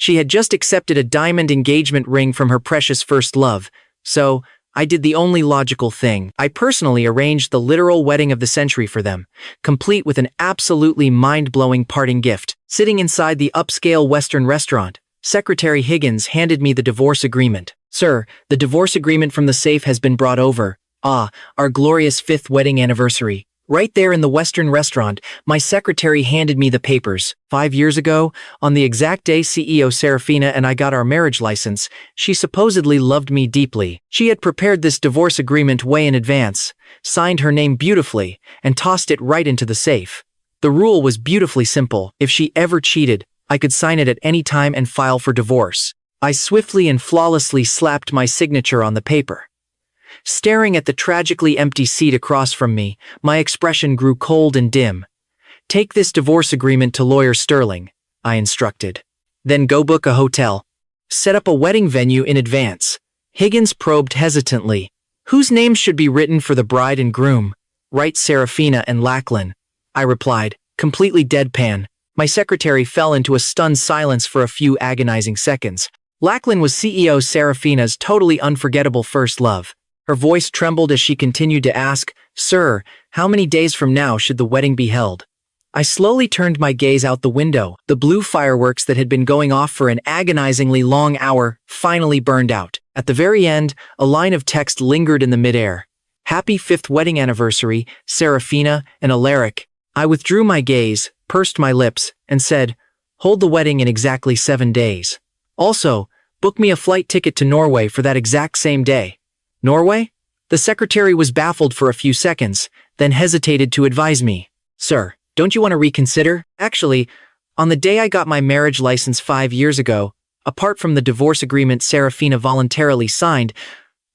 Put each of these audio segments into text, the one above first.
She had just accepted a diamond engagement ring from her precious first love, so I did the only logical thing. I personally arranged the literal wedding of the century for them, complete with an absolutely mind-blowing parting gift. Sitting inside the upscale Western restaurant, Secretary Higgins handed me the divorce agreement. "Sir, the divorce agreement from the safe has been brought over. Ah, our glorious 5th wedding anniversary." Right there in the Western restaurant, my secretary handed me the papers. 5 years ago, on the exact day CEO Seraphina and I got our marriage license, she supposedly loved me deeply. She had prepared this divorce agreement way in advance, signed her name beautifully, and tossed it right into the safe. The rule was beautifully simple. If she ever cheated, I could sign it at any time and file for divorce. I swiftly and flawlessly slapped my signature on the paper. Staring at the tragically empty seat across from me, my expression grew cold and dim. "Take this divorce agreement to Lawyer Sterling," I instructed. "Then go book a hotel. Set up a wedding venue in advance." Higgins probed hesitantly. "Whose names should be written for the bride and groom?" "Write Seraphina and Lachlan," I replied, completely deadpan. My secretary fell into a stunned silence for a few agonizing seconds. Lachlan was CEO Seraphina's totally unforgettable first love. Her voice trembled as she continued to ask, "Sir, how many days from now should the wedding be held?" I slowly turned my gaze out the window. The blue fireworks that had been going off for an agonizingly long hour finally burned out. At the very end, a line of text lingered in the midair. "Happy 5th wedding anniversary, Seraphina and Alaric." I withdrew my gaze, pursed my lips, and said, "Hold the wedding in exactly 7 days. Also, book me a flight ticket to Norway for that exact same day." "Norway?" The secretary was baffled for a few seconds, then hesitated to advise me. "Sir, don't you want to reconsider? Actually, on the day I got my marriage license 5 years ago, apart from the divorce agreement Seraphina voluntarily signed,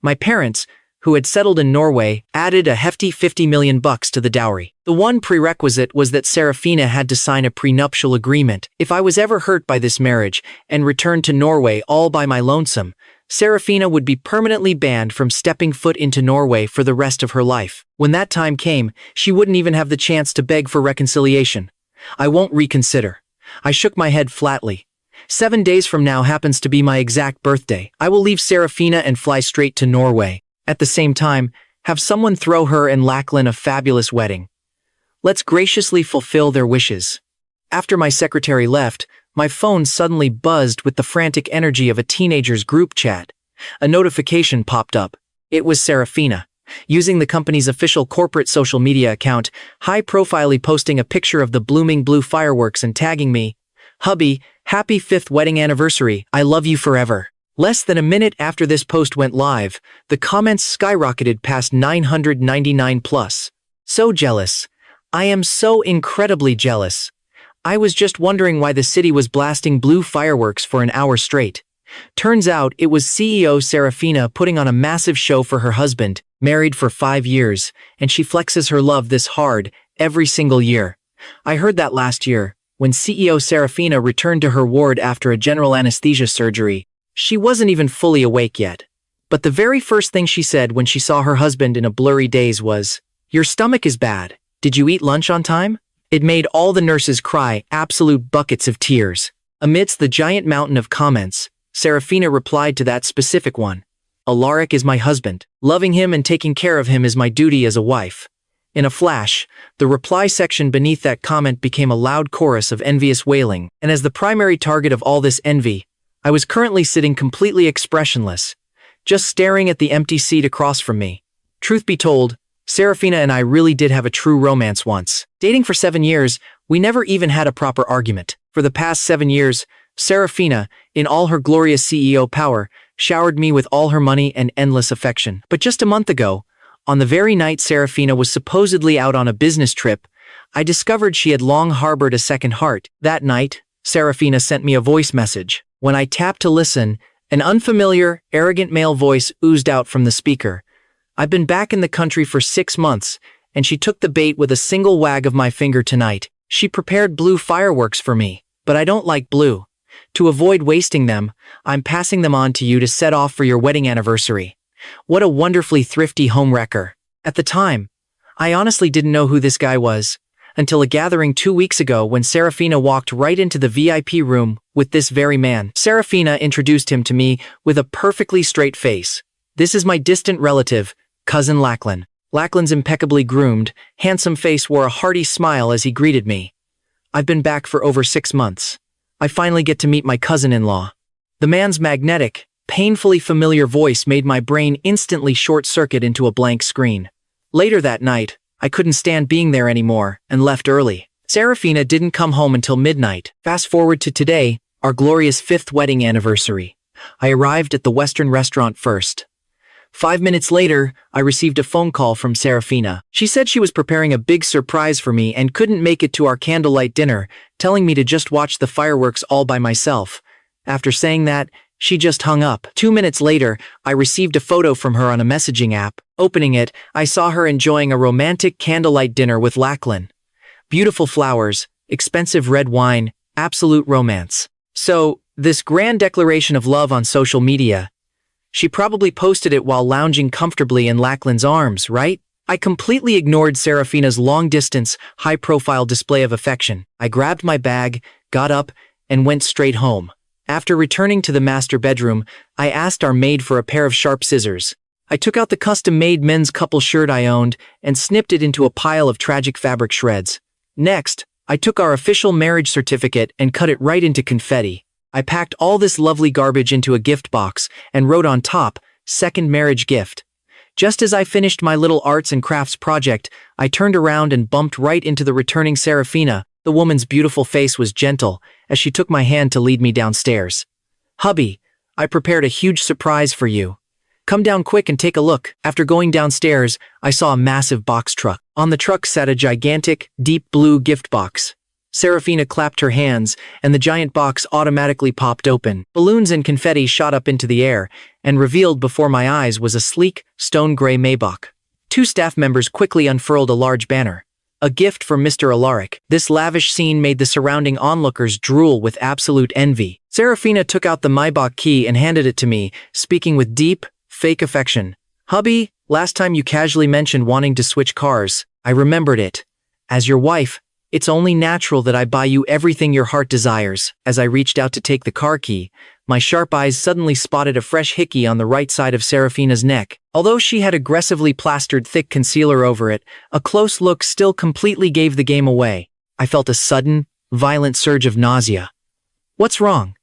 my parents, who had settled in Norway, added a hefty $50 million to the dowry. The one prerequisite was that Seraphina had to sign a prenuptial agreement. If I was ever hurt by this marriage and returned to Norway all by my lonesome, Seraphina would be permanently banned from stepping foot into Norway for the rest of her life. When that time came, she wouldn't even have the chance to beg for reconciliation. I won't reconsider. I shook my head flatly. 7 days from now happens to be my exact birthday. I will leave Seraphina and fly straight to Norway. At the same time, have someone throw her and Lachlan a fabulous wedding. Let's graciously fulfill their wishes. After my secretary left, my phone suddenly buzzed with the frantic energy of a teenager's group chat. A notification popped up. It was Seraphina, using the company's official corporate social media account, high-profilely posting a picture of the blooming blue fireworks and tagging me, "Hubby, happy 5th wedding anniversary, I love you forever." Less than a minute after this post went live, the comments skyrocketed past 999 plus. So jealous. I am so incredibly jealous. I was just wondering why the city was blasting blue fireworks for an hour straight. Turns out it was CEO Seraphina putting on a massive show for her husband, married for 5 years, and she flexes her love this hard every single year. I heard that last year, when CEO Seraphina returned to her ward after a general anesthesia surgery. She wasn't even fully awake yet. But the very first thing she said when she saw her husband in a blurry daze was, "Your stomach is bad. Did you eat lunch on time?" It made all the nurses cry absolute buckets of tears. Amidst the giant mountain of comments, Seraphina replied to that specific one. "Alaric is my husband. Loving him and taking care of him is my duty as a wife." In a flash, the reply section beneath that comment became a loud chorus of envious wailing, and as the primary target of all this envy, I was currently sitting completely expressionless, just staring at the empty seat across from me. Truth be told, Seraphina and I really did have a true romance once. Dating for 7 years, we never even had a proper argument. For the past 7 years, Seraphina, in all her glorious CEO power, showered me with all her money and endless affection. But just a month ago, on the very night Seraphina was supposedly out on a business trip, I discovered she had long harbored a second heart. That night, Seraphina sent me a voice message. When I tapped to listen, an unfamiliar, arrogant male voice oozed out from the speaker. "I've been back in the country for 6 months, and she took the bait with a single wag of my finger tonight. She prepared blue fireworks for me, but I don't like blue. To avoid wasting them, I'm passing them on to you to set off for your wedding anniversary." What a wonderfully thrifty homewrecker. At the time, I honestly didn't know who this guy was, until a gathering 2 weeks ago when Seraphina walked right into the VIP room with this very man. Seraphina introduced him to me with a perfectly straight face. This is my distant relative, cousin Lachlan. Lachlan's impeccably groomed, handsome face wore a hearty smile as he greeted me. I've been back for over 6 months. I finally get to meet my cousin-in-law. The man's magnetic, painfully familiar voice made my brain instantly short-circuit into a blank screen. Later that night, I couldn't stand being there anymore and left early. Seraphina didn't come home until midnight. Fast forward to today, our glorious 5th wedding anniversary. I arrived at the Western restaurant first. 5 minutes later, I received a phone call from Seraphina. She said she was preparing a big surprise for me and couldn't make it to our candlelight dinner, telling me to just watch the fireworks all by myself. After saying that, she just hung up. 2 minutes later, I received a photo from her on a messaging app. Opening it, I saw her enjoying a romantic candlelight dinner with Lachlan. Beautiful flowers, expensive red wine, absolute romance. So, this grand declaration of love on social media, she probably posted it while lounging comfortably in Lachlan's arms, right? I completely ignored Seraphina's long-distance, high-profile display of affection. I grabbed my bag, got up, and went straight home. After returning to the master bedroom, I asked our maid for a pair of sharp scissors. I took out the custom-made men's couple shirt I owned and snipped it into a pile of tragic fabric shreds. Next, I took our official marriage certificate and cut it right into confetti. I packed all this lovely garbage into a gift box and wrote on top, "Second marriage gift." Just as I finished my little arts and crafts project, I turned around and bumped right into the returning Seraphina. The woman's beautiful face was gentle as she took my hand to lead me downstairs. "Hubby, I prepared a huge surprise for you. Come down quick and take a look." After going downstairs, I saw a massive box truck. On the truck sat a gigantic, deep blue gift box. Seraphina clapped her hands, and the giant box automatically popped open. Balloons and confetti shot up into the air, and revealed before my eyes was a sleek, stone-gray Maybach. 2 staff members quickly unfurled a large banner. A gift for Mr. Alaric. This lavish scene made the surrounding onlookers drool with absolute envy. Seraphina took out the Maybach key and handed it to me, speaking with deep, fake affection. "Hubby, last time you casually mentioned wanting to switch cars. I remembered it. As your wife, it's only natural that I buy you everything your heart desires." As I reached out to take the car key, my sharp eyes suddenly spotted a fresh hickey on the right side of Seraphina's neck. Although she had aggressively plastered thick concealer over it, a close look still completely gave the game away. I felt a sudden, violent surge of nausea. "What's wrong?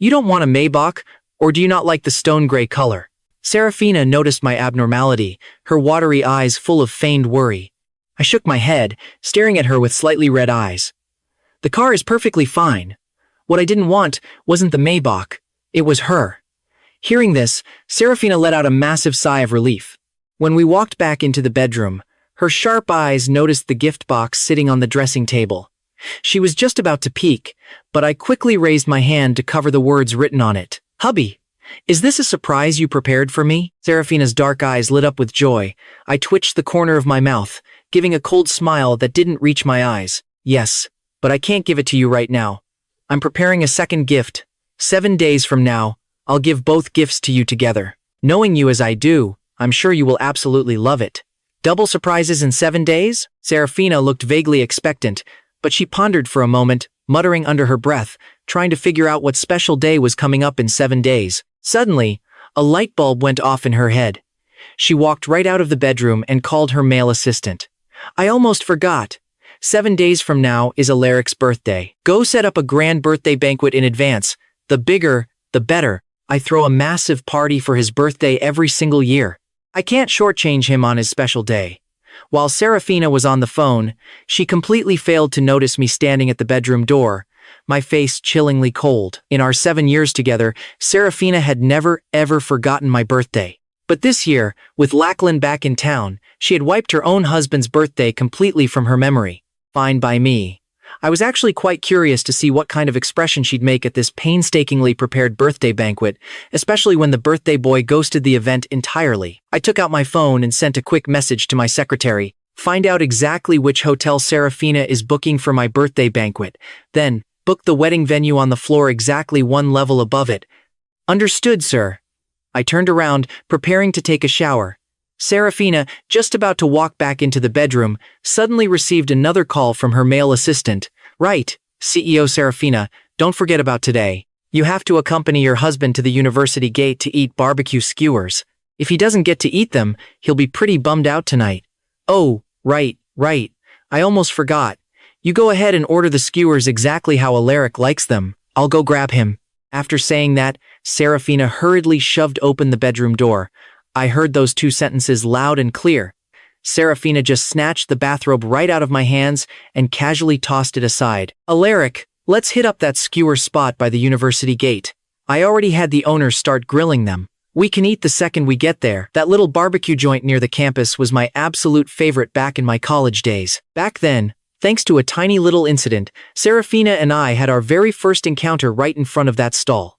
You don't want a Maybach, or do you not like the stone-gray color?" Seraphina noticed my abnormality, her watery eyes full of feigned worry. I shook my head, staring at her with slightly red eyes. "The car is perfectly fine. What I didn't want wasn't the Maybach, it was her." Hearing this, Seraphina let out a massive sigh of relief. When we walked back into the bedroom, her sharp eyes noticed the gift box sitting on the dressing table. She was just about to peek, but I quickly raised my hand to cover the words written on it. "Hubby, is this a surprise you prepared for me?" Seraphina's dark eyes lit up with joy. I twitched the corner of my mouth, giving a cold smile that didn't reach my eyes. "Yes, but I can't give it to you right now. I'm preparing a second gift. 7 days from now, I'll give both gifts to you together. Knowing you as I do, I'm sure you will absolutely love it." "Double surprises in 7 days?" Seraphina looked vaguely expectant, but she pondered for a moment, muttering under her breath, trying to figure out what special day was coming up in 7 days. Suddenly, a light bulb went off in her head. She walked right out of the bedroom and called her male assistant. "I almost forgot. 7 days from now is Alaric's birthday. Go set up a grand birthday banquet in advance. The bigger, the better. I throw a massive party for his birthday every single year. I can't shortchange him on his special day." While Seraphina was on the phone, she completely failed to notice me standing at the bedroom door, my face chillingly cold. In our 7 years together, Seraphina had never, ever forgotten my birthday. But this year, with Lachlan back in town, she had wiped her own husband's birthday completely from her memory. Fine by me. I was actually quite curious to see what kind of expression she'd make at this painstakingly prepared birthday banquet, especially when the birthday boy ghosted the event entirely. I took out my phone and sent a quick message to my secretary. "Find out exactly which hotel Seraphina is booking for my birthday banquet. Then, book the wedding venue on the floor exactly 1 level above it." "Understood, sir." I turned around, preparing to take a shower. Seraphina, just about to walk back into the bedroom, suddenly received another call from her male assistant. Right, CEO Seraphina, don't forget about today. You have to accompany your husband to the university gate to eat barbecue skewers. If he doesn't get to eat them, he'll be pretty bummed out tonight. Oh, right. I almost forgot. You go ahead and order the skewers exactly how Alaric likes them. I'll go grab him. After saying that, Seraphina hurriedly shoved open the bedroom door. I heard those two sentences loud and clear. Seraphina just snatched the bathrobe right out of my hands and casually tossed it aside. Alaric, let's hit up that skewer spot by the university gate. I already had the owners start grilling them. We can eat the second we get there. That little barbecue joint near the campus was my absolute favorite back in my college days. Back then, thanks to a tiny little incident, Seraphina and I had our very first encounter right in front of that stall.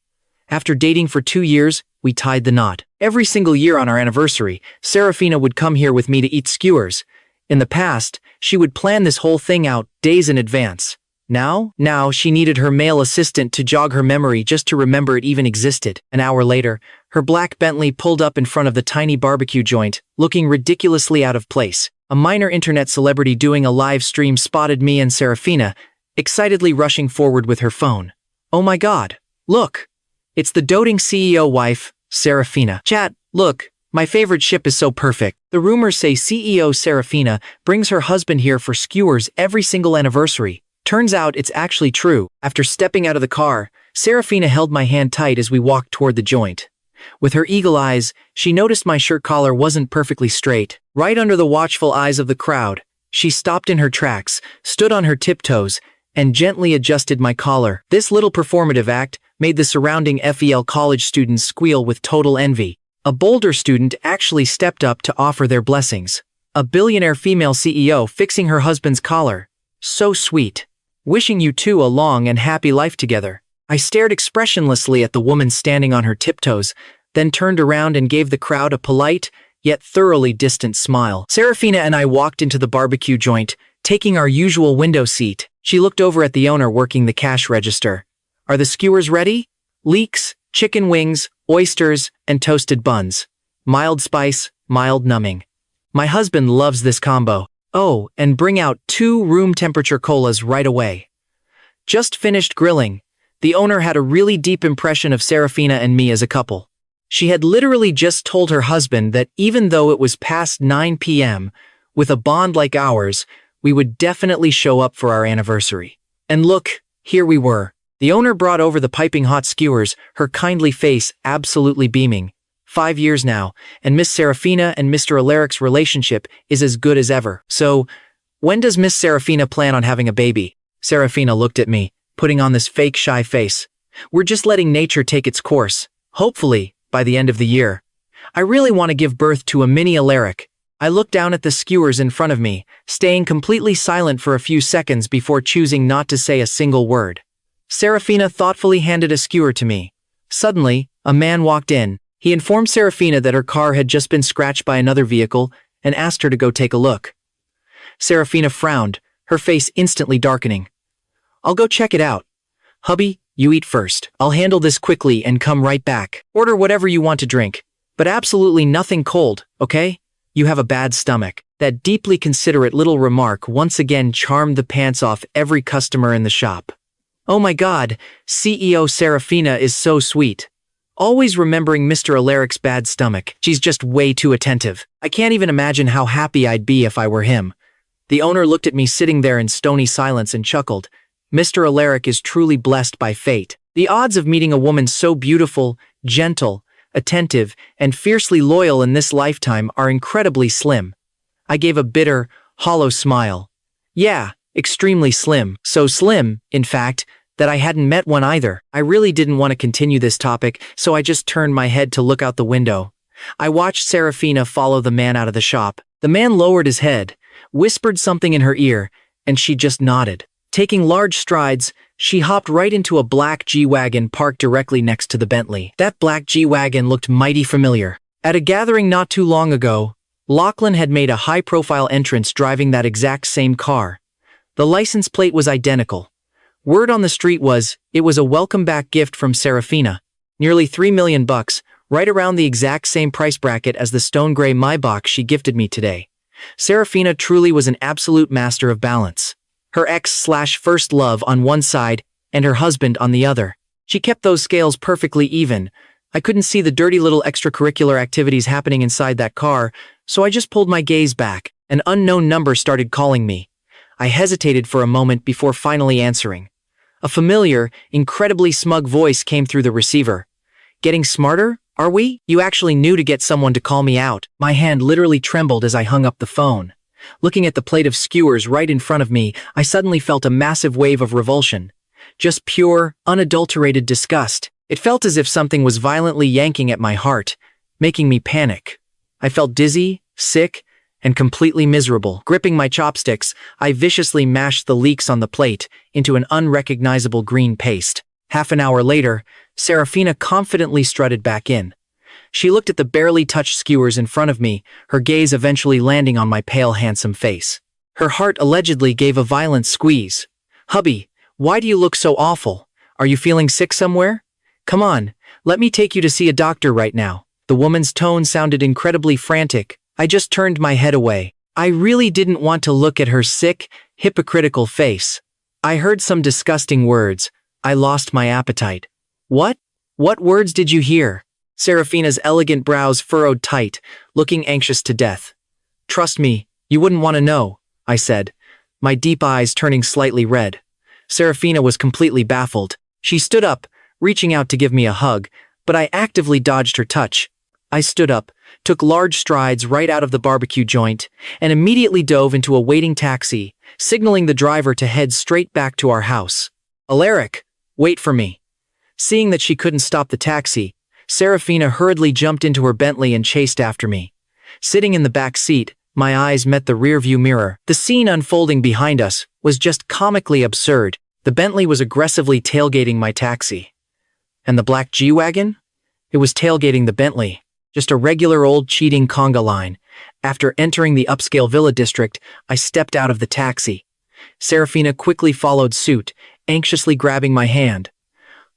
After dating for 2 years, we tied the knot. Every single year on our anniversary, Seraphina would come here with me to eat skewers. In the past, she would plan this whole thing out days in advance. Now she needed her male assistant to jog her memory just to remember it even existed. An hour later, her black Bentley pulled up in front of the tiny barbecue joint, looking ridiculously out of place. A minor internet celebrity doing a live stream spotted me and Seraphina, excitedly rushing forward with her phone. Oh my god, look! It's the doting CEO wife, Seraphina. Chat, look, my favorite ship is so perfect. The rumors say CEO Seraphina brings her husband here for skewers every single anniversary. Turns out it's actually true. After stepping out of the car, Seraphina held my hand tight as we walked toward the joint. With her eagle eyes, she noticed my shirt collar wasn't perfectly straight. Right under the watchful eyes of the crowd, she stopped in her tracks, stood on her tiptoes, and gently adjusted my collar. This little performative act made the surrounding FEL college students squeal with total envy. A bolder student actually stepped up to offer their blessings. A billionaire female CEO fixing her husband's collar. So sweet. Wishing you two a long and happy life together. I stared expressionlessly at the woman standing on her tiptoes, then turned around and gave the crowd a polite, yet thoroughly distant smile. Seraphina and I walked into the barbecue joint, taking our usual window seat. She looked over at the owner working the cash register. Are the skewers ready? Leeks, chicken wings, oysters, and toasted buns. Mild spice, mild numbing. My husband loves this combo. Oh, and bring out 2 room temperature colas right away. Just finished grilling. The owner had a really deep impression of Seraphina and me as a couple. She had literally just told her husband that even though it was past 9 p.m., with a bond like ours, we would definitely show up for our anniversary. And look, here we were. The owner brought over the piping hot skewers, her kindly face absolutely beaming. 5 years now, and Miss Seraphina and Mr. Alaric's relationship is as good as ever. So, when does Miss Seraphina plan on having a baby? Seraphina looked at me, putting on this fake shy face. We're just letting nature take its course. Hopefully, by the end of the year. I really want to give birth to a mini Alaric. I looked down at the skewers in front of me, staying completely silent for a few seconds before choosing not to say a single word. Seraphina thoughtfully handed a skewer to me. Suddenly, a man walked in. He informed Seraphina that her car had just been scratched by another vehicle and asked her to go take a look. Seraphina frowned, her face instantly darkening. I'll go check it out. Hubby, you eat first. I'll handle this quickly and come right back. Order whatever you want to drink, but absolutely nothing cold, okay? You have a bad stomach. That deeply considerate little remark once again charmed the pants off every customer in the shop. Oh my god, CEO Seraphina is so sweet. Always remembering Mr. Alaric's bad stomach. She's just way too attentive. I can't even imagine how happy I'd be if I were him. The owner looked at me sitting there in stony silence and chuckled. Mr. Alaric is truly blessed by fate. The odds of meeting a woman so beautiful, gentle, attentive, and fiercely loyal in this lifetime are incredibly slim. I gave a bitter, hollow smile. Yeah, extremely slim. So slim, in fact, that I hadn't met one either. I really didn't want to continue this topic, so I just turned my head to look out the window. I watched Seraphina follow the man out of the shop. The man lowered his head, whispered something in her ear, and she just nodded. Taking large strides, she hopped right into a black G-Wagon parked directly next to the Bentley. That black G-Wagon looked mighty familiar. At a gathering not too long ago, Lachlan had made a high-profile entrance driving that exact same car. The license plate was identical. Word on the street was, it was a welcome-back gift from Seraphina. Nearly $3 million, right around the exact same price bracket as the stone gray Maybach she gifted me today. Seraphina truly was an absolute master of balance. Her ex/first love on one side and her husband on the other. She kept those scales perfectly even. I couldn't see the dirty little extracurricular activities happening inside that car, so I just pulled my gaze back. An unknown number started calling me. I hesitated for a moment before finally answering. A familiar, incredibly smug voice came through the receiver. "Getting smarter, are we? You actually knew to get someone to call me out." My hand literally trembled as I hung up the phone. Looking at the plate of skewers right in front of me, I suddenly felt a massive wave of revulsion. Just pure, unadulterated disgust. It felt as if something was violently yanking at my heart, making me panic. I felt dizzy, sick, and completely miserable. Gripping my chopsticks, I viciously mashed the leeks on the plate into an unrecognizable green paste. Half an hour later, Seraphina confidently strutted back in. She looked at the barely touched skewers in front of me, her gaze eventually landing on my pale, handsome face. Her heart allegedly gave a violent squeeze. "Hubby, why do you look so awful? Are you feeling sick somewhere? Come on, let me take you to see a doctor right now." The woman's tone sounded incredibly frantic. I just turned my head away. I really didn't want to look at her sick, hypocritical face. I heard some disgusting words. I lost my appetite. What? What words did you hear? Seraphina's elegant brows furrowed tight, looking anxious to death. "Trust me, you wouldn't want to know," I said, my deep eyes turning slightly red. Seraphina was completely baffled. She stood up, reaching out to give me a hug, but I actively dodged her touch. I stood up, took large strides right out of the barbecue joint, and immediately dove into a waiting taxi, signaling the driver to head straight back to our house. "Alaric, wait for me." Seeing that she couldn't stop the taxi, Seraphina hurriedly jumped into her Bentley and chased after me. Sitting in the back seat, my eyes met the rearview mirror. The scene unfolding behind us was just comically absurd. The Bentley was aggressively tailgating my taxi. And the black G-Wagon? It was tailgating the Bentley. Just a regular old cheating conga line. After entering the upscale villa district, I stepped out of the taxi. Seraphina quickly followed suit, anxiously grabbing my hand.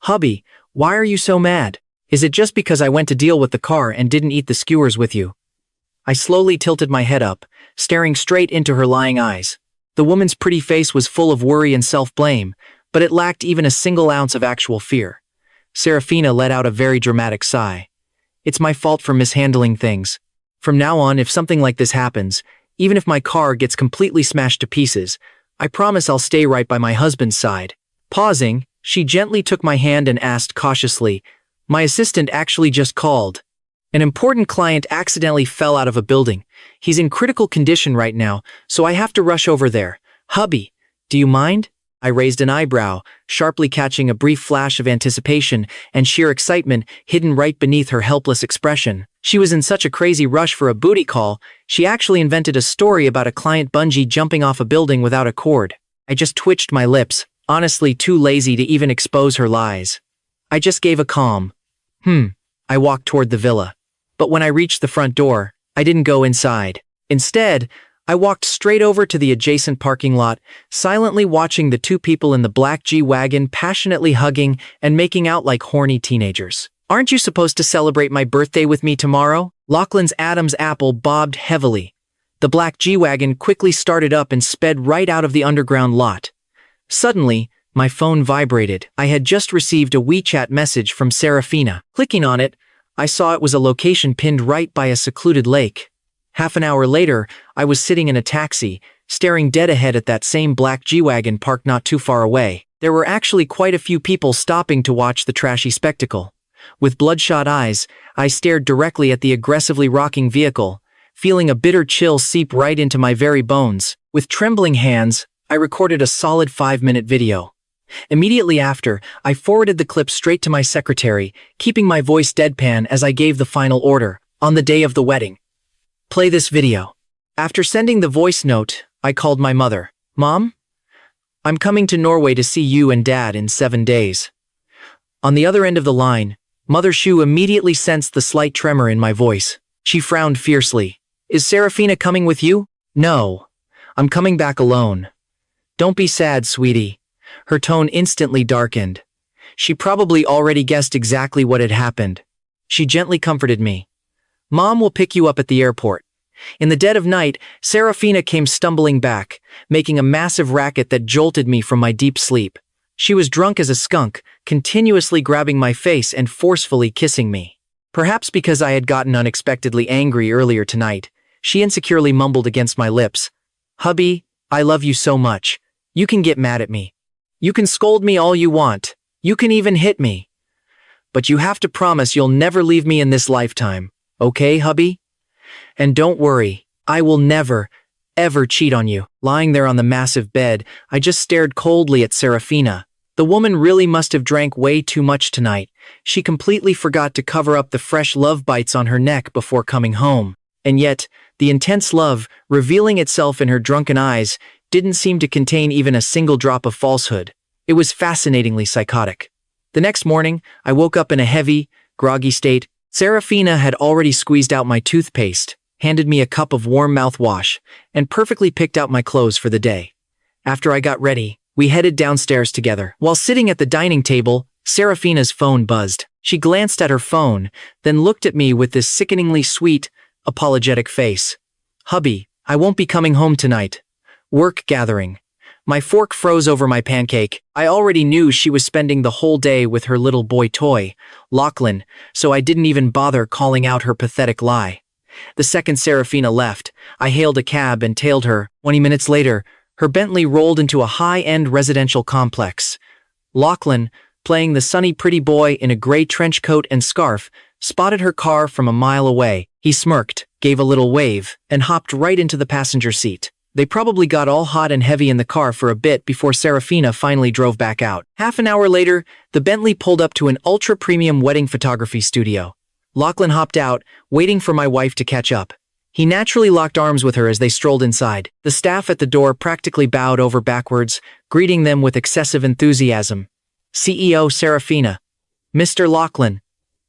"Hubby, why are you so mad? Is it just because I went to deal with the car and didn't eat the skewers with you?" I slowly tilted my head up, staring straight into her lying eyes. The woman's pretty face was full of worry and self-blame, but it lacked even a single ounce of actual fear. Seraphina let out a very dramatic sigh. "It's my fault for mishandling things. From now on, if something like this happens, even if my car gets completely smashed to pieces, I promise I'll stay right by my husband's side." Pausing, she gently took my hand and asked cautiously, "My assistant actually just called. An important client accidentally fell out of a building. He's in critical condition right now, so I have to rush over there. Hubby, do you mind?" I raised an eyebrow, sharply catching a brief flash of anticipation and sheer excitement hidden right beneath her helpless expression. She was in such a crazy rush for a booty call, she actually invented a story about a client bungee jumping off a building without a cord. I just twitched my lips, honestly too lazy to even expose her lies. I just gave a calm, I walked toward the villa. But when I reached the front door, I didn't go inside. Instead, I walked straight over to the adjacent parking lot, silently watching the two people in the black G-Wagon passionately hugging and making out like horny teenagers. "Aren't you supposed to celebrate my birthday with me tomorrow?" Lachlan's Adam's apple bobbed heavily. The black G-Wagon quickly started up and sped right out of the underground lot. Suddenly, my phone vibrated. I had just received a WeChat message from Seraphina. Clicking on it, I saw it was a location pinned right by a secluded lake. Half an hour later, I was sitting in a taxi, staring dead ahead at that same black G-Wagon parked not too far away. There were actually quite a few people stopping to watch the trashy spectacle. With bloodshot eyes, I stared directly at the aggressively rocking vehicle, feeling a bitter chill seep right into my very bones. With trembling hands, I recorded a solid 5-minute video. Immediately after, I forwarded the clip straight to my secretary, keeping my voice deadpan as I gave the final order, "On the day of the wedding, play this video." After sending the voice note, I called my mother. "Mom, I'm coming to Norway to see you and Dad in 7 days." On the other end of the line, Mother Shu immediately sensed the slight tremor in my voice. She frowned fiercely. "Is Seraphina coming with you?" "No, I'm coming back alone." "Don't be sad, sweetie." Her tone instantly darkened. She probably already guessed exactly what had happened. She gently comforted me. Mom will pick you up at the airport. In the dead of night, Seraphina came stumbling back, making a massive racket that jolted me from my deep sleep. She was drunk as a skunk, continuously grabbing my face and forcefully kissing me. Perhaps because I had gotten unexpectedly angry earlier tonight, she insecurely mumbled against my lips, "Hubby, I love you so much. You can get mad at me. You can scold me all you want. You can even hit me. But you have to promise you'll never leave me in this lifetime. Okay, hubby? And don't worry, I will never, ever cheat on you." Lying there on the massive bed, I just stared coldly at Seraphina. The woman really must have drank way too much tonight. She completely forgot to cover up the fresh love bites on her neck before coming home. And yet, the intense love, revealing itself in her drunken eyes, didn't seem to contain even a single drop of falsehood. It was fascinatingly psychotic. The next morning, I woke up in a heavy, groggy state. Seraphina had already squeezed out my toothpaste, handed me a cup of warm mouthwash, and perfectly picked out my clothes for the day. After I got ready, we headed downstairs together. While sitting at the dining table, Seraphina's phone buzzed. She glanced at her phone, then looked at me with this sickeningly sweet, apologetic face. "Hubby, I won't be coming home tonight. Work gathering." My fork froze over my pancake. I already knew she was spending the whole day with her little boy toy, Lachlan, so I didn't even bother calling out her pathetic lie. The second Seraphina left, I hailed a cab and tailed her. 20 minutes later, her Bentley rolled into a high-end residential complex. Lachlan, playing the sunny pretty boy in a gray trench coat and scarf, spotted her car from a mile away. He smirked, gave a little wave, and hopped right into the passenger seat. They probably got all hot and heavy in the car for a bit before Seraphina finally drove back out. Half an hour later, the Bentley pulled up to an ultra-premium wedding photography studio. Lachlan hopped out, waiting for my wife to catch up. He naturally locked arms with her as they strolled inside. The staff at the door practically bowed over backwards, greeting them with excessive enthusiasm. "CEO Seraphina. Mr. Lachlan.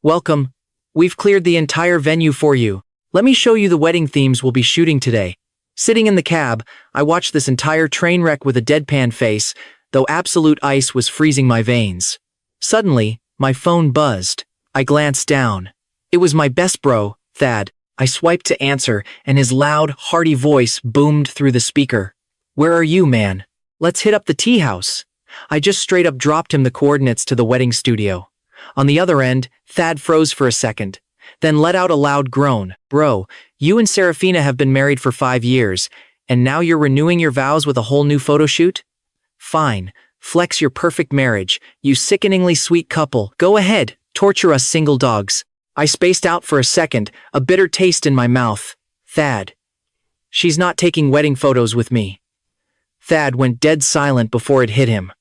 Welcome. We've cleared the entire venue for you. Let me show you the wedding themes we'll be shooting today." Sitting in the cab, I watched this entire train wreck with a deadpan face, though absolute ice was freezing my veins. Suddenly, my phone buzzed. I glanced down. It was my best bro, Thad. I swiped to answer, and his loud, hearty voice boomed through the speaker. "Where are you, man? Let's hit up the tea house." I just straight up dropped him the coordinates to the wedding studio. On the other end, Thad froze for a second, then let out a loud groan. "Bro, you and Seraphina have been married for 5 years, and now you're renewing your vows with a whole new photo shoot? Fine, flex your perfect marriage, you sickeningly sweet couple. Go ahead, torture us single dogs." I spaced out for a second, a bitter taste in my mouth. "Thad. She's not taking wedding photos with me." Thad went dead silent before it hit him.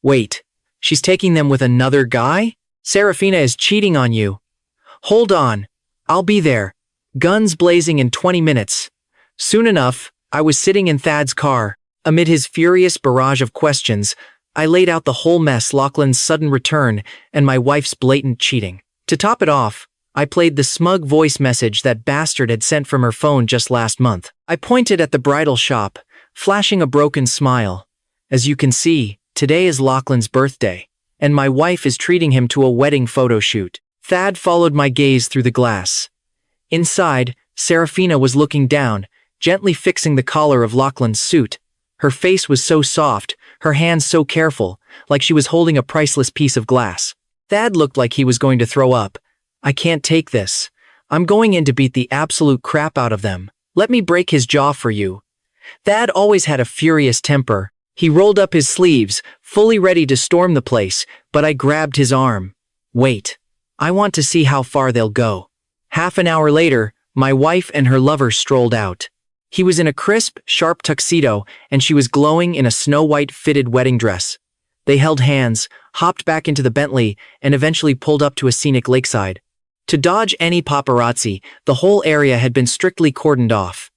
"Wait, she's taking them with another guy? Seraphina is cheating on you. Hold on, I'll be there. Guns blazing in 20 minutes. Soon enough, I was sitting in Thad's car. Amid his furious barrage of questions, I laid out the whole mess: Lachlan's sudden return and my wife's blatant cheating. To top it off, I played the smug voice message that bastard had sent from her phone just last month. I pointed at the bridal shop, flashing a broken smile. "As you can see, today is Lachlan's birthday, and my wife is treating him to a wedding photo shoot." Thad followed my gaze through the glass. Inside, Seraphina was looking down, gently fixing the collar of Lachlan's suit. Her face was so soft, her hands so careful, like she was holding a priceless piece of glass. Thad looked like he was going to throw up. "I can't take this. I'm going in to beat the absolute crap out of them. Let me break his jaw for you." Thad always had a furious temper. He rolled up his sleeves, fully ready to storm the place, but I grabbed his arm. "Wait. I want to see how far they'll go." Half an hour later, my wife and her lover strolled out. He was in a crisp, sharp tuxedo, and she was glowing in a snow-white fitted wedding dress. They held hands, hopped back into the Bentley, and eventually pulled up to a scenic lakeside. To dodge any paparazzi, the whole area had been strictly cordoned off.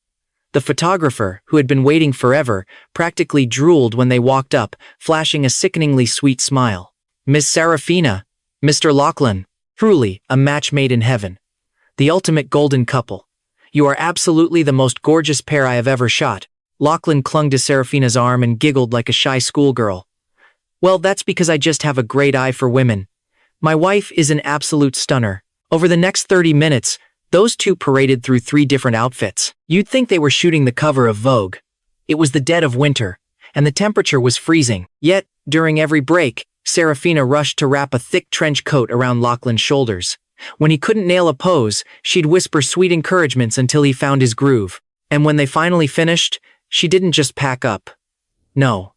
The photographer, who had been waiting forever, practically drooled when they walked up, flashing a sickeningly sweet smile. "Miss Seraphina, Mr. Lachlan, truly a match made in heaven. The ultimate golden couple. You are absolutely the most gorgeous pair I have ever shot." Lachlan clung to Seraphina's arm and giggled like a shy schoolgirl. "Well, that's because I just have a great eye for women. My wife is an absolute stunner. Over the next 30 minutes, those two paraded through 3 different outfits. You'd think they were shooting the cover of Vogue. It was the dead of winter, and the temperature was freezing. Yet, during every break, Seraphina rushed to wrap a thick trench coat around Lachlan's shoulders. When he couldn't nail a pose, she'd whisper sweet encouragements until he found his groove. And when they finally finished, she didn't just pack up. No.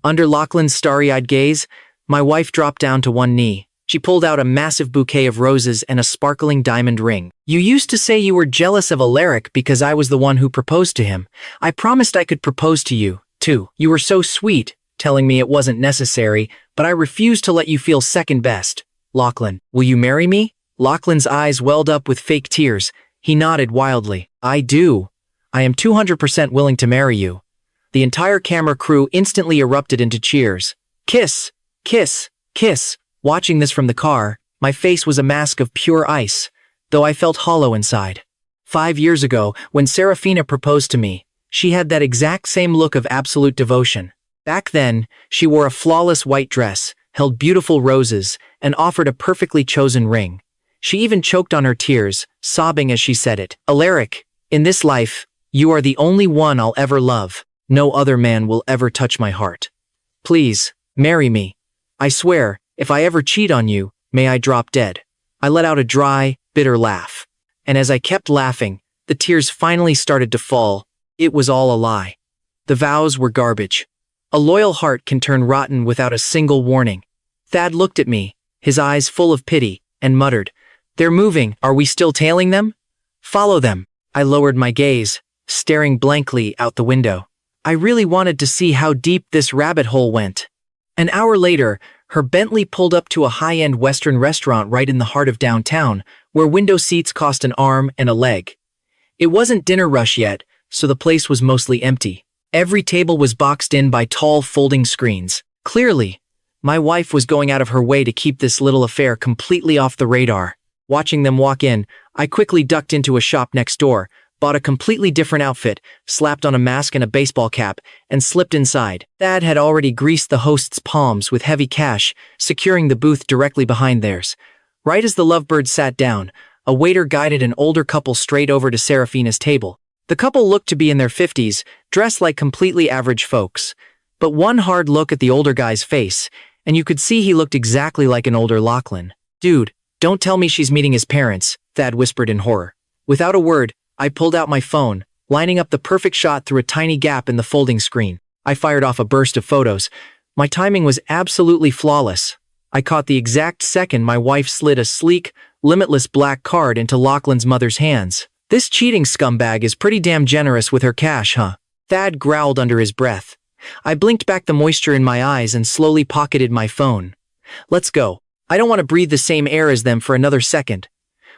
Under Lachlan's starry-eyed gaze, my wife dropped down to one knee. She pulled out a massive bouquet of roses and a sparkling diamond ring. You used to say you were jealous of Alaric because I was the one who proposed to him. I promised I could propose to you, too. You were so sweet, telling me it wasn't necessary, but I refused to let you feel second best. Lachlan, will you marry me? Lachlan's eyes welled up with fake tears. He nodded wildly. I do. I am 200% willing to marry you. The entire camera crew instantly erupted into cheers. Kiss, kiss, kiss. Watching this from the car, my face was a mask of pure ice, though I felt hollow inside. 5 years ago, when Seraphina proposed to me, she had that exact same look of absolute devotion. Back then, she wore a flawless white dress, held beautiful roses, and offered a perfectly chosen ring. She even choked on her tears, sobbing as she said it. Alaric, in this life, you are the only one I'll ever love. No other man will ever touch my heart. Please, marry me. I swear, if I ever cheat on you, may I drop dead. I let out a dry, bitter laugh. And as I kept laughing, the tears finally started to fall. It was all a lie. The vows were garbage. A loyal heart can turn rotten without a single warning. Thad looked at me, his eyes full of pity, and muttered, They're moving. Are we still tailing them? Follow them. I lowered my gaze, staring blankly out the window. I really wanted to see how deep this rabbit hole went. An hour later, her Bentley pulled up to a high-end Western restaurant right in the heart of downtown, where window seats cost an arm and a leg. It wasn't dinner rush yet, so the place was mostly empty. Every table was boxed in by tall folding screens. Clearly, my wife was going out of her way to keep this little affair completely off the radar. Watching them walk in, I quickly ducked into a shop next door, bought a completely different outfit, slapped on a mask and a baseball cap, and slipped inside. Thad had already greased the host's palms with heavy cash, securing the booth directly behind theirs. Right as the lovebirds sat down, a waiter guided an older couple straight over to Seraphina's table. The couple looked to be in their 50s, dressed like completely average folks. But one hard look at the older guy's face, and you could see he looked exactly like an older Lachlan. Dude, don't tell me she's meeting his parents, Thad whispered in horror. Without a word, I pulled out my phone, lining up the perfect shot through a tiny gap in the folding screen. I fired off a burst of photos. My timing was absolutely flawless. I caught the exact second my wife slid a sleek, limitless black card into Lachlan's mother's hands. This cheating scumbag is pretty damn generous with her cash, huh? Thad growled under his breath. I blinked back the moisture in my eyes and slowly pocketed my phone. Let's go. I don't want to breathe the same air as them for another second.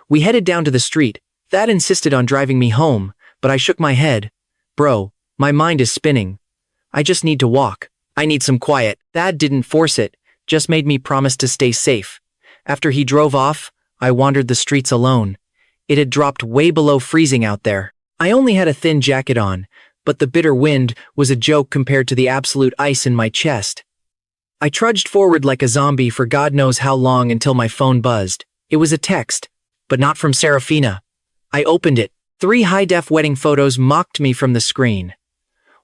We headed down to the street. Thad insisted on driving me home, but I shook my head. Bro, my mind is spinning. I just need to walk. I need some quiet. Thad didn't force it, just made me promise to stay safe. After he drove off, I wandered the streets alone. It had dropped way below freezing out there. I only had a thin jacket on, but the bitter wind was a joke compared to the absolute ice in my chest. I trudged forward like a zombie for God knows how long until my phone buzzed. It was a text, but not from Seraphina. I opened it. 3 high-def wedding photos mocked me from the screen.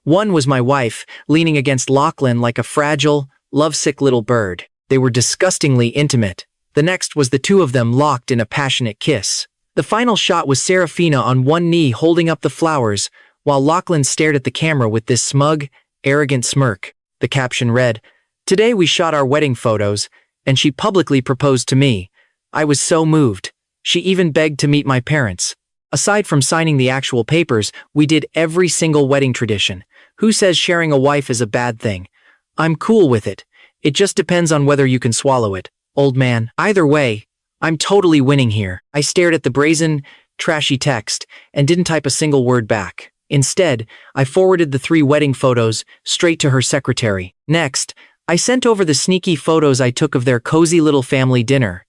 One was my wife, leaning against Lachlan like a fragile, lovesick little bird. They were disgustingly intimate. The next was the two of them locked in a passionate kiss. The final shot was Seraphina on one knee holding up the flowers, while Lachlan stared at the camera with this smug, arrogant smirk. The caption read, "Today we shot our wedding photos, and she publicly proposed to me. I was so moved. She even begged to meet my parents." Aside from signing the actual papers, we did every single wedding tradition. Who says sharing a wife is a bad thing? I'm cool with it. It just depends on whether you can swallow it, old man. Either way, I'm totally winning here. I stared at the brazen, trashy text and didn't type a single word back. Instead, I forwarded the 3 wedding photos straight to her secretary. Next, I sent over the sneaky photos I took of their cozy little family dinner.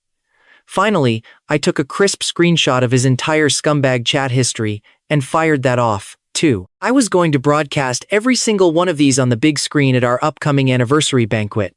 Finally, I took a crisp screenshot of his entire scumbag chat history and fired that off, too. I was going to broadcast every single one of these on the big screen at our upcoming anniversary banquet.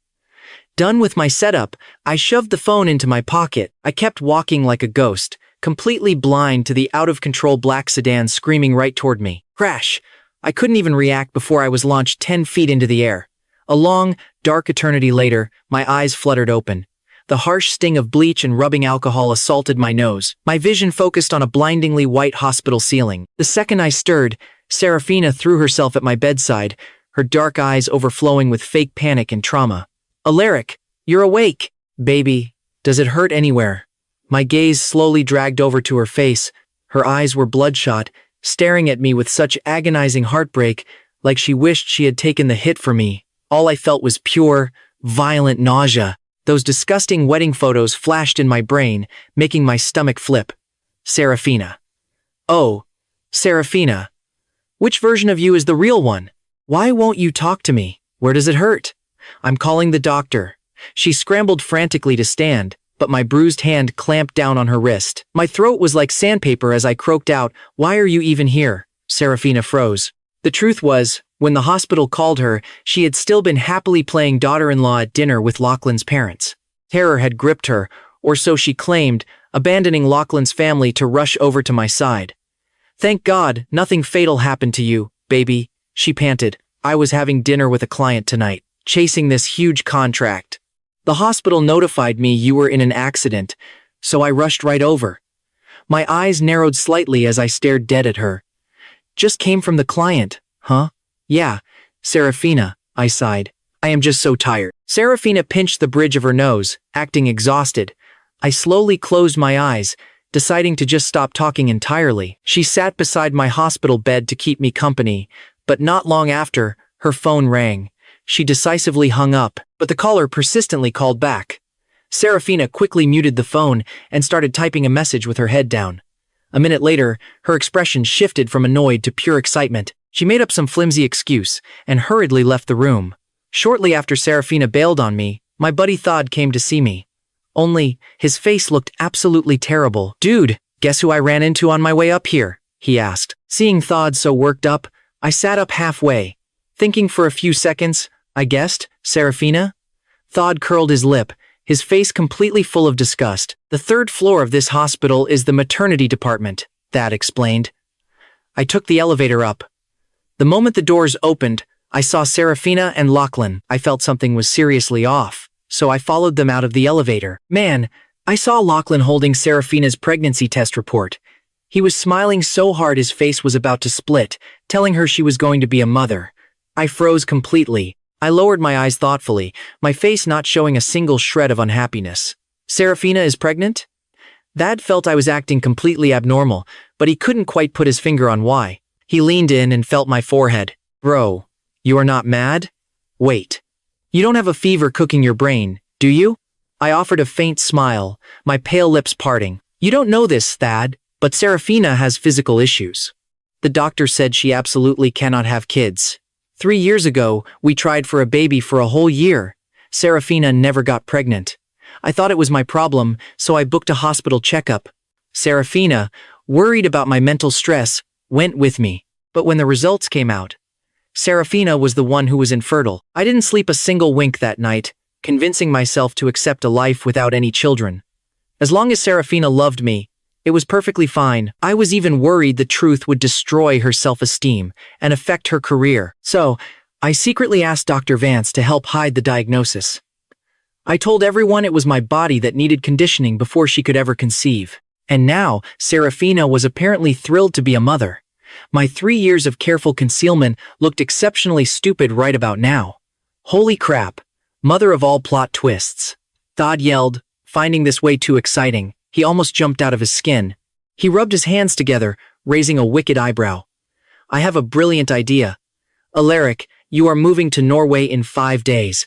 Done with my setup, I shoved the phone into my pocket. I kept walking like a ghost, completely blind to the out-of-control black sedan screaming right toward me. Crash! I couldn't even react before I was launched 10 feet into the air. A long, dark eternity later, my eyes fluttered open. The harsh sting of bleach and rubbing alcohol assaulted my nose. My vision focused on a blindingly white hospital ceiling. The second I stirred, Seraphina threw herself at my bedside, her dark eyes overflowing with fake panic and trauma. Alaric, you're awake. Baby, does it hurt anywhere? My gaze slowly dragged over to her face. Her eyes were bloodshot, staring at me with such agonizing heartbreak, like she wished she had taken the hit for me. All I felt was pure, violent nausea. Those disgusting wedding photos flashed in my brain, making my stomach flip. Seraphina. Oh, Seraphina. Which version of you is the real one? Why won't you talk to me? Where does it hurt? I'm calling the doctor. She scrambled frantically to stand, but my bruised hand clamped down on her wrist. My throat was like sandpaper as I croaked out, "Why are you even here?" Seraphina froze. The truth was, when the hospital called her, she had still been happily playing daughter-in-law at dinner with Lachlan's parents. Terror had gripped her, or so she claimed, abandoning Lachlan's family to rush over to my side. "Thank God, nothing fatal happened to you, baby," she panted. "I was having dinner with a client tonight, chasing this huge contract. The hospital notified me you were in an accident, so I rushed right over." My eyes narrowed slightly as I stared dead at her. "Just came from the client, huh?" "Yeah, Seraphina," I sighed. "I am just so tired." Seraphina pinched the bridge of her nose, acting exhausted. I slowly closed my eyes, deciding to just stop talking entirely. She sat beside my hospital bed to keep me company, but not long after, her phone rang. She decisively hung up, but the caller persistently called back. Seraphina quickly muted the phone and started typing a message with her head down. A minute later, her expression shifted from annoyed to pure excitement. She made up some flimsy excuse and hurriedly left the room. Shortly after Seraphina bailed on me, my buddy Thod came to see me. Only, his face looked absolutely terrible. "Dude, guess who I ran into on my way up here?" he asked. Seeing Thod so worked up, I sat up halfway. Thinking for a few seconds, I guessed, "Seraphina?" Thod curled his lip, his face completely full of disgust. "The third floor of this hospital is the maternity department," Thad explained. I took the elevator up. The moment the doors opened, I saw Seraphina and Lachlan. I felt something was seriously off, so I followed them out of the elevator. Man, I saw Lachlan holding Seraphina's pregnancy test report. He was smiling so hard his face was about to split, telling her she was going to be a mother. I froze completely. I lowered my eyes thoughtfully, my face not showing a single shred of unhappiness. "Seraphina is pregnant?" Thad felt I was acting completely abnormal, but he couldn't quite put his finger on why. He leaned in and felt my forehead. "Bro, you are not mad? Wait. You don't have a fever cooking your brain, do you?" I offered a faint smile, my pale lips parting. "You don't know this, Thad, but Seraphina has physical issues. The doctor said she absolutely cannot have kids. 3 years ago, we tried for a baby for a whole year. Seraphina never got pregnant. I thought it was my problem, so I booked a hospital checkup. Seraphina, worried about my mental stress, went with me. But when the results came out, Seraphina was the one who was infertile. I didn't sleep a single wink that night, convincing myself to accept a life without any children. As long as Seraphina loved me, it was perfectly fine. I was even worried the truth would destroy her self-esteem and affect her career. So, I secretly asked Dr. Vance to help hide the diagnosis. I told everyone it was my body that needed conditioning before she could ever conceive. And now, Seraphina was apparently thrilled to be a mother. My 3 years of careful concealment looked exceptionally stupid right about now. Holy crap, mother of all plot twists. Thod yelled, finding this way too exciting. He almost jumped out of his skin. He rubbed his hands together, raising a wicked eyebrow. "I have a brilliant idea. Alaric, you are moving to Norway in 5 days.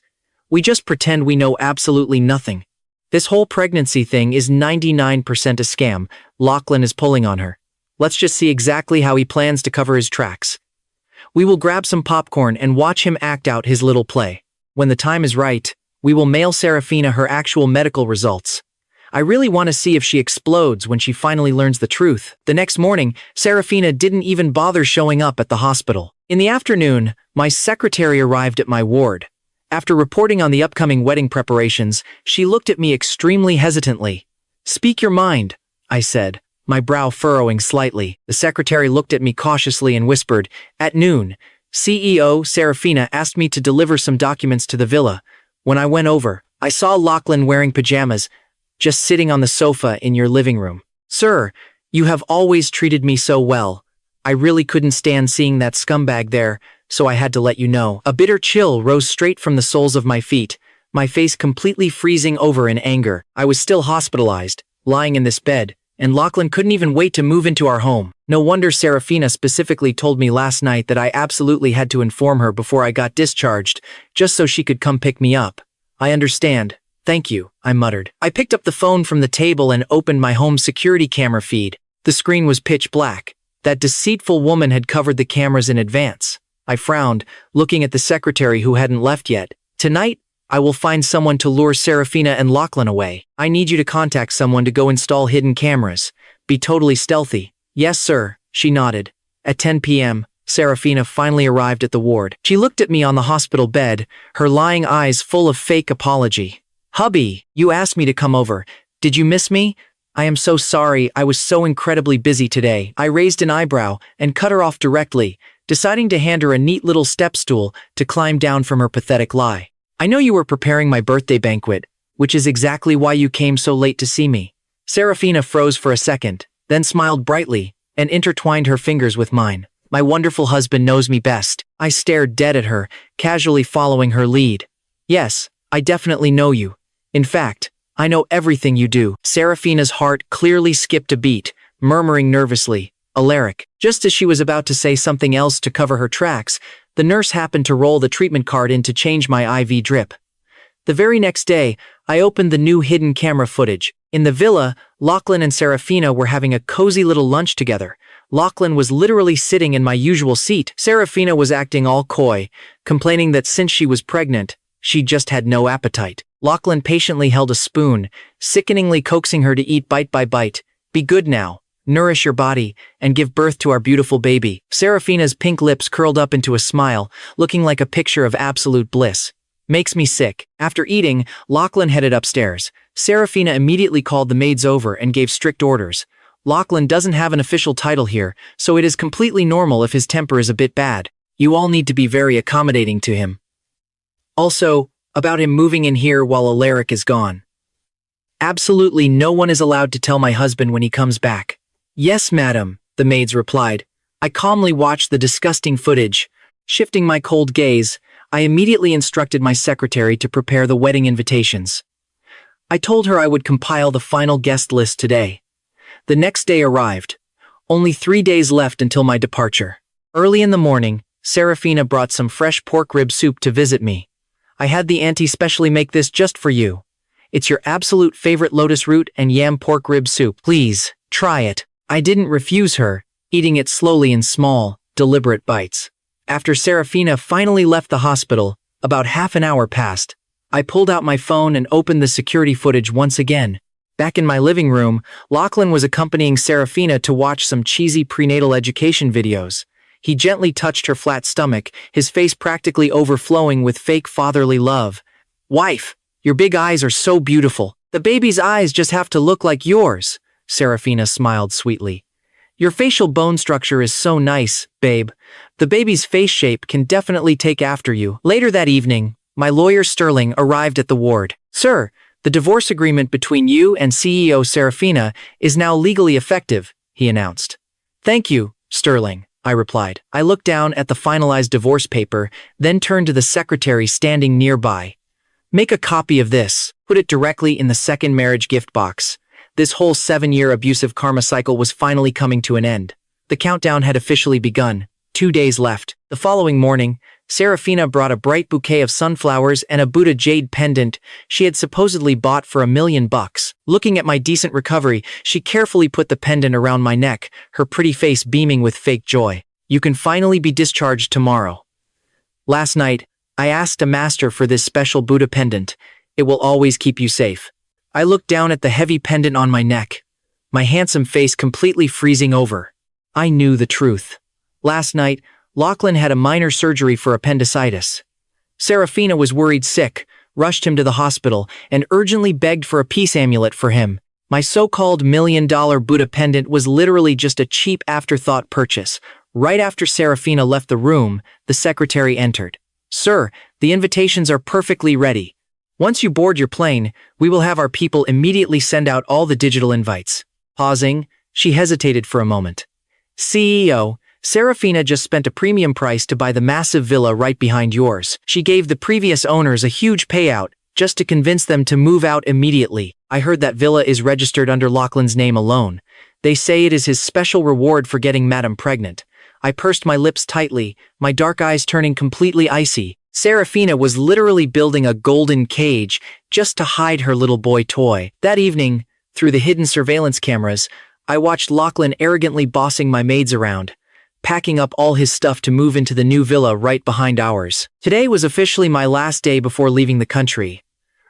We just pretend we know absolutely nothing. This whole pregnancy thing is 99% a scam. Lachlan is pulling on her. Let's just see exactly how he plans to cover his tracks. We will grab some popcorn and watch him act out his little play. When the time is right, we will mail Seraphina her actual medical results. I really want to see if she explodes when she finally learns the truth." The next morning, Seraphina didn't even bother showing up at the hospital. In the afternoon, my secretary arrived at my ward. After reporting on the upcoming wedding preparations, she looked at me extremely hesitantly. "Speak your mind," I said, my brow furrowing slightly. The secretary looked at me cautiously and whispered, "At noon, CEO Seraphina asked me to deliver some documents to the villa. When I went over, I saw Lachlan wearing pajamas, just sitting on the sofa in your living room. Sir, you have always treated me so well. I really couldn't stand seeing that scumbag there, so I had to let you know." A bitter chill rose straight from the soles of my feet, my face completely freezing over in anger. I was still hospitalized, lying in this bed, and Lachlan couldn't even wait to move into our home. No wonder Seraphina specifically told me last night that I absolutely had to inform her before I got discharged, just so she could come pick me up. "I understand. Thank you," I muttered. I picked up the phone from the table and opened my home security camera feed. The screen was pitch black. That deceitful woman had covered the cameras in advance. I frowned, looking at the secretary who hadn't left yet. "Tonight, I will find someone to lure Seraphina and Lachlan away. I need you to contact someone to go install hidden cameras. Be totally stealthy." "Yes, sir," she nodded. At 10 p.m., Seraphina finally arrived at the ward. She looked at me on the hospital bed, her lying eyes full of fake apology. "Hubby, you asked me to come over. Did you miss me? I am so sorry, I was so incredibly busy today." I raised an eyebrow and cut her off directly, deciding to hand her a neat little step stool to climb down from her pathetic lie. "I know you were preparing my birthday banquet, which is exactly why you came so late to see me." Seraphina froze for a second, then smiled brightly and intertwined her fingers with mine. "My wonderful husband knows me best." I stared dead at her, casually following her lead. "Yes, I definitely know you. In fact, I know everything you do." Seraphina's heart clearly skipped a beat, murmuring nervously, "Alaric." Just as she was about to say something else to cover her tracks, the nurse happened to roll the treatment card in to change my IV drip. The very next day, I opened the new hidden camera footage. In the villa, Lachlan and Seraphina were having a cozy little lunch together. Lachlan was literally sitting in my usual seat. Seraphina was acting all coy, complaining that since she was pregnant, she just had no appetite. Lachlan patiently held a spoon, sickeningly coaxing her to eat bite by bite. "Be good now, nourish your body, and give birth to our beautiful baby." Seraphina's pink lips curled up into a smile, looking like a picture of absolute bliss. "Makes me sick." After eating, Lachlan headed upstairs. Seraphina immediately called the maids over and gave strict orders. "Lachlan doesn't have an official title here, so it is completely normal if his temper is a bit bad. You all need to be very accommodating to him. Also, about him moving in here while Alaric is gone. Absolutely no one is allowed to tell my husband when he comes back." "Yes, madam," the maids replied. I calmly watched the disgusting footage. Shifting my cold gaze, I immediately instructed my secretary to prepare the wedding invitations. I told her I would compile the final guest list today. The next day arrived. Only 3 days left until my departure. Early in the morning, Seraphina brought some fresh pork rib soup to visit me. "I had the auntie specially make this just for you. It's your absolute favorite lotus root and yam pork rib soup. Please, try it." I didn't refuse her, eating it slowly in small, deliberate bites. After Seraphina finally left the hospital, about half an hour passed. I pulled out my phone and opened the security footage once again. Back in my living room, Lachlan was accompanying Seraphina to watch some cheesy prenatal education videos. He gently touched her flat stomach, his face practically overflowing with fake fatherly love. "Wife, your big eyes are so beautiful. The baby's eyes just have to look like yours." Seraphina smiled sweetly. "Your facial bone structure is so nice, babe. The baby's face shape can definitely take after you." Later that evening, my lawyer Sterling arrived at the ward. "Sir, the divorce agreement between you and CEO Seraphina is now legally effective," he announced. "Thank you, Sterling," I replied. I looked down at the finalized divorce paper, then turned to the secretary standing nearby. "Make a copy of this. Put it directly in the second marriage gift box." This whole 7-year abusive karma cycle was finally coming to an end. The countdown had officially begun. 2 days left. The following morning, Seraphina brought a bright bouquet of sunflowers and a Buddha jade pendant she had supposedly bought for $1 million. Looking at my decent recovery, she carefully put the pendant around my neck, her pretty face beaming with fake joy. "You can finally be discharged tomorrow. Last night, I asked a master for this special Buddha pendant. It will always keep you safe." I looked down at the heavy pendant on my neck, my handsome face completely freezing over. I knew the truth. Last night, Lachlan had a minor surgery for appendicitis. Seraphina was worried sick, rushed him to the hospital, and urgently begged for a peace amulet for him. My so-called $1 million Buddha pendant was literally just a cheap afterthought purchase. Right after Seraphina left the room, the secretary entered. "Sir, the invitations are perfectly ready. Once you board your plane, we will have our people immediately send out all the digital invites." Pausing, she hesitated for a moment. "CEO, Seraphina just spent a premium price to buy the massive villa right behind yours. She gave the previous owners a huge payout just to convince them to move out immediately. I heard that villa is registered under Lachlan's name alone. They say it is his special reward for getting Madam pregnant." I pursed my lips tightly, my dark eyes turning completely icy. Seraphina was literally building a golden cage just to hide her little boy toy. That evening, through the hidden surveillance cameras, I watched Lachlan arrogantly bossing my maids around, packing up all his stuff to move into the new villa right behind ours. Today was officially my last day before leaving the country.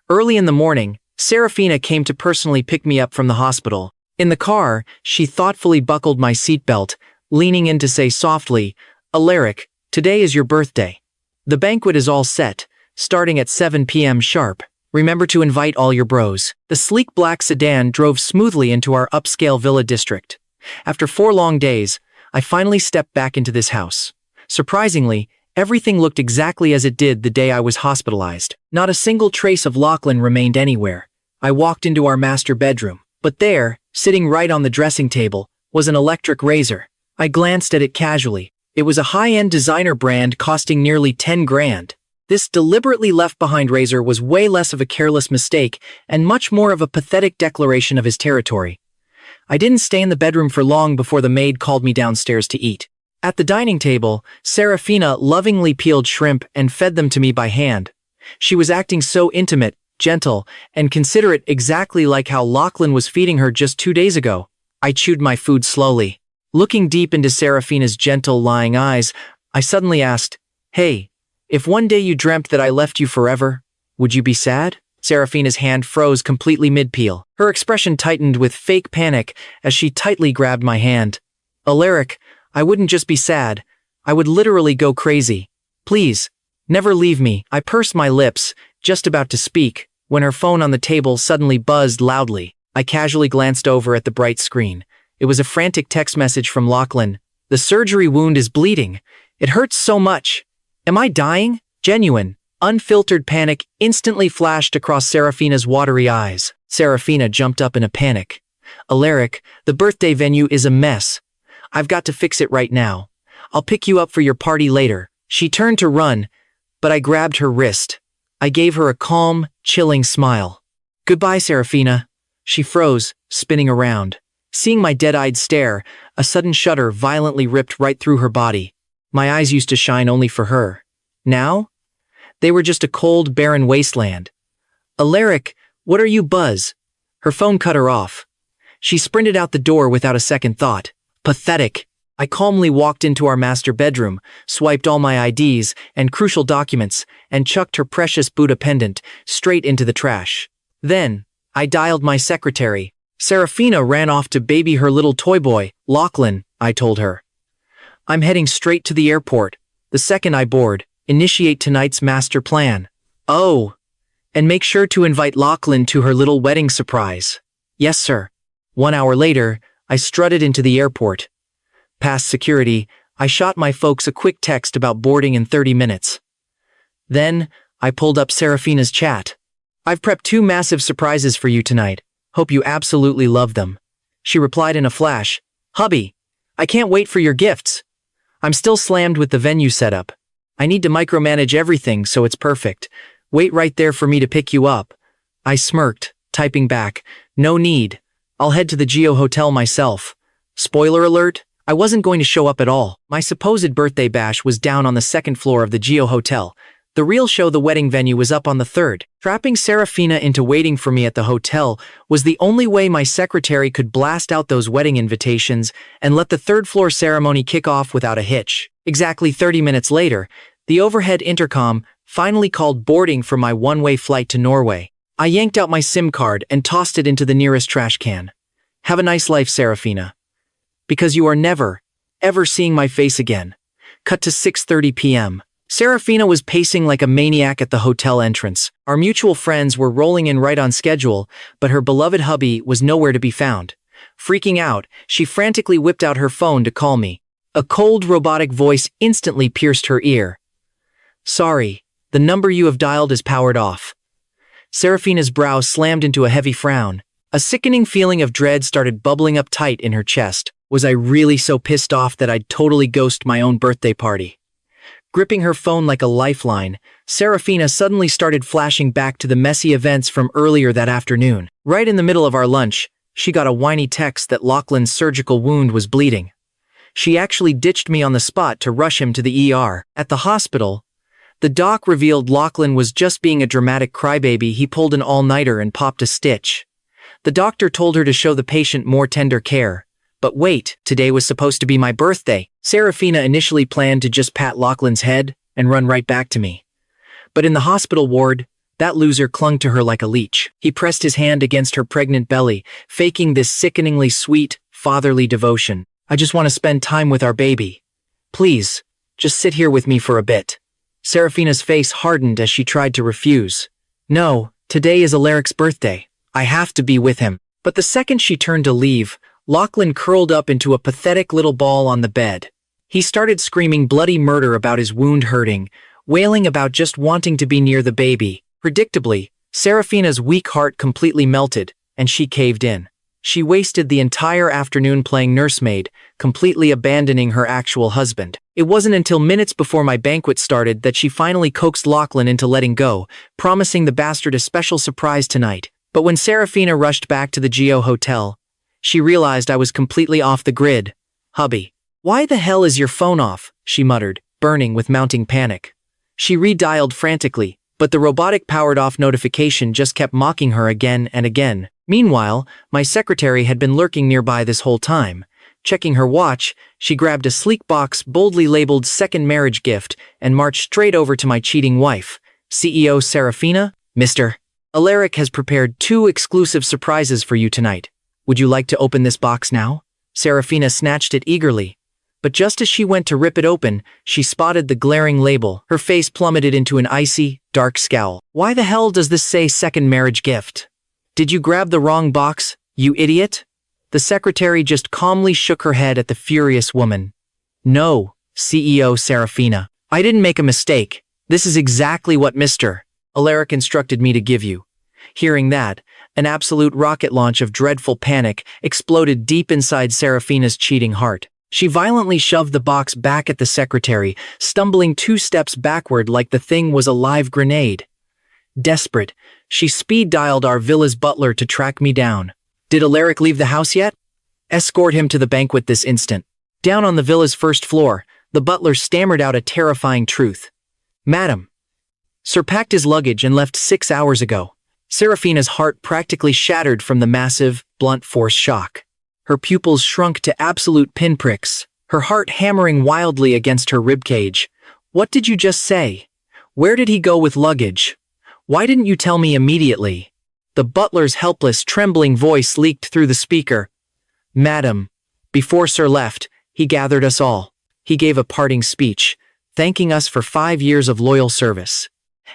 Early in the morning, Seraphina came to personally pick me up from the hospital. In the car, she thoughtfully buckled my seatbelt, leaning in to say softly, "Alaric, today is your birthday. The banquet is all set, starting at 7 p.m. sharp. Remember to invite all your bros." The sleek black sedan drove smoothly into our upscale villa district. After 4 long days, I finally stepped back into this house. Surprisingly, everything looked exactly as it did the day I was hospitalized. Not a single trace of Lachlan remained anywhere. I walked into our master bedroom, but there, sitting right on the dressing table, was an electric razor. I glanced at it casually. It was a high-end designer brand costing nearly 10 grand. This deliberately left-behind razor was way less of a careless mistake and much more of a pathetic declaration of his territory. I didn't stay in the bedroom for long before the maid called me downstairs to eat. At the dining table, Seraphina lovingly peeled shrimp and fed them to me by hand. She was acting so intimate, gentle, and considerate, exactly like how Lachlan was feeding her just 2 days ago. I chewed my food slowly. Looking deep into Seraphina's gentle, lying eyes, I suddenly asked, "Hey, if one day you dreamt that I left you forever, would you be sad?" Seraphina's hand froze completely mid-peel. Her expression tightened with fake panic as she tightly grabbed my hand. "Alaric, I wouldn't just be sad. I would literally go crazy. Please, never leave me." I pursed my lips, just about to speak, when her phone on the table suddenly buzzed loudly. I casually glanced over at the bright screen. It was a frantic text message from Lachlan. "The surgery wound is bleeding. It hurts so much. Am I dying?" Genuine, unfiltered panic instantly flashed across Seraphina's watery eyes. Seraphina jumped up in a panic. "Alaric, the birthday venue is a mess. I've got to fix it right now. I'll pick you up for your party later." She turned to run, but I grabbed her wrist. I gave her a calm, chilling smile. "Goodbye, Seraphina." She froze, spinning around. Seeing my dead-eyed stare, a sudden shudder violently ripped right through her body. My eyes used to shine only for her. Now? They were just a cold, barren wasteland. "Alaric, what are you, Buzz?" Her phone cut her off. She sprinted out the door without a second thought. Pathetic. I calmly walked into our master bedroom, swiped all my IDs and crucial documents, and chucked her precious Buddha pendant straight into the trash. Then, I dialed my secretary. Seraphina ran off to baby her little toy boy, Lachlan, I told her. "I'm heading straight to the airport. The second I board, initiate tonight's master plan." "Oh, and make sure to invite Lachlan to her little wedding surprise." "Yes, sir." 1 hour later, I strutted into the airport. Past security, I shot my folks a quick text about boarding in 30 minutes. Then, I pulled up Seraphina's chat. "I've prepped 2 massive surprises for you tonight. Hope you absolutely love them." She replied in a flash, "Hubby, I can't wait for your gifts. I'm still slammed with the venue setup. I need to micromanage everything so it's perfect. Wait right there for me to pick you up." I smirked, typing back, "No need. I'll head to the Geo Hotel myself." Spoiler alert, I wasn't going to show up at all. My supposed birthday bash was down on the 2nd floor of the Geo Hotel. The real show, the wedding venue, was up on the 3rd. Trapping Seraphina into waiting for me at the hotel was the only way my secretary could blast out those wedding invitations and let the 3rd floor ceremony kick off without a hitch. Exactly 30 minutes later, the overhead intercom finally called boarding for my one-way flight to Norway. I yanked out my SIM card and tossed it into the nearest trash can. "Have a nice life, Seraphina. Because you are never, ever seeing my face again." Cut to 6:30 p.m. Seraphina was pacing like a maniac at the hotel entrance. Our mutual friends were rolling in right on schedule, but her beloved hubby was nowhere to be found. Freaking out, she frantically whipped out her phone to call me. A cold, robotic voice instantly pierced her ear. "Sorry, the number you have dialed is powered off." Seraphina's brow slammed into a heavy frown. A sickening feeling of dread started bubbling up tight in her chest. Was I really so pissed off that I'd totally ghosted my own birthday party? Gripping her phone like a lifeline, Seraphina suddenly started flashing back to the messy events from earlier that afternoon. Right in the middle of our lunch, she got a whiny text that Lachlan's surgical wound was bleeding. She actually ditched me on the spot to rush him to the ER. At the hospital, the doc revealed Lachlan was just being a dramatic crybaby. He pulled an all-nighter and popped a stitch. The doctor told her to show the patient more tender care. But wait, today was supposed to be my birthday. Seraphina initially planned to just pat Lachlan's head and run right back to me. But in the hospital ward, that loser clung to her like a leech. He pressed his hand against her pregnant belly, faking this sickeningly sweet, fatherly devotion. "I just want to spend time with our baby. Please, just sit here with me for a bit." Seraphina's face hardened as she tried to refuse. "No, today is Alaric's birthday. I have to be with him." But the second she turned to leave, Lachlan curled up into a pathetic little ball on the bed. He started screaming bloody murder about his wound hurting, wailing about just wanting to be near the baby. Predictably, Seraphina's weak heart completely melted, and she caved in. She wasted the entire afternoon playing nursemaid, completely abandoning her actual husband. It wasn't until minutes before my banquet started that she finally coaxed Lachlan into letting go, promising the bastard a special surprise tonight. But when Seraphina rushed back to the Geo Hotel, she realized I was completely off the grid. "Hubby, why the hell is your phone off?" she muttered, burning with mounting panic. She redialed frantically, but the robotic powered-off notification just kept mocking her again and again. Meanwhile, my secretary had been lurking nearby this whole time. Checking her watch, she grabbed a sleek box boldly labeled second marriage gift and marched straight over to my cheating wife. "CEO Seraphina, Mr. Alaric has prepared 2 exclusive surprises for you tonight. Would you like to open this box now?" Seraphina snatched it eagerly. But just as she went to rip it open, she spotted the glaring label. Her face plummeted into an icy, dark scowl. "Why the hell does this say second marriage gift? Did you grab the wrong box, you idiot?" The secretary just calmly shook her head at the furious woman. "No, CEO Seraphina. I didn't make a mistake. This is exactly what Mr. Alaric instructed me to give you." Hearing that, an absolute rocket launch of dreadful panic exploded deep inside Seraphina's cheating heart. She violently shoved the box back at the secretary, stumbling 2 steps backward like the thing was a live grenade. Desperate, she speed-dialed our villa's butler to track me down. "Did Alaric leave the house yet? Escort him to the banquet this instant." Down on the villa's first floor, the butler stammered out a terrifying truth. "Madam, Sir packed his luggage and left 6 hours ago." Seraphina's heart practically shattered from the massive, blunt force shock. Her pupils shrunk to absolute pinpricks, her heart hammering wildly against her ribcage. "What did you just say? Where did he go with luggage? Why didn't you tell me immediately?" The butler's helpless, trembling voice leaked through the speaker. "Madam, before Sir left, he gathered us all. He gave a parting speech, thanking us for 5 years of loyal service,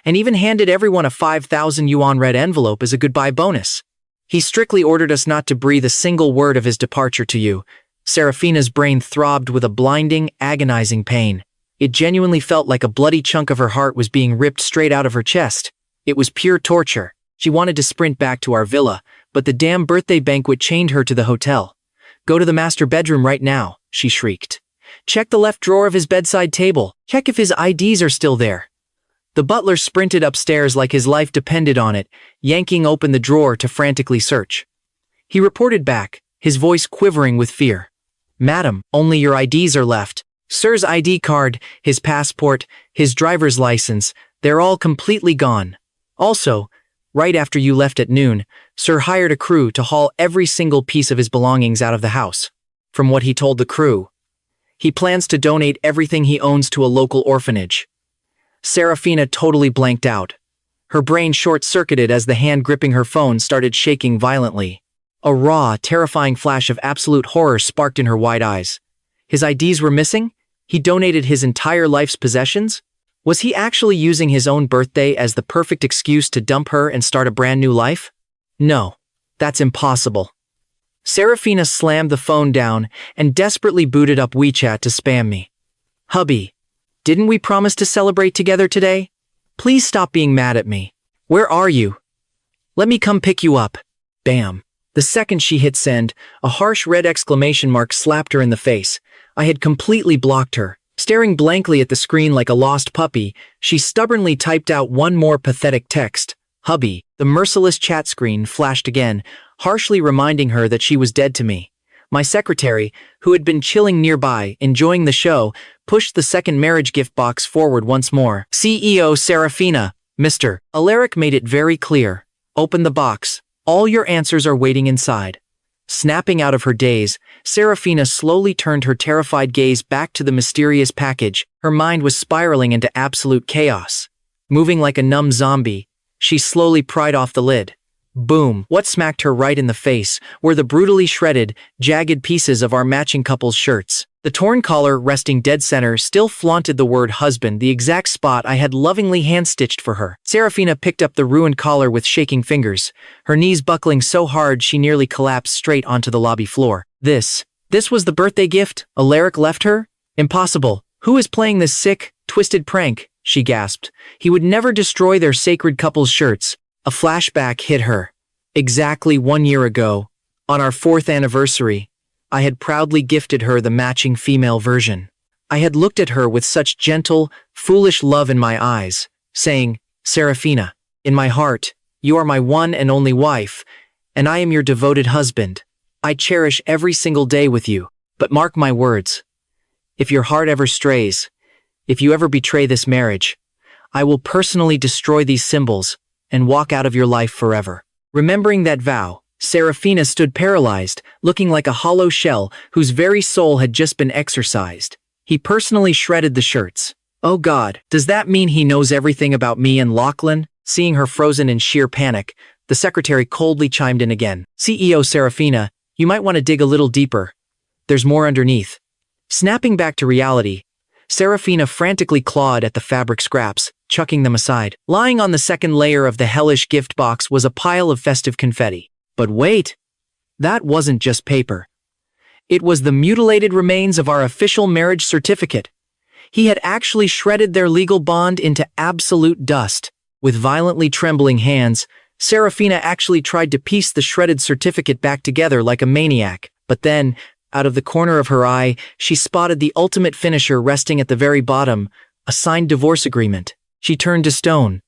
and even handed everyone a 5,000 yuan red envelope as a goodbye bonus. He strictly ordered us not to breathe a single word of his departure to you." Seraphina's brain throbbed with a blinding, agonizing pain. It genuinely felt like a bloody chunk of her heart was being ripped straight out of her chest. It was pure torture. She wanted to sprint back to our villa, but the damn birthday banquet chained her to the hotel. "Go to the master bedroom right now," she shrieked. "Check the left drawer of his bedside table. Check if his IDs are still there." The butler sprinted upstairs like his life depended on it, yanking open the drawer to frantically search. He reported back, his voice quivering with fear. "Madam, only your IDs are left. Sir's ID card, his passport, his driver's license, they're all completely gone. Also, right after you left at noon, Sir hired a crew to haul every single piece of his belongings out of the house. From what he told the crew, he plans to donate everything he owns to a local orphanage." Seraphina totally blanked out. Her brain short-circuited as the hand gripping her phone started shaking violently. A raw, terrifying flash of absolute horror sparked in her wide eyes. His IDs were missing? He donated his entire life's possessions? Was he actually using his own birthday as the perfect excuse to dump her and start a brand new life? No, that's impossible. Seraphina slammed the phone down and desperately booted up WeChat to spam me. Hubby, didn't we promise to celebrate together today? Please stop being mad at me. Where are you? Let me come pick you up. Bam. The second she hit send, a harsh red exclamation mark slapped her in the face. I had completely blocked her. Staring blankly at the screen like a lost puppy, she stubbornly typed out one more pathetic text. Hubby. The merciless chat screen flashed again, harshly reminding her that she was dead to me. My secretary, who had been chilling nearby, enjoying the show, pushed the second marriage gift box forward once more. CEO Seraphina, Mr. Alaric made it very clear. Open the box. All your answers are waiting inside. Snapping out of her daze, Seraphina slowly turned her terrified gaze back to the mysterious package. Her mind was spiraling into absolute chaos. Moving like a numb zombie, she slowly pried off the lid. Boom! What smacked her right in the face were the brutally shredded, jagged pieces of our matching couple's shirts. The torn collar, resting dead center, still flaunted the word husband, the exact spot I had lovingly hand-stitched for her. Seraphina picked up the ruined collar with shaking fingers, her knees buckling so hard she nearly collapsed straight onto the lobby floor. This was the birthday gift Alaric left her? Impossible. Who is playing this sick, twisted prank? She gasped. He would never destroy their sacred couple's shirts. A flashback hit her. Exactly 1 year ago, on our 4th anniversary, I had proudly gifted her the matching female version. I had looked at her with such gentle, foolish love in my eyes, saying, Seraphina, in my heart, you are my one and only wife, and I am your devoted husband. I cherish every single day with you. But mark my words, if your heart ever strays, if you ever betray this marriage, I will personally destroy these symbols and walk out of your life forever. Remembering that vow, Seraphina stood paralyzed, looking like a hollow shell whose very soul had just been exorcised. He personally shredded the shirts. Oh God, does that mean he knows everything about me and Lachlan? Seeing her frozen in sheer panic, the secretary coldly chimed in again. CEO Seraphina, you might want to dig a little deeper. There's more underneath. Snapping back to reality, Seraphina frantically clawed at the fabric scraps, chucking them aside. Lying on the second layer of the hellish gift box was a pile of festive confetti. But wait, that wasn't just paper. It was the mutilated remains of our official marriage certificate. He had actually shredded their legal bond into absolute dust. With violently trembling hands, Seraphina actually tried to piece the shredded certificate back together like a maniac. But then, out of the corner of her eye, she spotted the ultimate finisher resting at the very bottom, a signed divorce agreement. She turned to stone.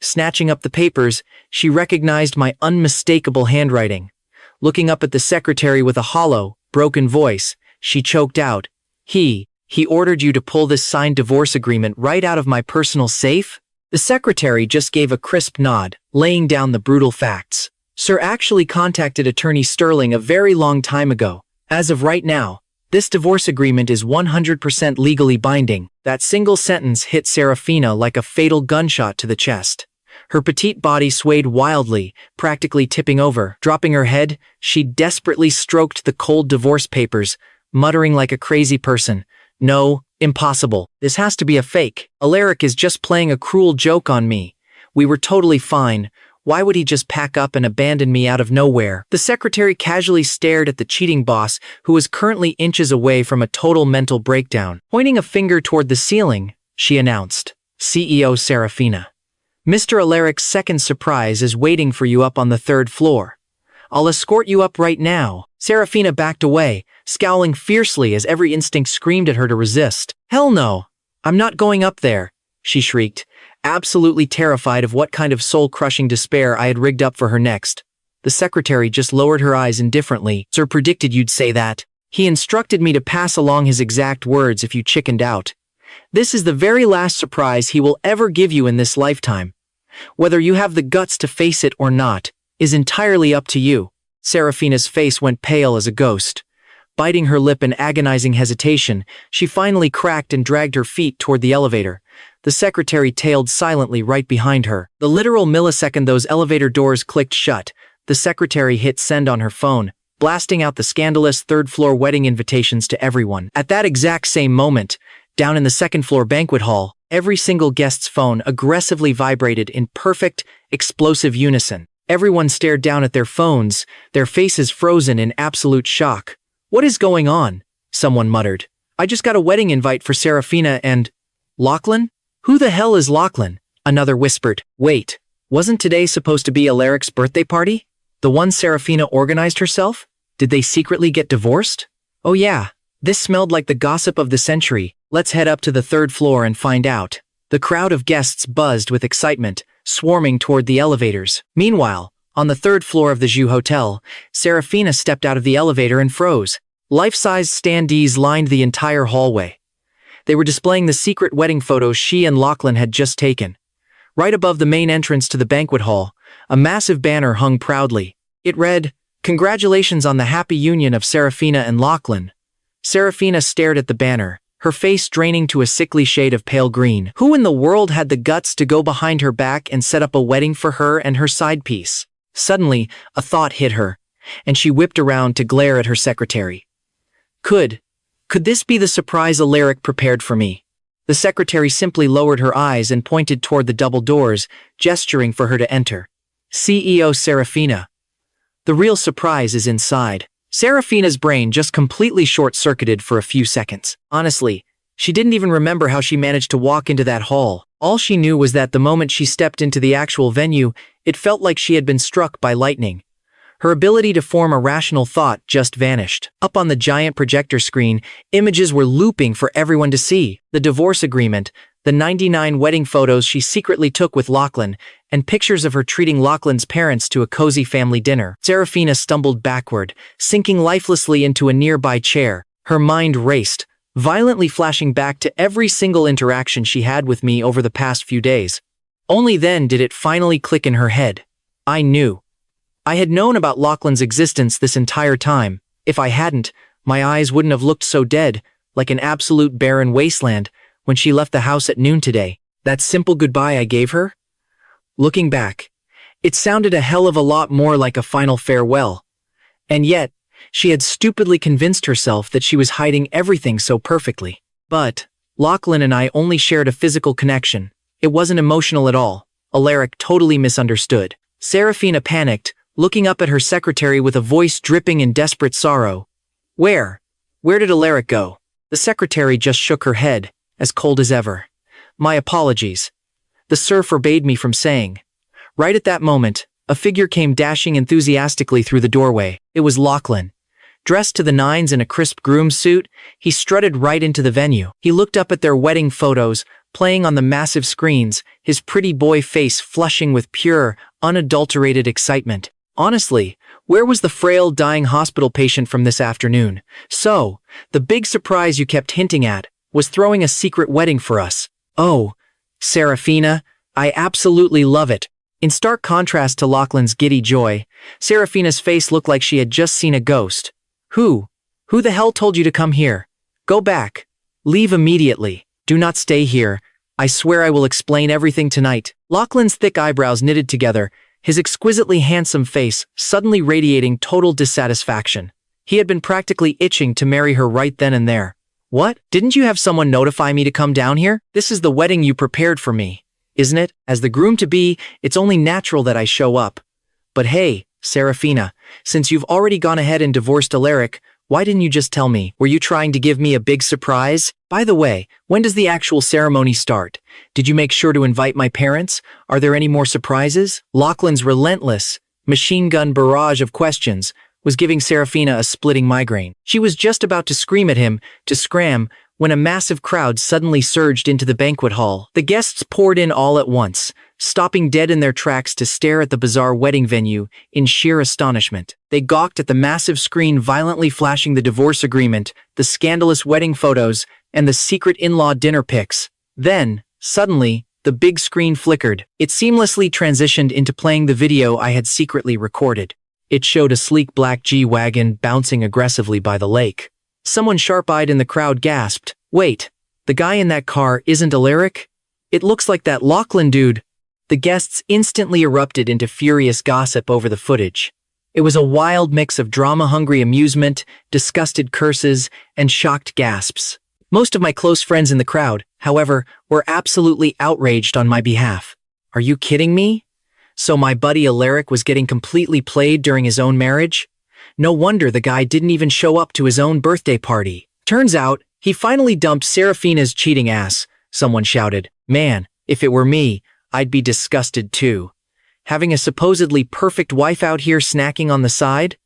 Snatching up the papers, she recognized my unmistakable handwriting. Looking up at the secretary with a hollow, broken voice, she choked out, He ordered you to pull this signed divorce agreement right out of my personal safe? The secretary just gave a crisp nod, laying down the brutal facts. Sir actually contacted Attorney Sterling a very long time ago. As of right now, this divorce agreement is 100% legally binding. That single sentence hit Seraphina like a fatal gunshot to the chest. Her petite body swayed wildly, practically tipping over. Dropping her head, she desperately stroked the cold divorce papers, muttering like a crazy person. No, impossible. This has to be a fake. Alaric is just playing a cruel joke on me. We were totally fine. Why would he just pack up and abandon me out of nowhere? The secretary casually stared at the cheating boss, who was currently inches away from a total mental breakdown. Pointing a finger toward the ceiling, she announced, CEO Seraphina. Mr. Alaric's second surprise is waiting for you up on the 3rd floor. I'll escort you up right now. Seraphina backed away, scowling fiercely as every instinct screamed at her to resist. Hell no, I'm not going up there, she shrieked, absolutely terrified of what kind of soul-crushing despair I had rigged up for her next. The secretary just lowered her eyes indifferently. Sir predicted you'd say that. He instructed me to pass along his exact words if you chickened out. This is the very last surprise he will ever give you in this lifetime. Whether you have the guts to face it or not is entirely up to you. Seraphina's face went pale as a ghost. Biting her lip in agonizing hesitation, she finally cracked and dragged her feet toward the elevator. The secretary tailed silently right behind her. The literal millisecond those elevator doors clicked shut, the secretary hit send on her phone, blasting out the scandalous 3rd-floor wedding invitations to everyone. At that exact same moment, down in the 2nd-floor banquet hall, Every single guest's phone aggressively vibrated in perfect, explosive unison. Everyone stared down at their phones, their faces frozen in absolute shock. "What is going on?" someone muttered. "I just got a wedding invite for Seraphina and—" "Lachlan? Who the hell is Lachlan?" Another whispered. "Wait, wasn't today supposed to be Alaric's birthday party? The one Seraphina organized herself? Did they secretly get divorced?" "Oh yeah, this smelled like the gossip of the century. Let's head up to the third floor and find out." The crowd of guests buzzed with excitement, swarming toward the elevators. Meanwhile, on the third floor of the Suho Hotel, Seraphina stepped out of the elevator and froze. Life-size standees lined the entire hallway. They were displaying the secret wedding photos she and Lachlan had just taken. Right above the main entrance to the banquet hall, a massive banner hung proudly. It read, "Congratulations on the happy union of Seraphina and Lachlan." Seraphina stared at the banner, her face draining to a sickly shade of pale green. Who in the world had the guts to go behind her back and set up a wedding for her and her side piece? Suddenly, a thought hit her, and she whipped around to glare at her secretary. Could this be the surprise Alaric prepared for me? The secretary simply lowered her eyes and pointed toward the double doors, gesturing for her to enter. "CEO Seraphina. The real surprise is inside." Seraphina's brain just completely short-circuited for a few seconds. Honestly, she didn't even remember how she managed to walk into that hall. All she knew was that the moment she stepped into the actual venue, it felt like she had been struck by lightning. Her ability to form a rational thought just vanished. Up on the giant projector screen, images were looping for everyone to see. The divorce agreement, the 99 wedding photos she secretly took with Lachlan, and pictures of her treating Lachlan's parents to a cozy family dinner. Seraphina stumbled backward, sinking lifelessly into a nearby chair. Her mind raced, violently flashing back to every single interaction she had with me over the past few days. Only then did it finally click in her head. I knew. I had known about Lachlan's existence this entire time. If I hadn't, my eyes wouldn't have looked so dead, like an absolute barren wasteland, when she left the house at noon today. That simple goodbye I gave her? Looking back, it sounded a hell of a lot more like a final farewell. And yet, she had stupidly convinced herself that she was hiding everything so perfectly. But Lachlan and I only shared a physical connection. It wasn't emotional at all. Alaric totally misunderstood. Seraphina panicked, looking up at her secretary with a voice dripping in desperate sorrow. Where did Alaric go?" The secretary just shook her head, as cold as ever. "My apologies. The sir forbade me from saying." Right at that moment, a figure came dashing enthusiastically through the doorway. It was Lachlan. Dressed to the nines in a crisp groom suit, he strutted right into the venue. He looked up at their wedding photos, playing on the massive screens, his pretty boy face flushing with pure, unadulterated excitement. Honestly, where was the frail, dying hospital patient from this afternoon? So, the big surprise you kept hinting at was throwing a secret wedding for us. Oh, Seraphina, I absolutely love it. In stark contrast to Lachlan's giddy joy, Seraphina's face looked like she had just seen a ghost. Who the hell told you to come here? Go back. Leave immediately. Do not stay here. I swear I will explain everything tonight. Lachlan's thick eyebrows knitted together, his exquisitely handsome face suddenly radiating total dissatisfaction. He had been practically itching to marry her right then and there. What? Didn't you have someone notify me to come down here? This is the wedding you prepared for me, isn't it? As the groom-to-be, it's only natural that I show up. But hey, Seraphina, since you've already gone ahead and divorced Alaric, why didn't you just tell me? Were you trying to give me a big surprise? By the way, when does the actual ceremony start? Did you make sure to invite my parents? Are there any more surprises? Lachlan's relentless, machine gun barrage of questions was giving Seraphina a splitting migraine. She was just about to scream at him, to scram, when a massive crowd suddenly surged into the banquet hall. The guests poured in all at once, stopping dead in their tracks to stare at the bizarre wedding venue in sheer astonishment. They gawked at the massive screen violently flashing the divorce agreement, the scandalous wedding photos, and the secret in-law dinner pics. Then, suddenly, the big screen flickered. It seamlessly transitioned into playing the video I had secretly recorded. It showed a sleek black G-Wagon bouncing aggressively by the lake. Someone sharp-eyed in the crowd gasped, "Wait, the guy in that car isn't Alaric? It looks like that Lachlan dude." The guests instantly erupted into furious gossip over the footage. It was a wild mix of drama-hungry amusement, disgusted curses, and shocked gasps. Most of my close friends in the crowd, however, were absolutely outraged on my behalf. Are you kidding me? So my buddy Alaric was getting completely played during his own marriage? No wonder the guy didn't even show up to his own birthday party. Turns out, he finally dumped Seraphina's cheating ass, someone shouted. Man, if it were me, I'd be disgusted too. Having a supposedly perfect wife out here snacking on the side?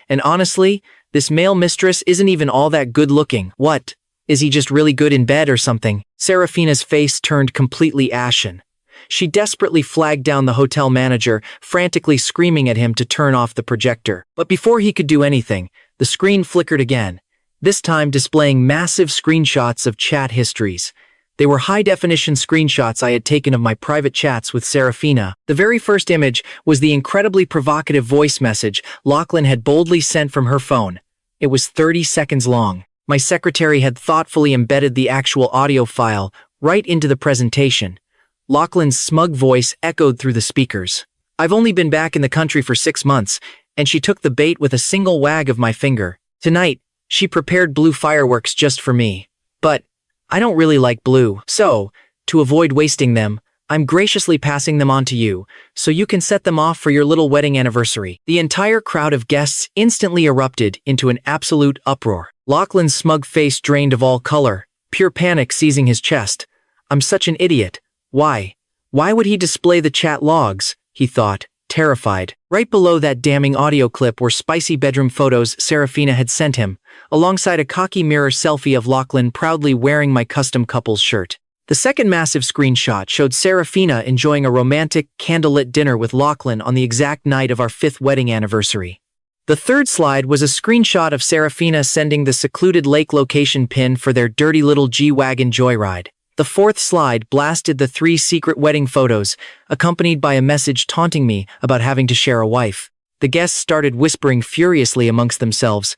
And honestly, this male mistress isn't even all that good looking. What? Is he just really good in bed or something? Seraphina's face turned completely ashen. She desperately flagged down the hotel manager, frantically screaming at him to turn off the projector. But before he could do anything, the screen flickered again, this time displaying massive screenshots of chat histories. They were high-definition screenshots I had taken of my private chats with Seraphina. The very first image was the incredibly provocative voice message Lachlan had boldly sent from her phone. It was 30 seconds long. My secretary had thoughtfully embedded the actual audio file right into the presentation. Lachlan's smug voice echoed through the speakers. I've only been back in the country for 6 months, and she took the bait with a single wag of my finger. Tonight, she prepared blue fireworks just for me. But I don't really like blue. So, to avoid wasting them, I'm graciously passing them on to you, so you can set them off for your little wedding anniversary. The entire crowd of guests instantly erupted into an absolute uproar. Lachlan's smug face drained of all color, pure panic seizing his chest. I'm such an idiot. Why? Why would he display the chat logs? He thought, terrified. Right below that damning audio clip were spicy bedroom photos Seraphina had sent him, alongside a cocky mirror selfie of Lachlan proudly wearing my custom couples shirt. The second massive screenshot showed Seraphina enjoying a romantic, candlelit dinner with Lachlan on the exact night of our 5th wedding anniversary. The third slide was a screenshot of Seraphina sending the secluded lake location pin for their dirty little G-Wagon joyride. The fourth slide blasted the 3 secret wedding photos, accompanied by a message taunting me about having to share a wife. The guests started whispering furiously amongst themselves.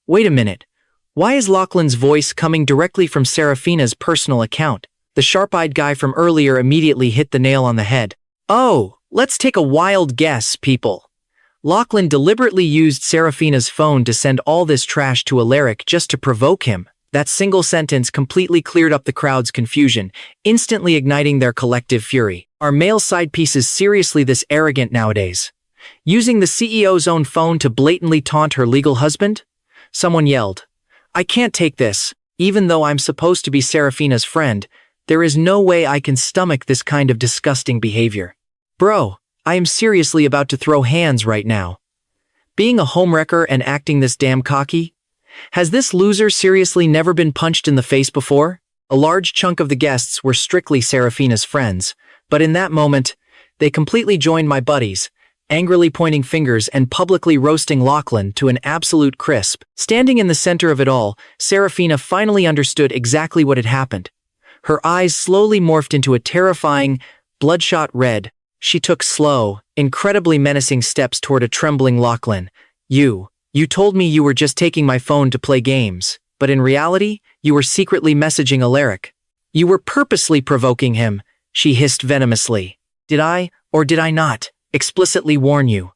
Wait a minute. Why is Lachlan's voice coming directly from Seraphina's personal account? The sharp-eyed guy from earlier immediately hit the nail on the head. Oh, let's take a wild guess, people. Lachlan deliberately used Seraphina's phone to send all this trash to Alaric just to provoke him. That single sentence completely cleared up the crowd's confusion, instantly igniting their collective fury. Are male side pieces seriously this arrogant nowadays? Using the CEO's own phone to blatantly taunt her legal husband? Someone yelled. I can't take this. Even though I'm supposed to be Seraphina's friend, there is no way I can stomach this kind of disgusting behavior. Bro, I am seriously about to throw hands right now. Being a homewrecker and acting this damn cocky? Has this loser seriously never been punched in the face before? A large chunk of the guests were strictly Seraphina's friends, but in that moment, they completely joined my buddies, angrily pointing fingers and publicly roasting Lachlan to an absolute crisp. Standing in the center of it all, Seraphina finally understood exactly what had happened. Her eyes slowly morphed into a terrifying, bloodshot red. She took slow, incredibly menacing steps toward a trembling Lachlan. You told me you were just taking my phone to play games, but in reality, you were secretly messaging Alaric. You were purposely provoking him, she hissed venomously. Did I, or did I not, explicitly warn you?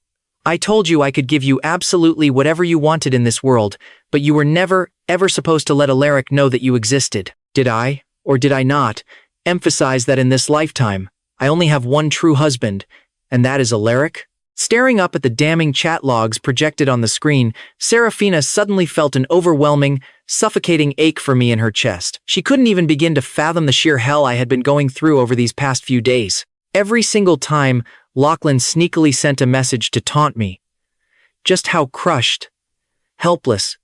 I told you I could give you absolutely whatever you wanted in this world, but you were never, ever supposed to let Alaric know that you existed. Did I, or did I not, emphasize that in this lifetime, I only have one true husband, and that is Alaric? Staring up at the damning chat logs projected on the screen, Seraphina suddenly felt an overwhelming, suffocating ache for me in her chest. She couldn't even begin to fathom the sheer hell I had been going through over these past few days. Every single time, Lachlan sneakily sent a message to taunt me. Just how crushed, helpless,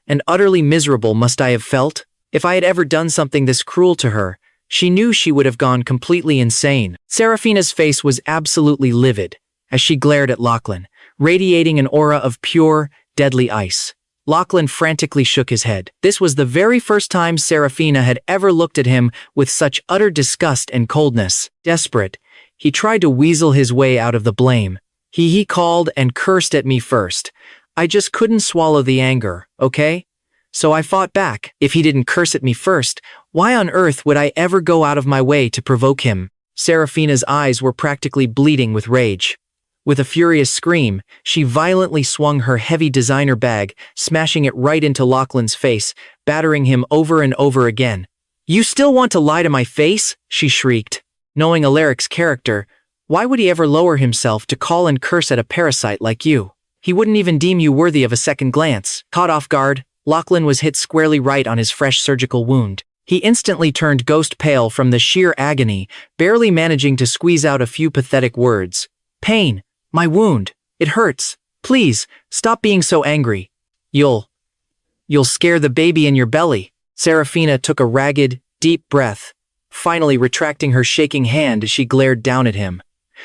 and utterly miserable must I have felt? If I had ever done something this cruel to her, she knew she would have gone completely insane. Seraphina's face was absolutely livid as she glared at Lachlan, radiating an aura of pure, deadly ice. Lachlan frantically shook his head. This was the very first time Seraphina had ever looked at him with such utter disgust and coldness. Desperate, he tried to weasel his way out of the blame. He called and cursed at me first. I just couldn't swallow the anger, okay? So I fought back. If he didn't curse at me first, why on earth would I ever go out of my way to provoke him? Seraphina's eyes were practically bleeding with rage. With a furious scream, she violently swung her heavy designer bag, smashing it right into Lachlan's face, battering him over and over again. You still want to lie to my face? She shrieked. Knowing Alaric's character, why would he ever lower himself to call and curse at a parasite like you? He wouldn't even deem you worthy of a second glance. Caught off guard, Lachlan was hit squarely right on his fresh surgical wound. He instantly turned ghost pale from the sheer agony, barely managing to squeeze out a few pathetic words. Pain. My wound. It hurts. Please, stop being so angry. You'll scare the baby in your belly. Seraphina took a ragged, deep breath, finally retracting her shaking hand as she glared down at him.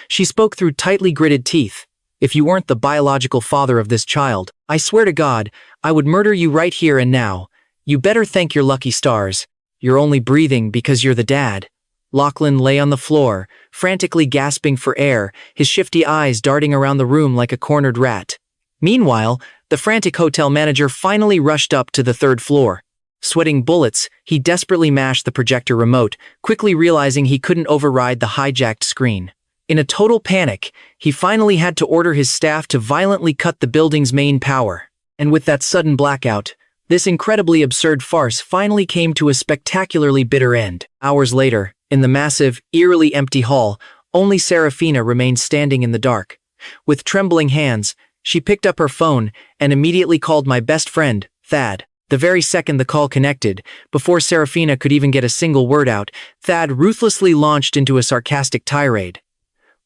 She spoke through tightly gritted teeth. If you weren't the biological father of this child, I swear to God, I would murder you right here and now. You better thank your lucky stars. You're only breathing because you're the dad. Lachlan lay on the floor, frantically gasping for air, his shifty eyes darting around the room like a cornered rat. Meanwhile, the frantic hotel manager finally rushed up to the third floor. Sweating bullets, he desperately mashed the projector remote, quickly realizing he couldn't override the hijacked screen. In a total panic, he finally had to order his staff to violently cut the building's main power. And with that sudden blackout, this incredibly absurd farce finally came to a spectacularly bitter end. Hours later, in the massive, eerily empty hall, only Seraphina remained standing in the dark. With trembling hands, she picked up her phone and immediately called my best friend, Thad. The very second the call connected, before Seraphina could even get a single word out, Thad ruthlessly launched into a sarcastic tirade.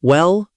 Well,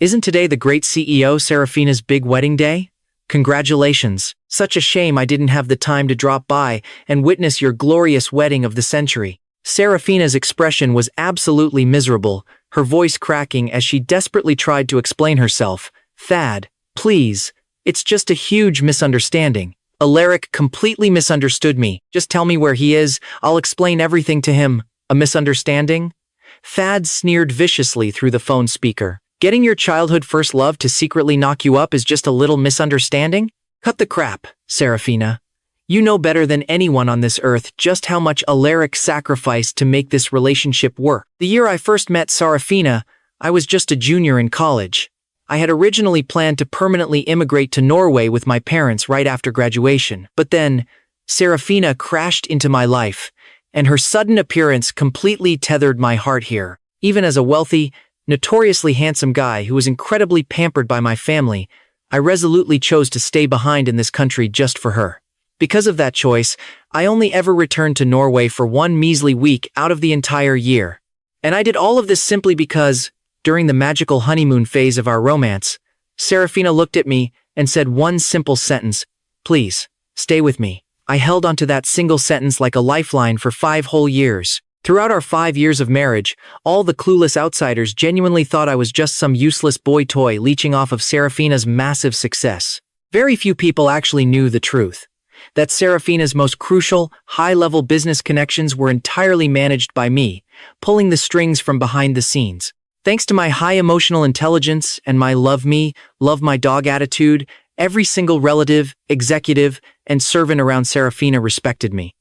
isn't today the great CEO Seraphina's big wedding day? Congratulations. Such a shame I didn't have the time to drop by and witness your glorious wedding of the century. Seraphina's expression was absolutely miserable, her voice cracking as she desperately tried to explain herself. Thad, please, it's just a huge misunderstanding. Alaric completely misunderstood me. Just tell me where he is, I'll explain everything to him. A misunderstanding? Thad sneered viciously through the phone speaker. Getting your childhood first love to secretly knock you up is just a little misunderstanding? Cut the crap, Seraphina. You know better than anyone on this earth just how much Alaric sacrificed to make this relationship work. The year I first met Seraphina, I was just a junior in college. I had originally planned to permanently immigrate to Norway with my parents right after graduation, but then Seraphina crashed into my life, and her sudden appearance completely tethered my heart here. Even as a wealthy, notoriously handsome guy who was incredibly pampered by my family, I resolutely chose to stay behind in this country just for her. Because of that choice, I only ever returned to Norway for one measly week out of the entire year. And I did all of this simply because, during the magical honeymoon phase of our romance, Seraphina looked at me and said one simple sentence, "Please, stay with me." I held onto that single sentence like a lifeline for 5 whole years. Throughout our 5 years of marriage, all the clueless outsiders genuinely thought I was just some useless boy toy leeching off of Seraphina's massive success. Very few people actually knew the truth. That Seraphina's most crucial, high-level business connections were entirely managed by me, pulling the strings from behind the scenes. Thanks to my high emotional intelligence and my love me, love my dog attitude, every single relative, executive, and servant around Seraphina respected me.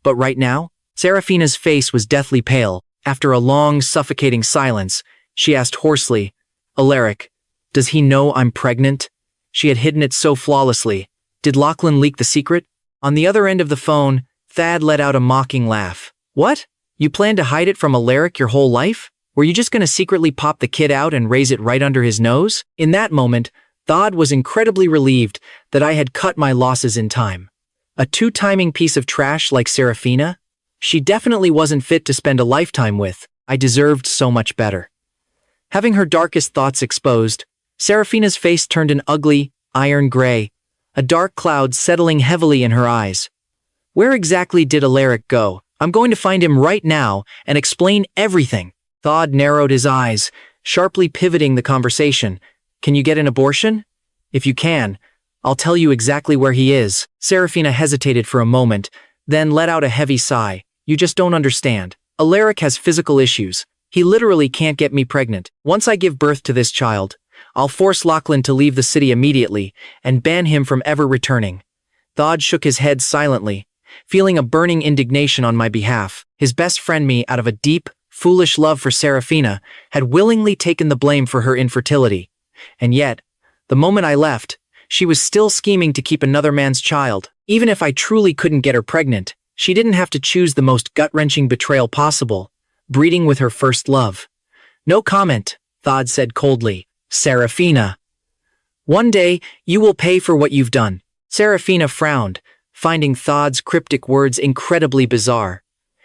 But right now, Seraphina's face was deathly pale. After a long, suffocating silence, she asked hoarsely, "Alaric, does he know I'm pregnant?" She had hidden it so flawlessly. Did Lachlan leak the secret? On the other end of the phone, Thad let out a mocking laugh. What? You planned to hide it from Alaric your whole life? Were you just going to secretly pop the kid out and raise it right under his nose? In that moment, Thad was incredibly relieved that I had cut my losses in time. A two-timing piece of trash like Seraphina? She definitely wasn't fit to spend a lifetime with. I deserved so much better. Having her darkest thoughts exposed, Seraphina's face turned an ugly, iron gray, a dark cloud settling heavily in her eyes. Where exactly did Alaric go? I'm going to find him right now and explain everything. Thad narrowed his eyes, sharply pivoting the conversation. Can you get an abortion? If you can, I'll tell you exactly where he is. Seraphina hesitated for a moment, then let out a heavy sigh. You just don't understand. Alaric has physical issues. He literally can't get me pregnant. Once I give birth to this child, I'll force Lachlan to leave the city immediately and ban him from ever returning. Thad shook his head silently, feeling a burning indignation on my behalf. His best friend me, out of a deep, foolish love for Seraphina, had willingly taken the blame for her infertility. And yet, the moment I left, she was still scheming to keep another man's child. Even if I truly couldn't get her pregnant, She didn't have to choose the most gut-wrenching betrayal possible, breeding with her first love. No comment, Thod said coldly. Seraphina. One day, you will pay for what you've done. Seraphina frowned, finding Thod's cryptic words incredibly bizarre.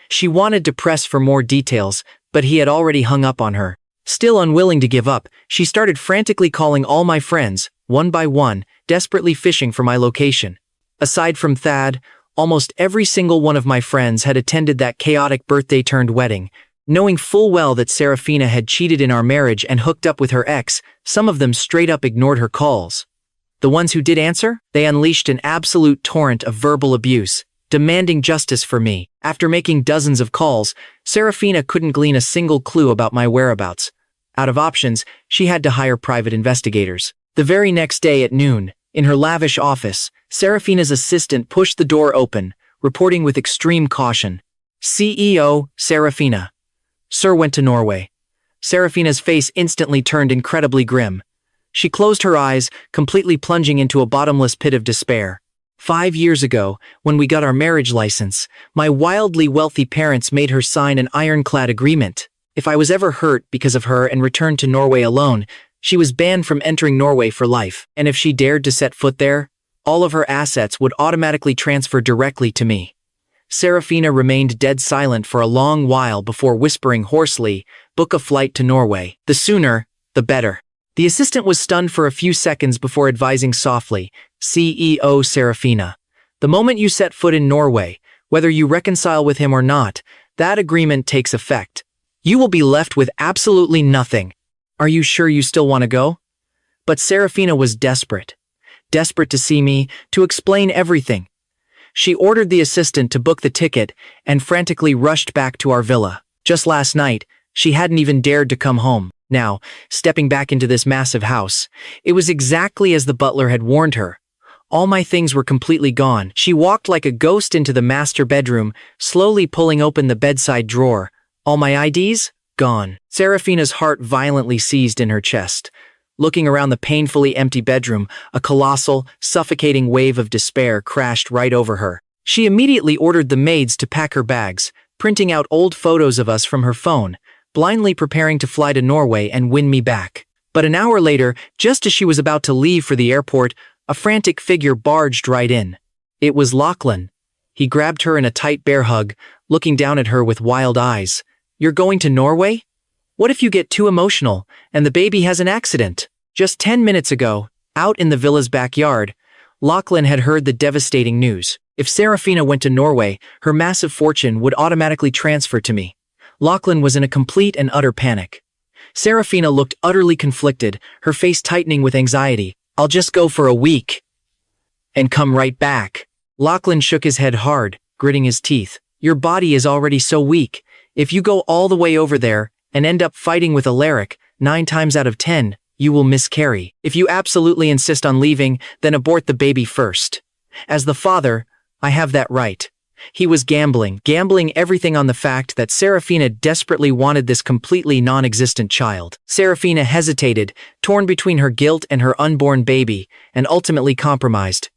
She wanted to press for more details, but he had already hung up on her. Still unwilling to give up, she started frantically calling all my friends, one by one, desperately fishing for my location. Aside from Thad, almost every single one of my friends had attended that chaotic birthday-turned-wedding. Knowing full well that Seraphina had cheated in our marriage and hooked up with her ex, some of them straight up ignored her calls. The ones who did answer, they unleashed an absolute torrent of verbal abuse, demanding justice for me. After making dozens of calls, Seraphina couldn't glean a single clue about my whereabouts. Out of options, she had to hire private investigators. The very next day at noon, in her lavish office, Seraphina's assistant pushed the door open, reporting with extreme caution. CEO, Seraphina. Sir went to Norway. Seraphina's face instantly turned incredibly grim. She closed her eyes, completely plunging into a bottomless pit of despair. 5 years ago, when we got our marriage license, my wildly wealthy parents made her sign an ironclad agreement. If I was ever hurt because of her and returned to Norway alone, she was banned from entering Norway for life. And if she dared to set foot there, all of her assets would automatically transfer directly to me. Seraphina remained dead silent for a long while before whispering hoarsely, "Book a flight to Norway. The sooner, the better." The assistant was stunned for a few seconds before advising softly, "CEO Seraphina. The moment you set foot in Norway, whether you reconcile with him or not, that agreement takes effect. You will be left with absolutely nothing. Are you sure you still want to go?" But Seraphina was desperate. Desperate to see me, to explain everything. She ordered the assistant to book the ticket and frantically rushed back to our villa. Just last night, she hadn't even dared to come home. Now, stepping back into this massive house, it was exactly as the butler had warned her. All my things were completely gone. She walked like a ghost into the master bedroom, slowly pulling open the bedside drawer. All my IDs? Gone. Seraphina's heart violently seized in her chest. Looking around the painfully empty bedroom, a colossal, suffocating wave of despair crashed right over her. She immediately ordered the maids to pack her bags, printing out old photos of us from her phone, blindly preparing to fly to Norway and win me back. But an hour later, just as she was about to leave for the airport, a frantic figure barged right in. It was Lachlan. He grabbed her in a tight bear hug, looking down at her with wild eyes. "You're going to Norway? What if you get too emotional and the baby has an accident?" Just 10 minutes ago, out in the villa's backyard, Lachlan had heard the devastating news. If Seraphina went to Norway, her massive fortune would automatically transfer to me. Lachlan was in a complete and utter panic. Seraphina looked utterly conflicted, her face tightening with anxiety. "I'll just go for a week and come right back." Lachlan shook his head hard, gritting his teeth. "Your body is already so weak. If you go all the way over there and end up fighting with Alaric, 9 times out of 10, you will miscarry. If you absolutely insist on leaving, then abort the baby first. As the father, I have that right." He was gambling everything on the fact that Seraphina desperately wanted this completely non-existent child. Seraphina hesitated, torn between her guilt and her unborn baby, and ultimately compromised.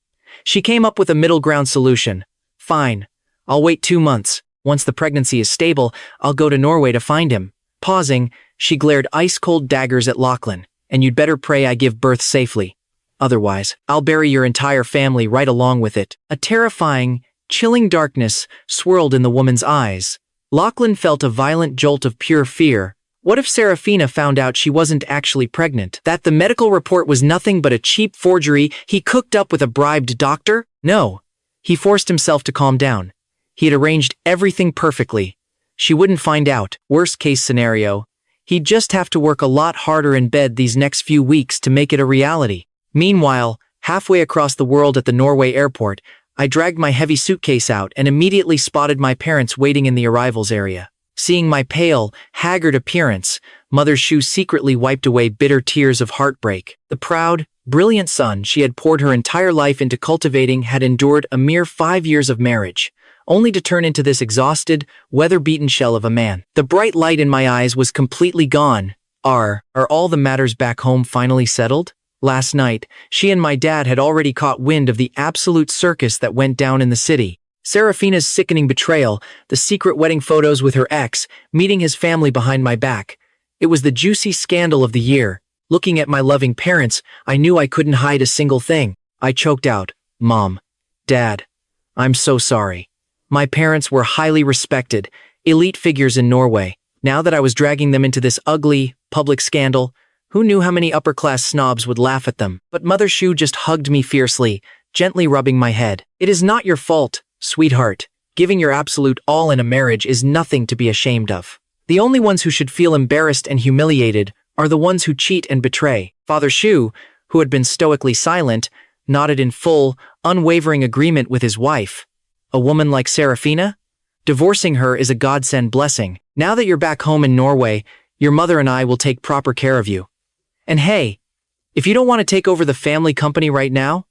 She came up with a middle ground solution. "Fine, I'll wait 2 months. Once the pregnancy is stable, I'll go to Norway to find him." Pausing, she glared ice-cold daggers at Lachlan. "And you'd better pray I give birth safely. Otherwise, I'll bury your entire family right along with it." A terrifying, chilling darkness swirled in the woman's eyes. Lachlan felt a violent jolt of pure fear. What if Seraphina found out she wasn't actually pregnant? That the medical report was nothing but a cheap forgery he cooked up with a bribed doctor? No. He forced himself to calm down. He had arranged everything perfectly. She wouldn't find out. Worst case scenario. He'd just have to work a lot harder in bed these next few weeks to make it a reality. Meanwhile, halfway across the world at the Norway airport, I dragged my heavy suitcase out and immediately spotted my parents waiting in the arrivals area. Seeing my pale, haggard appearance, Mother Shu secretly wiped away bitter tears of heartbreak. The proud, brilliant son she had poured her entire life into cultivating had endured a mere 5 years of marriage, only to turn into this exhausted, weather-beaten shell of a man. The bright light in my eyes was completely gone. Are all the matters back home finally settled? Last night, she and my dad had already caught wind of the absolute circus that went down in the city. Seraphina's sickening betrayal, the secret wedding photos with her ex, meeting his family behind my back. It was the juicy scandal of the year. Looking at my loving parents, I knew I couldn't hide a single thing. I choked out, "Mom, Dad, I'm so sorry." My parents were highly respected, elite figures in Norway. Now that I was dragging them into this ugly, public scandal, who knew how many upper-class snobs would laugh at them? But Mother Shu just hugged me fiercely, gently rubbing my head. "It is not your fault, sweetheart. Giving your absolute all in a marriage is nothing to be ashamed of. The only ones who should feel embarrassed and humiliated are the ones who cheat and betray." Father Shu, who had been stoically silent, nodded in full, unwavering agreement with his wife. "A woman like Seraphina? Divorcing her is a godsend blessing. Now that you're back home in Norway, your mother and I will take proper care of you. And hey, if you don't want to take over the family company right now,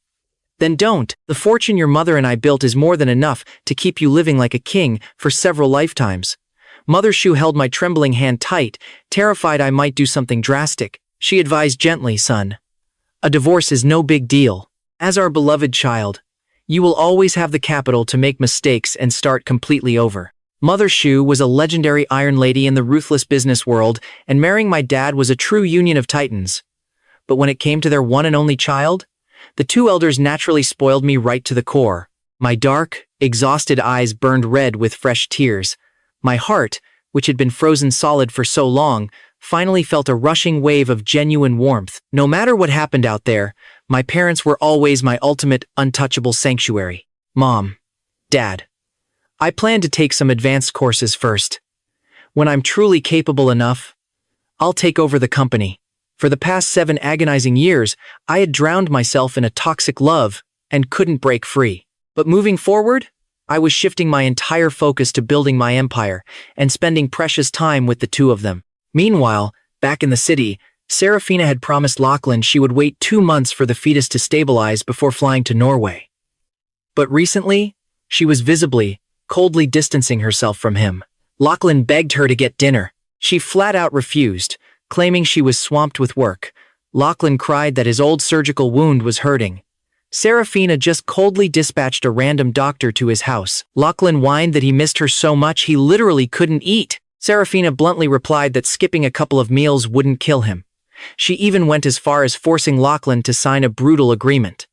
then don't. The fortune your mother and I built is more than enough to keep you living like a king for several lifetimes." Mother Shu held my trembling hand tight, terrified I might do something drastic. She advised gently, "Son, a divorce is no big deal. As our beloved child, you will always have the capital to make mistakes and start completely over." Mother Shu was a legendary iron lady in the ruthless business world, and marrying my dad was a true union of titans. But when it came to their one and only child, the two elders naturally spoiled me right to the core. My dark, exhausted eyes burned red with fresh tears. My heart, which had been frozen solid for so long, finally felt a rushing wave of genuine warmth. No matter what happened out there, my parents were always my ultimate, untouchable sanctuary. "Mom, Dad, I plan to take some advanced courses first. When I'm truly capable enough, I'll take over the company." For the past 7 agonizing years, I had drowned myself in a toxic love and couldn't break free. But moving forward, I was shifting my entire focus to building my empire and spending precious time with the two of them. Meanwhile, back in the city, Seraphina had promised Lachlan she would wait 2 months for the fetus to stabilize before flying to Norway. But recently, she was visibly, coldly distancing herself from him. Lachlan begged her to get dinner. She flat out refused, claiming she was swamped with work. Lachlan cried that his old surgical wound was hurting. Seraphina just coldly dispatched a random doctor to his house. Lachlan whined that he missed her so much he literally couldn't eat. Seraphina bluntly replied that skipping a couple of meals wouldn't kill him. She even went as far as forcing Lachlan to sign a brutal agreement.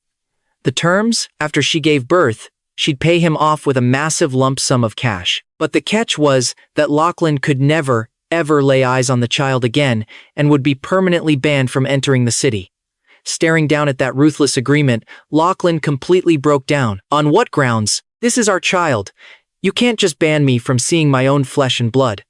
The terms, after she gave birth, she'd pay him off with a massive lump sum of cash. But the catch was that Lachlan could never, ever lay eyes on the child again and would be permanently banned from entering the city. Staring down at that ruthless agreement, Lachlan completely broke down. "On what grounds? This is our child. You can't just ban me from seeing my own flesh and blood."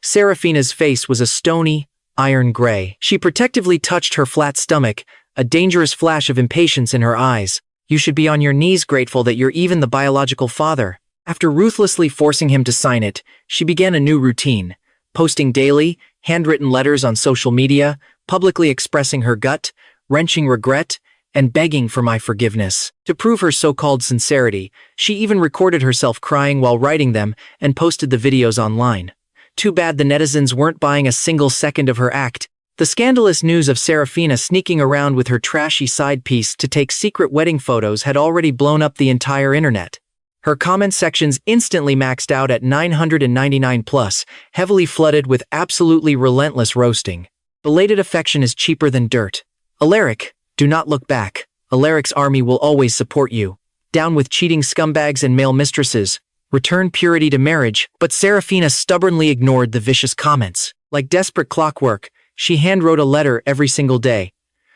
Seraphina's face was a stony, iron gray. She protectively touched her flat stomach, a dangerous flash of impatience in her eyes. "You should be on your knees grateful that you're even the biological father." After ruthlessly forcing him to sign it, she began a new routine, posting daily, handwritten letters on social media, publicly expressing her gut-wrenching regret, and begging for my forgiveness. To prove her so-called sincerity, she even recorded herself crying while writing them and posted the videos online. Too bad the netizens weren't buying a single second of her act. The scandalous news of Seraphina sneaking around with her trashy side piece to take secret wedding photos had already blown up the entire internet. Her comment sections instantly maxed out at 999 plus, heavily flooded with absolutely relentless roasting. "Belated affection is cheaper than dirt. Alaric, do not look back. Alaric's army will always support you. Down with cheating scumbags and male mistresses. Return purity to marriage." But Seraphina stubbornly ignored the vicious comments. Like desperate clockwork, she handwrote a letter every single day.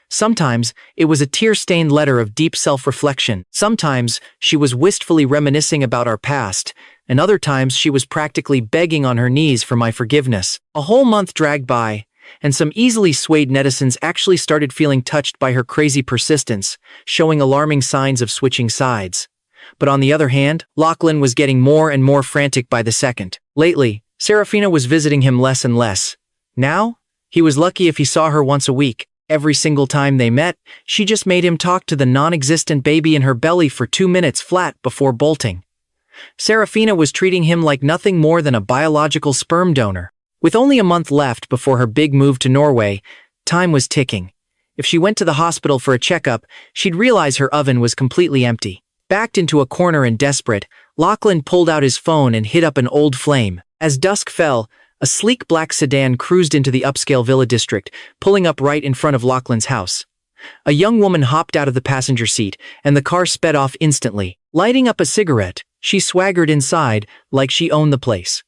Sometimes, it was a tear-stained letter of deep self-reflection. Sometimes, she was wistfully reminiscing about our past, and other times she was practically begging on her knees for my forgiveness. A whole month dragged by, and some easily swayed netizens actually started feeling touched by her crazy persistence, showing alarming signs of switching sides. But on the other hand, Lachlan was getting more and more frantic by the second. Lately, Seraphina was visiting him less and less. Now, he was lucky if he saw her once a week. Every single time they met, she just made him talk to the non-existent baby in her belly for 2 minutes flat before bolting. Seraphina was treating him like nothing more than a biological sperm donor. With only a month left before her big move to Norway, time was ticking. If she went to the hospital for a checkup, she'd realize her oven was completely empty. Backed into a corner and desperate, Lachlan pulled out his phone and hit up an old flame. As dusk fell, a sleek black sedan cruised into the upscale villa district, pulling up right in front of Lachlan's house. A young woman hopped out of the passenger seat, and the car sped off instantly. Lighting up a cigarette, she swaggered inside like she owned the place.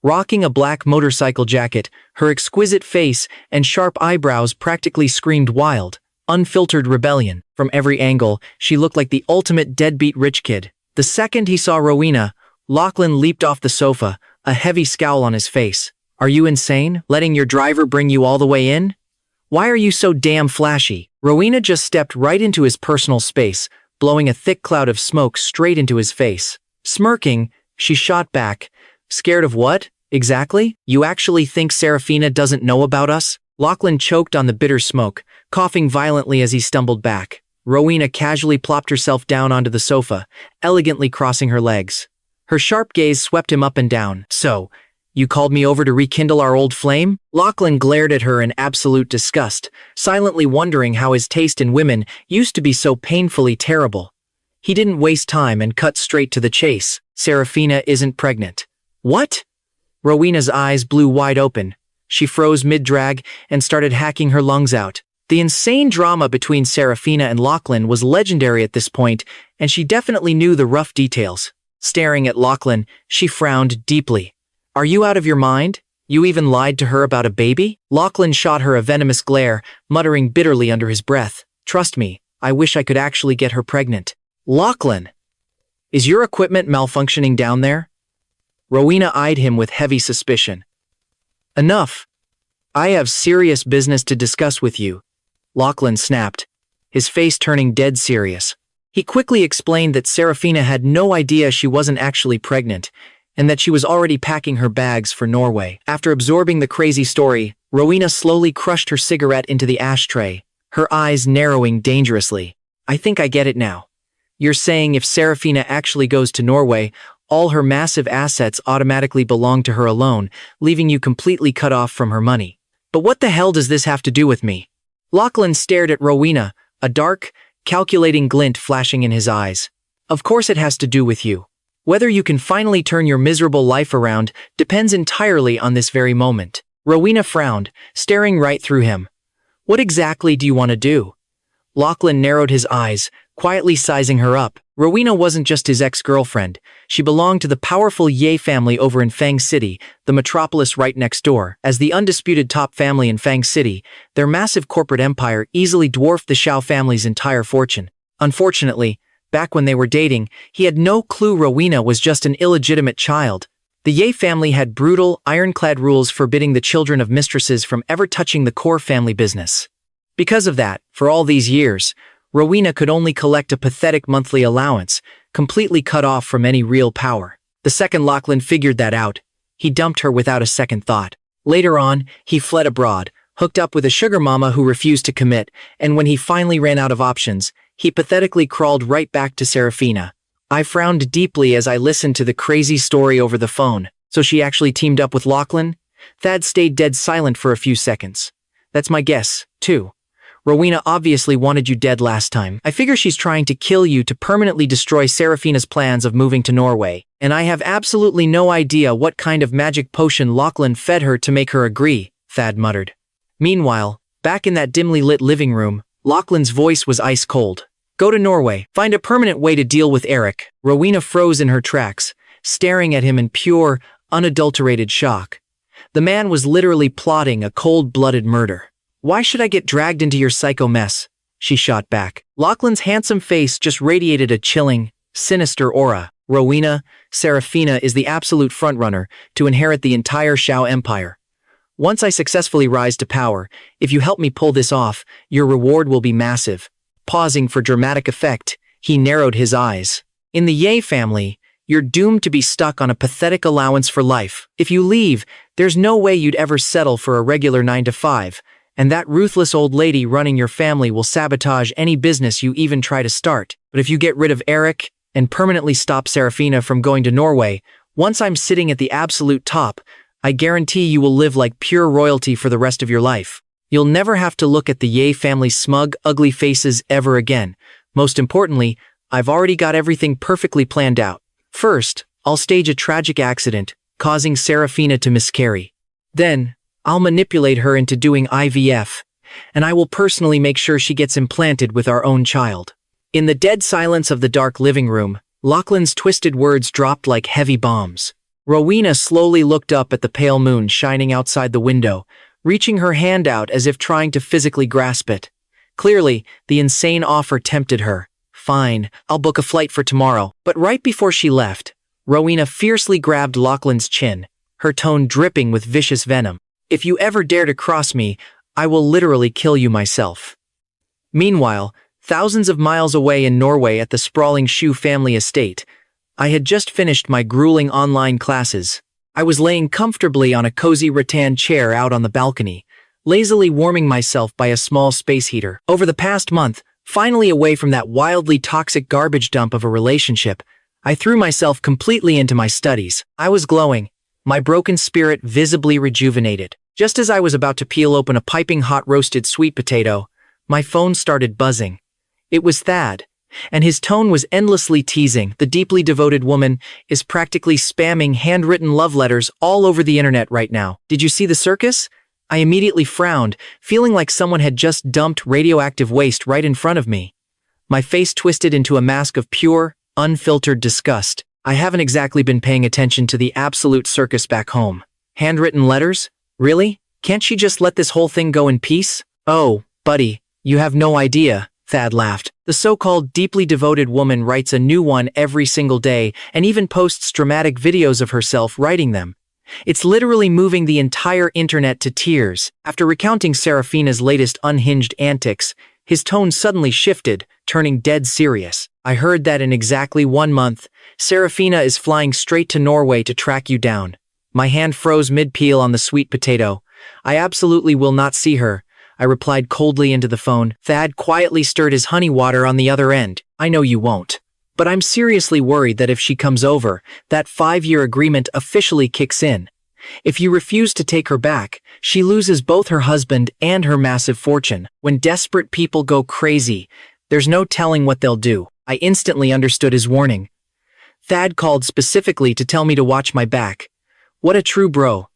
Rocking a black motorcycle jacket, her exquisite face and sharp eyebrows practically screamed wild, unfiltered rebellion. From every angle, she looked like the ultimate deadbeat rich kid. The second he saw Rowena, Lachlan leaped off the sofa, a heavy scowl on his face. "Are you insane? Letting your driver bring you all the way in? Why are you so damn flashy?" Rowena just stepped right into his personal space, blowing a thick cloud of smoke straight into his face. Smirking, she shot back. "Scared of what, exactly? You actually think Seraphina doesn't know about us?" Lachlan choked on the bitter smoke, coughing violently as he stumbled back. Rowena casually plopped herself down onto the sofa, elegantly crossing her legs. Her sharp gaze swept him up and down. "So, you called me over to rekindle our old flame?" Lachlan glared at her in absolute disgust, silently wondering how his taste in women used to be so painfully terrible. He didn't waste time and cut straight to the chase. "Seraphina isn't pregnant." "What?" Rowena's eyes blew wide open. She froze mid-drag and started hacking her lungs out. The insane drama between Seraphina and Lachlan was legendary at this point, and she definitely knew the rough details. Staring at Lachlan, she frowned deeply. "Are you out of your mind? You even lied to her about a baby?" Lachlan shot her a venomous glare, muttering bitterly under his breath. "Trust me, I wish I could actually get her pregnant." "Lachlan! Is your equipment malfunctioning down there?" Rowena eyed him with heavy suspicion. "Enough. I have serious business to discuss with you," Lachlan snapped, his face turning dead serious. He quickly explained that Seraphina had no idea she wasn't actually pregnant, and that she was already packing her bags for Norway. After absorbing the crazy story, Rowena slowly crushed her cigarette into the ashtray, her eyes narrowing dangerously. "I think I get it now. You're saying if Seraphina actually goes to Norway, all her massive assets automatically belong to her alone, leaving you completely cut off from her money. But what the hell does this have to do with me?" Lachlan stared at Rowena, a dark, calculating glint flashing in his eyes. "Of course it has to do with you. Whether you can finally turn your miserable life around depends entirely on this very moment." Rowena frowned, staring right through him. "What exactly do you want to do?" Lachlan narrowed his eyes, quietly sizing her up. Rowena wasn't just his ex-girlfriend. She belonged to the powerful Ye family over in Fang City, the metropolis right next door. As the undisputed top family in Fang City, their massive corporate empire easily dwarfed the Xiao family's entire fortune. Unfortunately, back when they were dating, he had no clue Rowena was just an illegitimate child. The Ye family had brutal, ironclad rules forbidding the children of mistresses from ever touching the core family business. Because of that, for all these years, Rowena could only collect a pathetic monthly allowance, completely cut off from any real power. The second Lachlan figured that out, he dumped her without a second thought. Later on, he fled abroad, hooked up with a sugar mama who refused to commit, and when he finally ran out of options, he pathetically crawled right back to Seraphina. I frowned deeply as I listened to the crazy story over the phone. "So she actually teamed up with Lachlan?" Thad stayed dead silent for a few seconds. "That's my guess, too. Rowena obviously wanted you dead last time. I figure she's trying to kill you to permanently destroy Seraphina's plans of moving to Norway. And I have absolutely no idea what kind of magic potion Lachlan fed her to make her agree," Thad muttered. Meanwhile, back in that dimly lit living room, Lachlan's voice was ice cold. "Go to Norway. Find a permanent way to deal with Eric." Rowena froze in her tracks, staring at him in pure, unadulterated shock. The man was literally plotting a cold-blooded murder. "Why should I get dragged into your psycho mess?" she shot back. Lachlan's handsome face just radiated a chilling, sinister aura. "Rowena, Seraphina is the absolute frontrunner to inherit the entire Xiao Empire. Once I successfully rise to power, if you help me pull this off, your reward will be massive." Pausing for dramatic effect, he narrowed his eyes. "In the Ye family, you're doomed to be stuck on a pathetic allowance for life. If you leave, there's no way you'd ever settle for a regular 9 to 5, and that ruthless old lady running your family will sabotage any business you even try to start. But if you get rid of Eric and permanently stop Seraphina from going to Norway, once I'm sitting at the absolute top, I guarantee you will live like pure royalty for the rest of your life. You'll never have to look at the Ye family's smug, ugly faces ever again. Most importantly, I've already got everything perfectly planned out. First, I'll stage a tragic accident, causing Seraphina to miscarry. Then, I'll manipulate her into doing IVF, and I will personally make sure she gets implanted with our own child. In the dead silence of the dark living room, Lachlan's twisted words dropped like heavy bombs. Rowena slowly looked up at the pale moon shining outside the window, reaching her hand out as if trying to physically grasp it. Clearly, the insane offer tempted her. Fine, I'll book a flight for tomorrow. But right before she left, Rowena fiercely grabbed Lachlan's chin, her tone dripping with vicious venom. If you ever dare to cross me, I will literally kill you myself. Meanwhile, thousands of miles away in Norway at the sprawling Shu family estate, I had just finished my grueling online classes. I was laying comfortably on a cozy rattan chair out on the balcony, lazily warming myself by a small space heater. Over the past month, finally away from that wildly toxic garbage dump of a relationship, I threw myself completely into my studies. I was glowing, my broken spirit visibly rejuvenated. Just as I was about to peel open a piping hot roasted sweet potato, my phone started buzzing. It was Thad, and his tone was endlessly teasing. The deeply devoted woman is practically spamming handwritten love letters all over the internet right now. Did you see the circus? I immediately frowned, feeling like someone had just dumped radioactive waste right in front of me. My face twisted into a mask of pure, unfiltered disgust. I haven't exactly been paying attention to the absolute circus back home. Handwritten letters? Really? Can't she just let this whole thing go in peace? Oh, buddy, you have no idea, Thad laughed. The so-called deeply devoted woman writes a new one every single day and even posts dramatic videos of herself writing them. It's literally moving the entire internet to tears. After recounting Seraphina's latest unhinged antics, his tone suddenly shifted, turning dead serious. I heard that in exactly 1 month, Seraphina is flying straight to Norway to track you down. My hand froze mid-peel on the sweet potato. I absolutely will not see her, I replied coldly into the phone. Thad quietly stirred his honey water on the other end. I know you won't. But I'm seriously worried that if she comes over, that 5-year agreement officially kicks in. If you refuse to take her back, she loses both her husband and her massive fortune. When desperate people go crazy, there's no telling what they'll do. I instantly understood his warning. Thad called specifically to tell me to watch my back. What a true bro.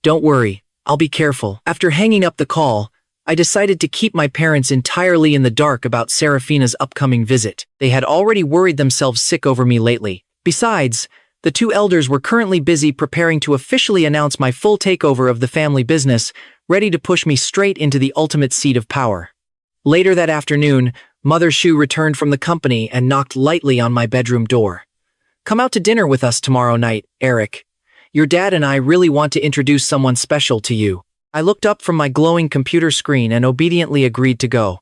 Don't worry, I'll be careful. After hanging up the call, I decided to keep my parents entirely in the dark about Seraphina's upcoming visit. They had already worried themselves sick over me lately. Besides, the two elders were currently busy preparing to officially announce my full takeover of the family business, ready to push me straight into the ultimate seat of power. Later that afternoon, Mother Shu returned from the company and knocked lightly on my bedroom door. Come out to dinner with us tomorrow night, Eric. Your dad and I really want to introduce someone special to you. I looked up from my glowing computer screen and obediently agreed to go.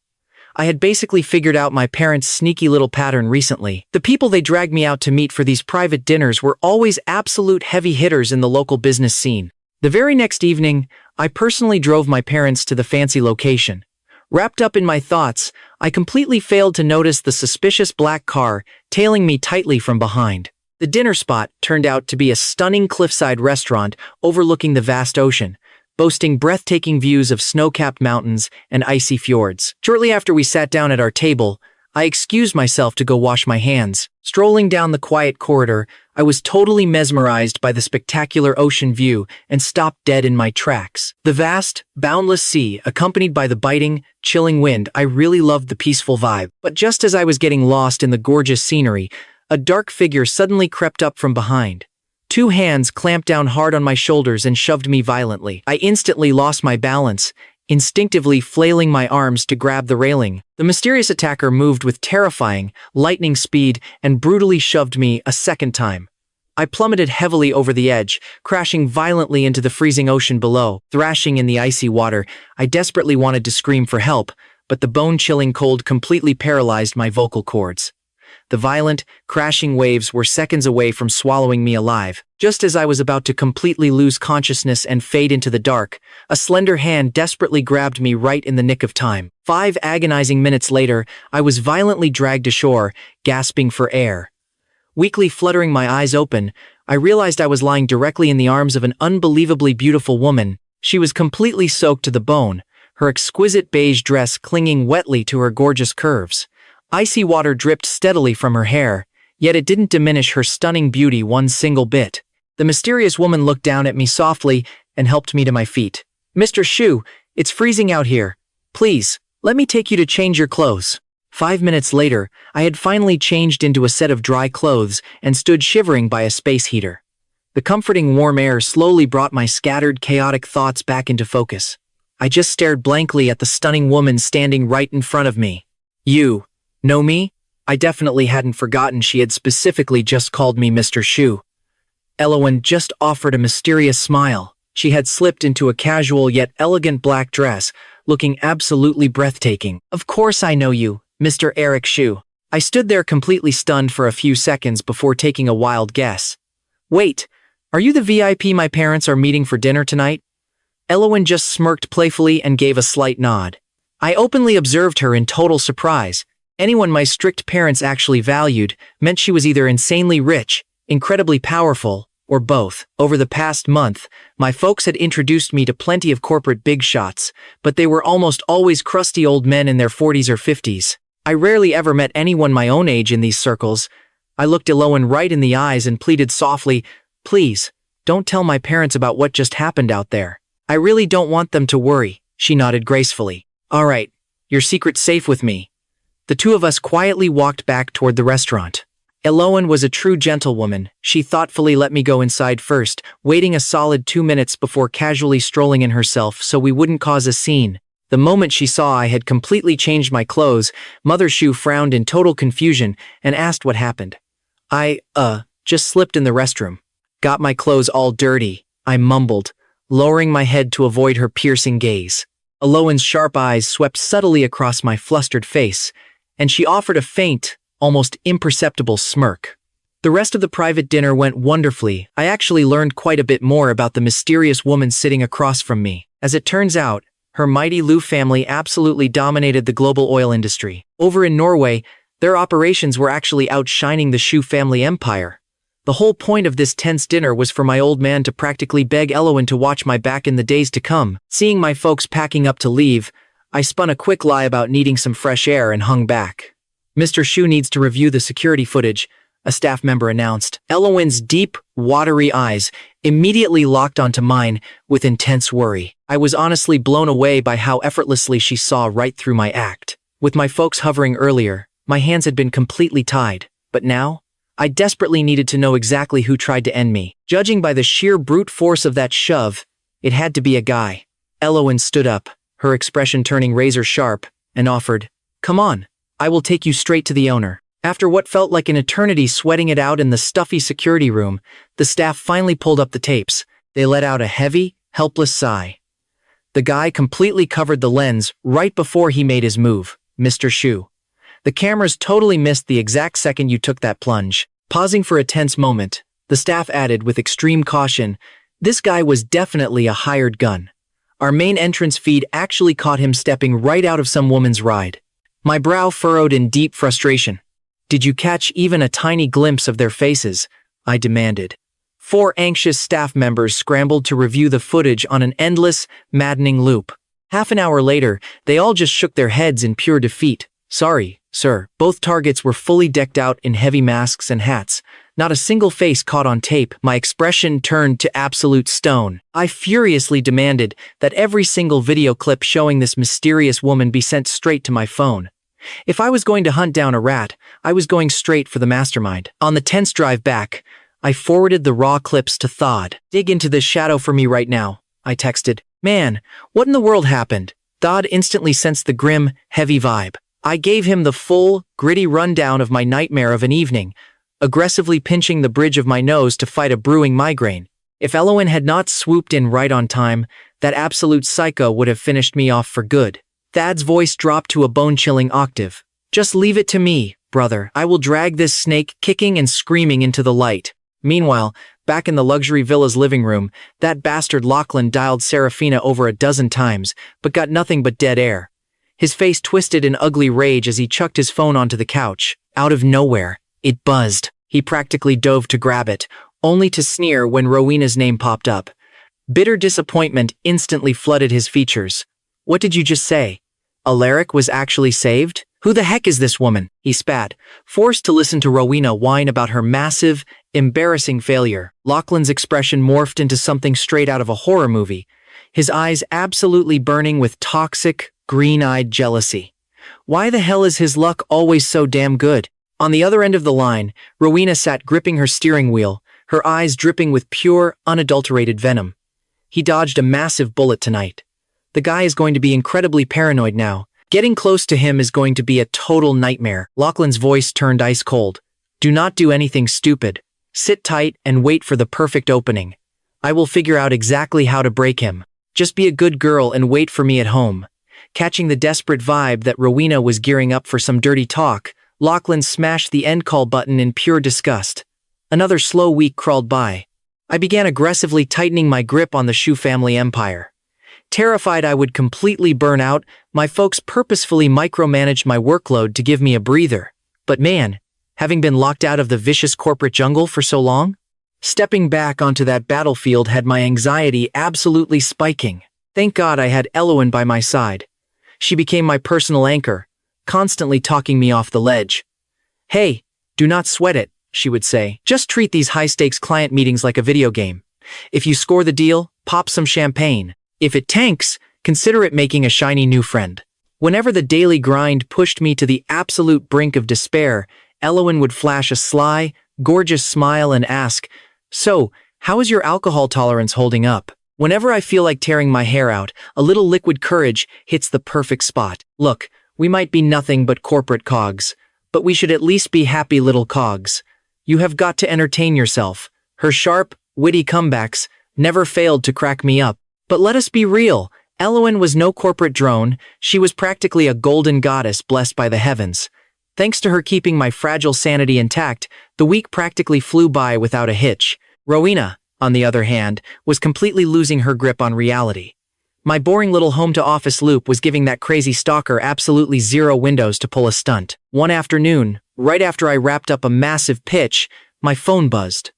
I had basically figured out my parents' sneaky little pattern recently. The people they dragged me out to meet for these private dinners were always absolute heavy hitters in the local business scene. The very next evening, I personally drove my parents to the fancy location. Wrapped up in my thoughts, I completely failed to notice the suspicious black car tailing me tightly from behind. The dinner spot turned out to be a stunning cliffside restaurant overlooking the vast ocean, boasting breathtaking views of snow-capped mountains and icy fjords. Shortly after we sat down at our table, I excused myself to go wash my hands. Strolling down the quiet corridor, I was totally mesmerized by the spectacular ocean view and stopped dead in my tracks. The vast, boundless sea, accompanied by the biting, chilling wind, I really loved the peaceful vibe. But just as I was getting lost in the gorgeous scenery, a dark figure suddenly crept up from behind. 2 hands clamped down hard on my shoulders and shoved me violently. I instantly lost my balance, instinctively flailing my arms to grab the railing. The mysterious attacker moved with terrifying, lightning speed and brutally shoved me a second time. I plummeted heavily over the edge, crashing violently into the freezing ocean below. Thrashing in the icy water, I desperately wanted to scream for help, but the bone-chilling cold completely paralyzed my vocal cords. The violent, crashing waves were seconds away from swallowing me alive. Just as I was about to completely lose consciousness and fade into the dark, a slender hand desperately grabbed me right in the nick of time. 5 agonizing minutes later, I was violently dragged ashore, gasping for air. Weakly fluttering my eyes open, I realized I was lying directly in the arms of an unbelievably beautiful woman. She was completely soaked to the bone, her exquisite beige dress clinging wetly to her gorgeous curves. Icy water dripped steadily from her hair, yet it didn't diminish her stunning beauty one single bit. The mysterious woman looked down at me softly and helped me to my feet. "Mr. Shu, it's freezing out here. Please, let me take you to change your clothes." 5 minutes later, I had finally changed into a set of dry clothes and stood shivering by a space heater. The comforting warm air slowly brought my scattered, chaotic thoughts back into focus. I just stared blankly at the stunning woman standing right in front of me. "You know me?" I definitely hadn't forgotten she had specifically just called me Mr. Shu. Elowen just offered a mysterious smile. She had slipped into a casual yet elegant black dress, looking absolutely breathtaking. "Of course I know you, Mr. Eric Shu." I stood there completely stunned for a few seconds before taking a wild guess. "Wait, are you the VIP my parents are meeting for dinner tonight?" Elowen just smirked playfully and gave a slight nod. I openly observed her in total surprise. Anyone my strict parents actually valued meant she was either insanely rich, incredibly powerful, or both. Over the past month, my folks had introduced me to plenty of corporate big shots, but they were almost always crusty old men in their 40s or 50s. I rarely ever met anyone my own age in these circles. I looked Elowen right in the eyes and pleaded softly, "Please, don't tell my parents about what just happened out there. I really don't want them to worry." She nodded gracefully. "All right, your secret's safe with me." The two of us quietly walked back toward the restaurant. Elowen was a true gentlewoman. She thoughtfully let me go inside first, waiting a solid 2 minutes before casually strolling in herself so we wouldn't cause a scene. The moment she saw I had completely changed my clothes, Mother Shu frowned in total confusion and asked what happened. "I, just slipped in the restroom. Got my clothes all dirty," I mumbled, lowering my head to avoid her piercing gaze. Elowen's sharp eyes swept subtly across my flustered face, and she offered a faint, almost imperceptible smirk. The rest of the private dinner went wonderfully. I actually learned quite a bit more about the mysterious woman sitting across from me. As it turns out, her mighty Liu family absolutely dominated the global oil industry. Over in Norway, their operations were actually outshining the Shu family empire. The whole point of this tense dinner was for my old man to practically beg Elowen to watch my back in the days to come. Seeing my folks packing up to leave, I spun a quick lie about needing some fresh air and hung back. "Mr. Shu needs to review the security footage," a staff member announced. Elowen's deep, watery eyes immediately locked onto mine with intense worry. I was honestly blown away by how effortlessly she saw right through my act. With my folks hovering earlier, my hands had been completely tied, but now, I desperately needed to know exactly who tried to end me. Judging by the sheer brute force of that shove, it had to be a guy. Elowen stood up, her expression turning razor sharp, and offered, "Come on, I will take you straight to the owner." After what felt like an eternity sweating it out in the stuffy security room, the staff finally pulled up the tapes. They let out a heavy, helpless sigh. The guy completely covered the lens right before he made his move. "Mr. Shu, the cameras totally missed the exact second you took that plunge." Pausing for a tense moment, the staff added with extreme caution, "This guy was definitely a hired gun. Our main entrance feed actually caught him stepping right out of some woman's ride." My brow furrowed in deep frustration. "Did you catch even a tiny glimpse of their faces?" I demanded. 4 anxious staff members scrambled to review the footage on an endless, maddening loop. Half an hour later, they all just shook their heads in pure defeat. "Sorry, sir." Both targets were fully decked out in heavy masks and hats. Not a single face caught on tape. My expression turned to absolute stone. I furiously demanded that every single video clip showing this mysterious woman be sent straight to my phone. If I was going to hunt down a rat, I was going straight for the mastermind. On the tense drive back, I forwarded the raw clips to Thod. "Dig into this shadow for me right now," I texted. "Man, what in the world happened?" Thod instantly sensed the grim, heavy vibe. I gave him the full, gritty rundown of my nightmare of an evening, aggressively pinching the bridge of my nose to fight a brewing migraine. If Elowen had not swooped in right on time, that absolute psycho would have finished me off for good. Thad's voice dropped to a bone-chilling octave. "Just leave it to me, brother. I will drag this snake kicking and screaming into the light." Meanwhile, back in the luxury villa's living room, that bastard Lachlan dialed Seraphina over a dozen times, but got nothing but dead air. His face twisted in ugly rage as he chucked his phone onto the couch. Out of nowhere, it buzzed. He practically dove to grab it, only to sneer when Rowena's name popped up. Bitter disappointment instantly flooded his features. "What did you just say? Alaric was actually saved? Who the heck is this woman? He spat, forced to listen to Rowena whine about her massive, embarrassing failure. Lachlan's expression morphed into something straight out of a horror movie, his eyes absolutely burning with toxic, green-eyed jealousy. Why the hell is his luck always so damn good? On the other end of the line, Rowena sat gripping her steering wheel, her eyes dripping with pure, unadulterated venom. He dodged a massive bullet tonight. The guy is going to be incredibly paranoid now. Getting close to him is going to be a total nightmare. Lachlan's voice turned ice cold. Do not do anything stupid. Sit tight and wait for the perfect opening. I will figure out exactly how to break him. Just be a good girl and wait for me at home. Catching the desperate vibe that Rowena was gearing up for some dirty talk, Lachlan smashed the end call button in pure disgust. Another slow week crawled by. I began aggressively tightening my grip on the Shu family empire. Terrified I would completely burn out, my folks purposefully micromanaged my workload to give me a breather. But man, having been locked out of the vicious corporate jungle for so long, stepping back onto that battlefield had my anxiety absolutely spiking. Thank God I had Elowen by my side. She became my personal anchor, constantly talking me off the ledge. Hey, do not sweat it, she would say. Just treat these high-stakes client meetings like a video game. If you score the deal, pop some champagne. If it tanks, consider it making a shiny new friend. Whenever the daily grind pushed me to the absolute brink of despair, Elowen would flash a sly, gorgeous smile and ask, "So, how is your alcohol tolerance holding up?" Whenever I feel like tearing my hair out, a little liquid courage hits the perfect spot. Look, we might be nothing but corporate cogs, but we should at least be happy little cogs. You have got to entertain yourself. Her sharp, witty comebacks never failed to crack me up. But let us be real, Elowen was no corporate drone, she was practically a golden goddess blessed by the heavens. Thanks to her keeping my fragile sanity intact, the week practically flew by without a hitch. Rowena, on the other hand, was completely losing her grip on reality. My boring little home-to-office loop was giving that crazy stalker absolutely zero windows to pull a stunt. One afternoon, right after I wrapped up a massive pitch, my phone buzzed.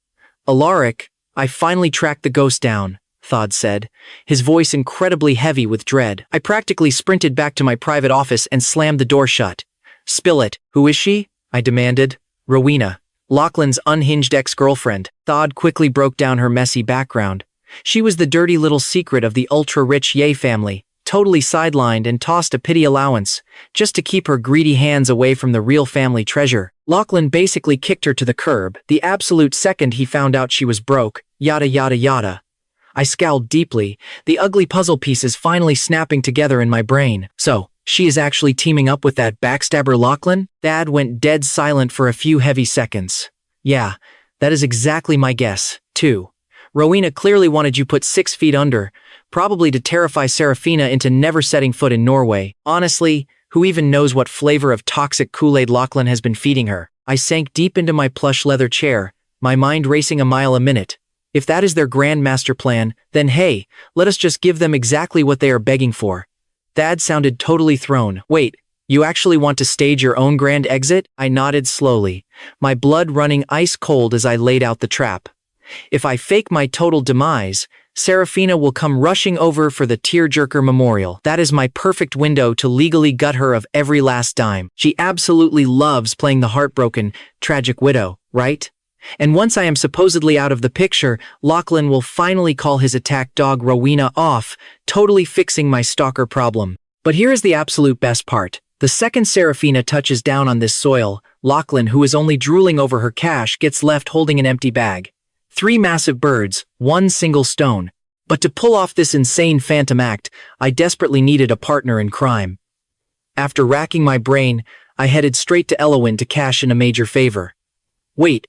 Alaric, I finally tracked the ghost down, Thod said, his voice incredibly heavy with dread. I practically sprinted back to my private office and slammed the door shut. Spill it. Who is she? I demanded. Rowena, Lachlan's unhinged ex-girlfriend. Thod quickly broke down her messy background. She was the dirty little secret of the ultra-rich Ye family, totally sidelined and tossed a pity allowance, just to keep her greedy hands away from the real family treasure. Lachlan basically kicked her to the curb, the absolute second he found out she was broke, yada yada yada. I scowled deeply, the ugly puzzle pieces finally snapping together in my brain. So, she is actually teaming up with that backstabber Lachlan? Thad went dead silent for a few heavy seconds. Yeah, that is exactly my guess, too. Rowena clearly wanted you put 6 feet under, probably to terrify Seraphina into never setting foot in Norway. Honestly, who even knows what flavor of toxic Kool-Aid Lachlan has been feeding her? I sank deep into my plush leather chair, my mind racing a mile a minute. If that is their grand master plan, then hey, let us just give them exactly what they are begging for. Thad sounded totally thrown. Wait, you actually want to stage your own grand exit? I nodded slowly, my blood running ice cold as I laid out the trap. If I fake my total demise, Seraphina will come rushing over for the tearjerker memorial. That is my perfect window to legally gut her of every last dime. She absolutely loves playing the heartbroken, tragic widow, right? And once I am supposedly out of the picture, Lachlan will finally call his attack dog Rowena off, totally fixing my stalker problem. But here is the absolute best part. The second Seraphina touches down on this soil, Lachlan, who is only drooling over her cash, gets left holding an empty bag. 3 massive birds, 1 single stone. But to pull off this insane phantom act, I desperately needed a partner in crime. After racking my brain, I headed straight to Elowen to cash in a major favor. Wait.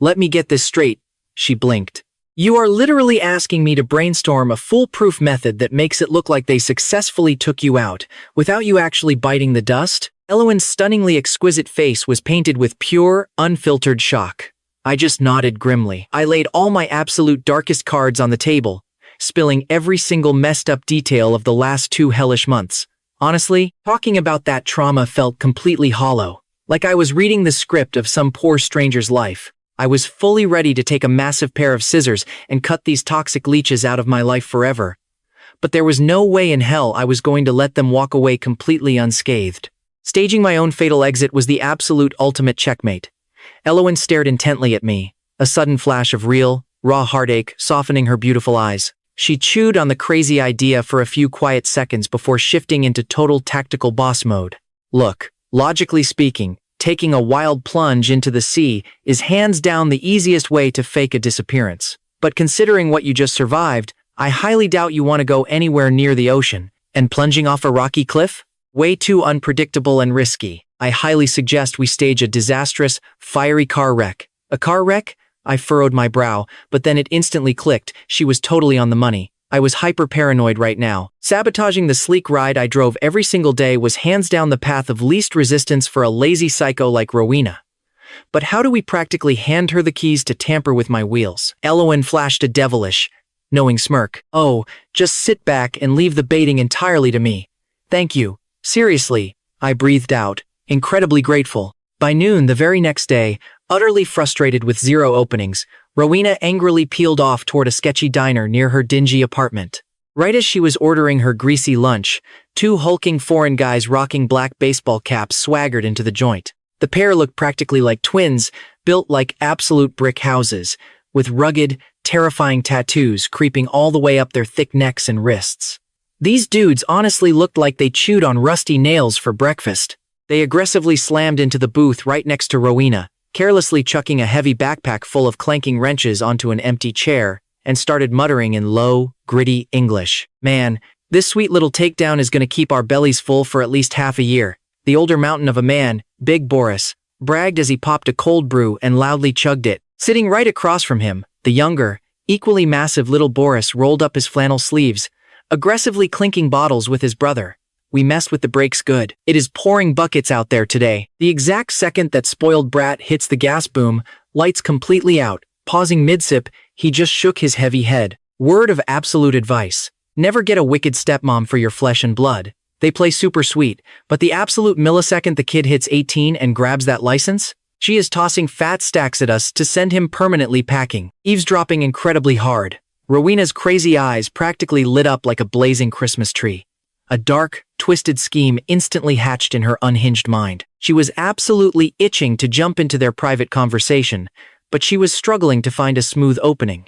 Let me get this straight, she blinked. You are literally asking me to brainstorm a foolproof method that makes it look like they successfully took you out, without you actually biting the dust? Elowen's stunningly exquisite face was painted with pure, unfiltered shock. I just nodded grimly. I laid all my absolute darkest cards on the table, spilling every single messed up detail of the last 2 hellish months. Honestly, talking about that trauma felt completely hollow, like I was reading the script of some poor stranger's life. I was fully ready to take a massive pair of scissors and cut these toxic leeches out of my life forever. But there was no way in hell I was going to let them walk away completely unscathed. Staging my own fatal exit was the absolute ultimate checkmate. Elowen stared intently at me, a sudden flash of real, raw heartache softening her beautiful eyes. She chewed on the crazy idea for a few quiet seconds before shifting into total tactical boss mode. Look, logically speaking, taking a wild plunge into the sea is hands down the easiest way to fake a disappearance. But considering what you just survived, I highly doubt you want to go anywhere near the ocean. And plunging off a rocky cliff? Way too unpredictable and risky. I highly suggest we stage a disastrous, fiery car wreck. A car wreck? I furrowed my brow, but then it instantly clicked. She was totally on the money. I was hyper-paranoid right now. Sabotaging the sleek ride I drove every single day was hands down the path of least resistance for a lazy psycho like Rowena. But how do we practically hand her the keys to tamper with my wheels? Elowen flashed a devilish, knowing smirk. Oh, just sit back and leave the baiting entirely to me. Thank you. Seriously, I breathed out, incredibly grateful. By noon the very next day, utterly frustrated with zero openings, Rowena angrily peeled off toward a sketchy diner near her dingy apartment. Right as she was ordering her greasy lunch, two hulking foreign guys rocking black baseball caps swaggered into the joint. The pair looked practically like twins, built like absolute brick houses, with rugged, terrifying tattoos creeping all the way up their thick necks and wrists. These dudes honestly looked like they chewed on rusty nails for breakfast. They aggressively slammed into the booth right next to Rowena, carelessly chucking a heavy backpack full of clanking wrenches onto an empty chair, and started muttering in low, gritty English. Man, this sweet little takedown is going to keep our bellies full for at least half a year. The older mountain of a man, Big Boris, bragged as he popped a cold brew and loudly chugged it. Sitting right across from him, the younger, equally massive little Boris rolled up his flannel sleeves, aggressively clinking bottles with his brother. We messed with the brakes good. It is pouring buckets out there today. The exact second that spoiled brat hits the gas boom, lights completely out. Pausing mid-sip, he just shook his heavy head. Word of absolute advice. Never get a wicked stepmom for your flesh and blood. They play super sweet, but the absolute millisecond the kid hits 18 and grabs that license, she is tossing fat stacks at us to send him permanently packing. Eavesdropping incredibly hard. Rowena's crazy eyes practically lit up like a blazing Christmas tree. A dark, twisted scheme instantly hatched in her unhinged mind. She was absolutely itching to jump into their private conversation, but she was struggling to find a smooth opening.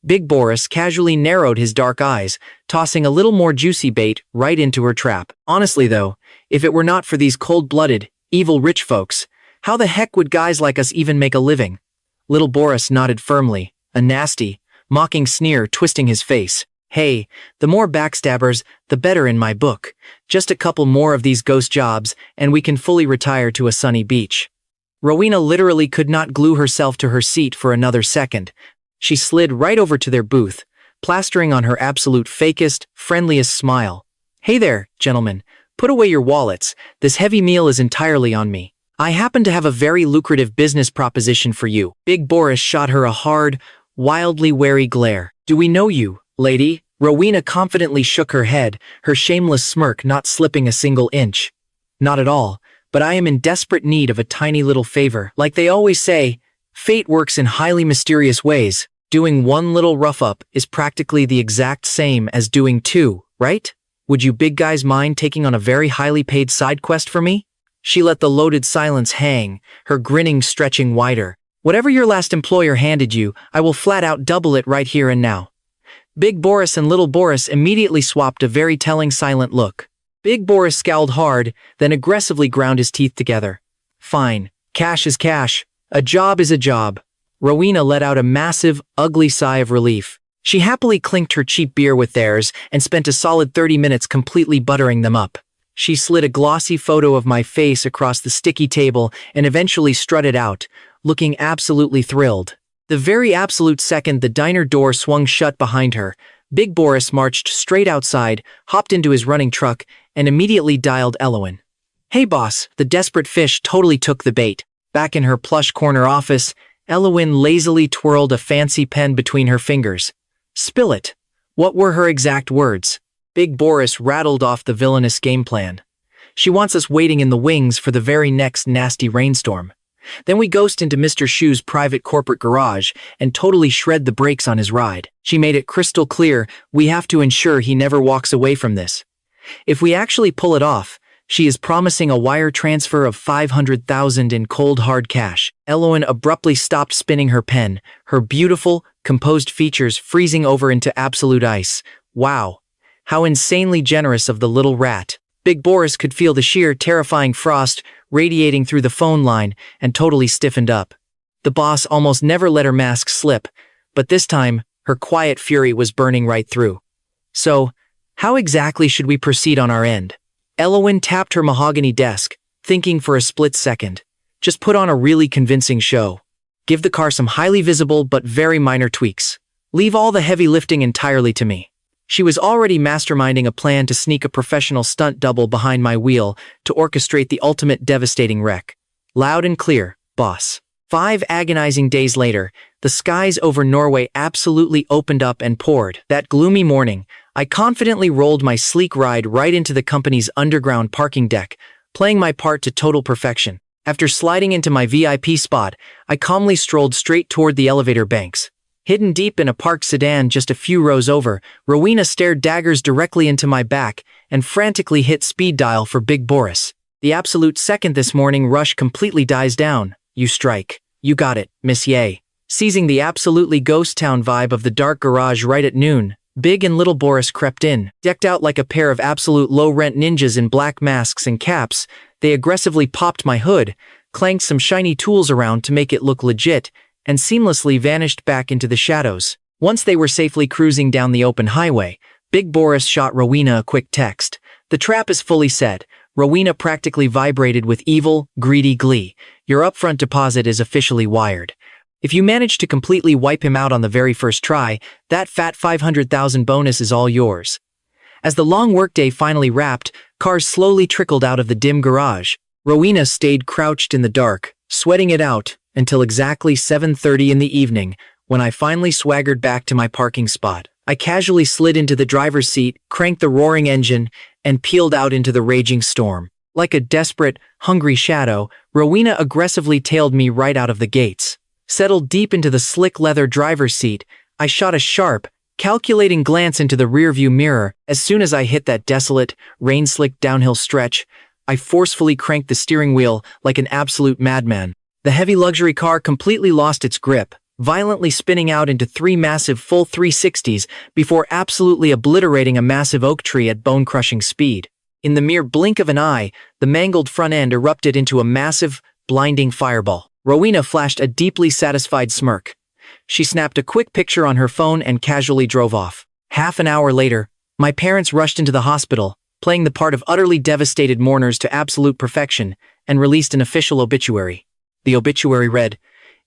Big Boris casually narrowed his dark eyes, tossing a little more juicy bait right into her trap. Honestly though, if it were not for these cold-blooded, evil rich folks, how the heck would guys like us even make a living? Little Boris nodded firmly, a nasty, mocking sneer twisting his face. Hey, the more backstabbers, the better in my book. Just a couple more of these ghost jobs, and we can fully retire to a sunny beach. Rowena literally could not glue herself to her seat for another second. She slid right over to their booth, plastering on her absolute fakest, friendliest smile. Hey there, gentlemen. Put away your wallets. This heavy meal is entirely on me. I happen to have a very lucrative business proposition for you. Big Boris shot her a hard, wildly wary glare. Do we know you, lady? Rowena confidently shook her head, her shameless smirk not slipping a single inch. Not at all, but I am in desperate need of a tiny little favor. Like they always say, fate works in highly mysterious ways. Doing one little rough-up is practically the exact same as doing two, right? Would you big guys mind taking on a very highly paid side quest for me? She let the loaded silence hang, her grinning stretching wider. Whatever your last employer handed you, I will flat out double it right here and now. Big Boris and Little Boris immediately swapped a very telling silent look. Big Boris scowled hard, then aggressively ground his teeth together. Fine. Cash is cash. A job is a job. Rowena let out a massive, ugly sigh of relief. She happily clinked her cheap beer with theirs and spent a solid 30 minutes completely buttering them up. She slid a glossy photo of my face across the sticky table and eventually strutted out, looking absolutely thrilled. The very absolute second the diner door swung shut behind her, Big Boris marched straight outside, hopped into his running truck, and immediately dialed Elowen. Hey boss, the desperate fish totally took the bait. Back in her plush corner office, Elowen lazily twirled a fancy pen between her fingers. Spill it. What were her exact words? Big Boris rattled off the villainous game plan. She wants us waiting in the wings for the very next nasty rainstorm. Then we ghost into Mr. Shu's private corporate garage and totally shred the brakes on his ride. She made it crystal clear we have to ensure he never walks away from this. If we actually pull it off, She is promising a wire transfer of 500,000 in cold hard cash. Elowen abruptly stopped spinning her pen, her beautiful, composed features freezing over into absolute ice. Wow. How insanely generous of the little rat. Big Boris could feel the sheer, terrifying frost radiating through the phone line and totally stiffened up. The boss almost never let her mask slip, but this time, her quiet fury was burning right through. So, how exactly should we proceed on our end? Elowen tapped her mahogany desk, thinking for a split second. Just put on a really convincing show. Give the car some highly visible but very minor tweaks. Leave all the heavy lifting entirely to me. She was already masterminding a plan to sneak a professional stunt double behind my wheel to orchestrate the ultimate devastating wreck. Loud and clear, boss. 5 agonizing days later, the skies over Norway absolutely opened up and poured. That gloomy morning, I confidently rolled my sleek ride right into the company's underground parking deck, playing my part to total perfection. After sliding into my VIP spot, I calmly strolled straight toward the elevator banks. Hidden deep in a parked sedan just a few rows over, Rowena stared daggers directly into my back and frantically hit speed dial for Big Boris. The absolute second this morning rush completely dies down. You strike. You got it, Miss Ye. Seizing the absolutely ghost town vibe of the dark garage right at noon, Big and Little Boris crept in. Decked out like a pair of absolute low-rent ninjas in black masks and caps, they aggressively popped my hood, clanked some shiny tools around to make it look legit, and seamlessly vanished back into the shadows. Once they were safely cruising down the open highway, Big Boris shot Rowena a quick text. The trap is fully set. Rowena practically vibrated with evil, greedy glee. Your upfront deposit is officially wired. If you manage to completely wipe him out on the very first try, that fat 500,000 bonus is all yours. As the long workday finally wrapped, cars slowly trickled out of the dim garage. Rowena stayed crouched in the dark, sweating it out, until exactly 7:30 in the evening, when I finally swaggered back to my parking spot. I casually slid into the driver's seat, cranked the roaring engine, and peeled out into the raging storm. Like a desperate, hungry shadow, Rowena aggressively tailed me right out of the gates. Settled deep into the slick leather driver's seat, I shot a sharp, calculating glance into the rearview mirror. As soon as I hit that desolate, rain-slicked downhill stretch, I forcefully cranked the steering wheel like an absolute madman. The heavy luxury car completely lost its grip, violently spinning out into 3 massive full 360s before absolutely obliterating a massive oak tree at bone-crushing speed. In the mere blink of an eye, the mangled front end erupted into a massive, blinding fireball. Rowena flashed a deeply satisfied smirk. She snapped a quick picture on her phone and casually drove off. Half an hour later, my parents rushed into the hospital, playing the part of utterly devastated mourners to absolute perfection, and released an official obituary. The obituary read,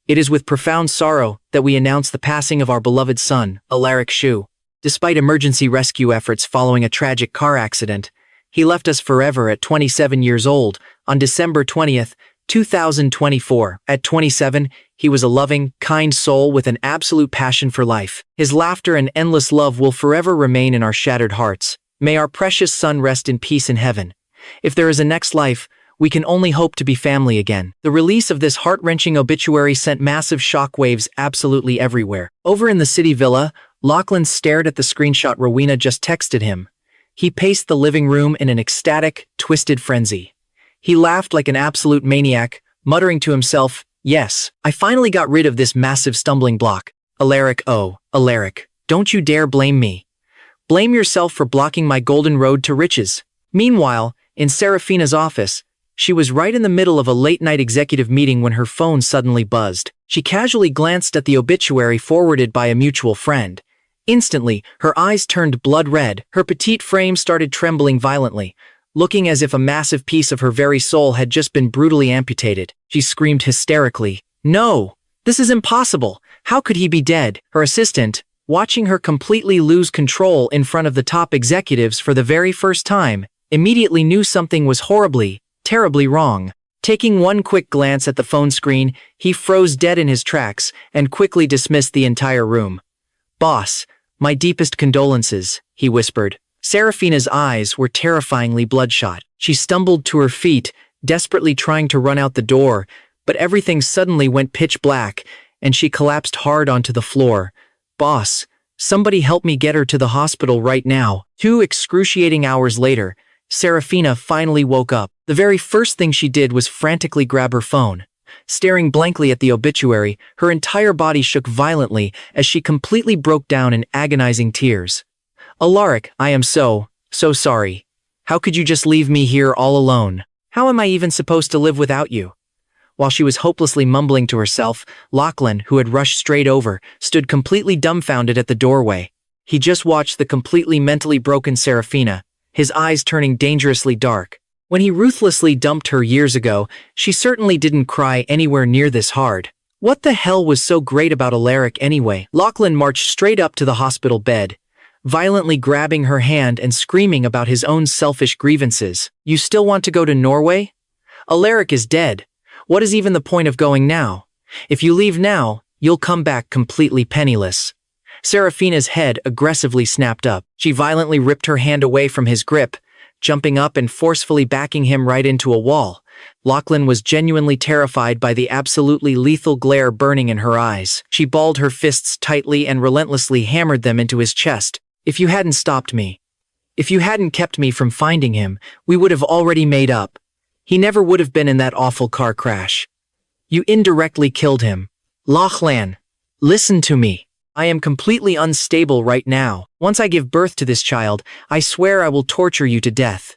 "It is with profound sorrow that we announce the passing of our beloved son, Alaric Shu. Despite emergency rescue efforts following a tragic car accident, he left us forever at 27 years old on December 20th, 2024. At 27, he was a loving, kind soul with an absolute passion for life. His laughter and endless love will forever remain in our shattered hearts. May our precious son rest in peace in heaven. If there is a next life, we can only hope to be family again." The release of this heart-wrenching obituary sent massive shockwaves absolutely everywhere. Over in the city villa, Lachlan stared at the screenshot Rowena just texted him. He paced the living room in an ecstatic, twisted frenzy. He laughed like an absolute maniac, muttering to himself, "Yes, I finally got rid of this massive stumbling block. Alaric, oh, Alaric, don't you dare blame me. Blame yourself for blocking my golden road to riches." Meanwhile, in Seraphina's office, she was right in the middle of a late-night executive meeting when her phone suddenly buzzed. She casually glanced at the obituary forwarded by a mutual friend. Instantly, her eyes turned blood red, her petite frame started trembling violently, looking as if a massive piece of her very soul had just been brutally amputated. She screamed hysterically, "No! This is impossible! How could he be dead?" Her assistant, watching her completely lose control in front of the top executives for the very first time, immediately knew something was horribly, terribly wrong. Taking one quick glance at the phone screen, he froze dead in his tracks and quickly dismissed the entire room. "Boss, my deepest condolences," he whispered. Seraphina's eyes were terrifyingly bloodshot. She stumbled to her feet, desperately trying to run out the door, but everything suddenly went pitch black, and she collapsed hard onto the floor. "Boss, somebody help me get her to the hospital right now." 2 excruciating hours later, Seraphina finally woke up. The very first thing she did was frantically grab her phone. Staring blankly at the obituary, her entire body shook violently as she completely broke down in agonizing tears. "Alaric, I am so sorry. How could you just leave me here all alone? How am I even supposed to live without you?" While she was hopelessly mumbling to herself, Lachlan, who had rushed straight over, stood completely dumbfounded at the doorway. He just watched the completely mentally broken Seraphina, his eyes turning dangerously dark. When he ruthlessly dumped her years ago, she certainly didn't cry anywhere near this hard. What the hell was so great about Alaric anyway? Lachlan marched straight up to the hospital bed, violently grabbing her hand and screaming about his own selfish grievances. "You still want to go to Norway? Alaric is dead. What is even the point of going now? If you leave now, you'll come back completely penniless." Seraphina's head aggressively snapped up. She violently ripped her hand away from his grip, jumping up and forcefully backing him right into a wall. Lachlan was genuinely terrified by the absolutely lethal glare burning in her eyes. She balled her fists tightly and relentlessly hammered them into his chest. "If you hadn't stopped me, if you hadn't kept me from finding him, we would have already made up. He never would have been in that awful car crash. You indirectly killed him. Lachlan, listen to me. I am completely unstable right now. Once I give birth to this child, I swear I will torture you to death."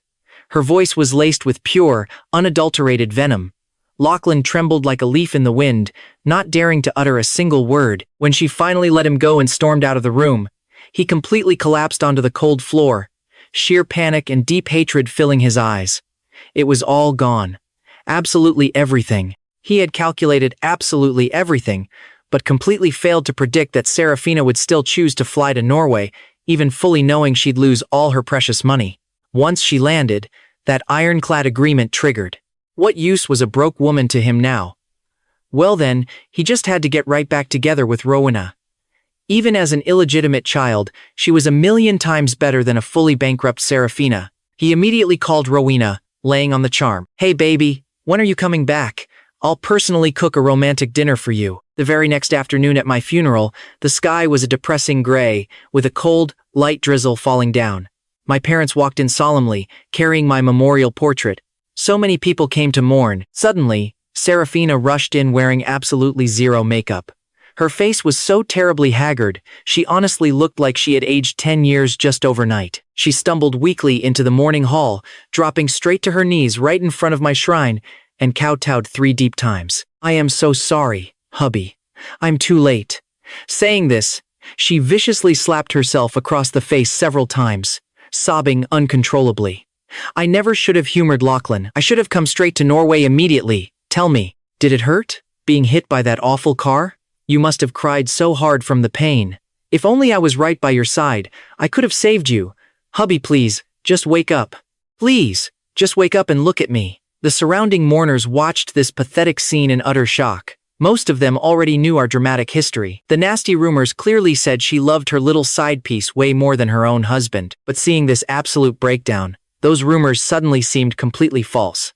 Her voice was laced with pure, unadulterated venom. Lachlan trembled like a leaf in the wind, not daring to utter a single word. When she finally let him go and stormed out of the room, he completely collapsed onto the cold floor, sheer panic and deep hatred filling his eyes. It was all gone. Absolutely everything. He had calculated absolutely everything, but completely failed to predict that Seraphina would still choose to fly to Norway, even fully knowing she'd lose all her precious money. Once she landed, that ironclad agreement triggered. What use was a broke woman to him now? Well then, he just had to get right back together with Rowena. Even as an illegitimate child, she was a million times better than a fully bankrupt Seraphina. He immediately called Rowena, laying on the charm. "Hey baby, when are you coming back? I'll personally cook a romantic dinner for you." The very next afternoon at my funeral, the sky was a depressing gray, with a cold, light drizzle falling down. My parents walked in solemnly, carrying my memorial portrait. So many people came to mourn. Suddenly, Seraphina rushed in wearing absolutely zero makeup. Her face was so terribly haggard, she honestly looked like she had aged 10 years just overnight. She stumbled weakly into the mourning hall, dropping straight to her knees right in front of my shrine, and kowtowed 3 deep times. "I am so sorry, hubby. I'm too late." Saying this, she viciously slapped herself across the face several times, sobbing uncontrollably. "I never should have humored Lachlan. I should have come straight to Norway immediately. Tell me, did it hurt, being hit by that awful car? You must have cried so hard from the pain. If only I was right by your side, I could have saved you. Hubby, please, just wake up. Please, just wake up and look at me." The surrounding mourners watched this pathetic scene in utter shock. Most of them already knew our dramatic history. The nasty rumors clearly said she loved her little side piece way more than her own husband. But seeing this absolute breakdown, those rumors suddenly seemed completely false.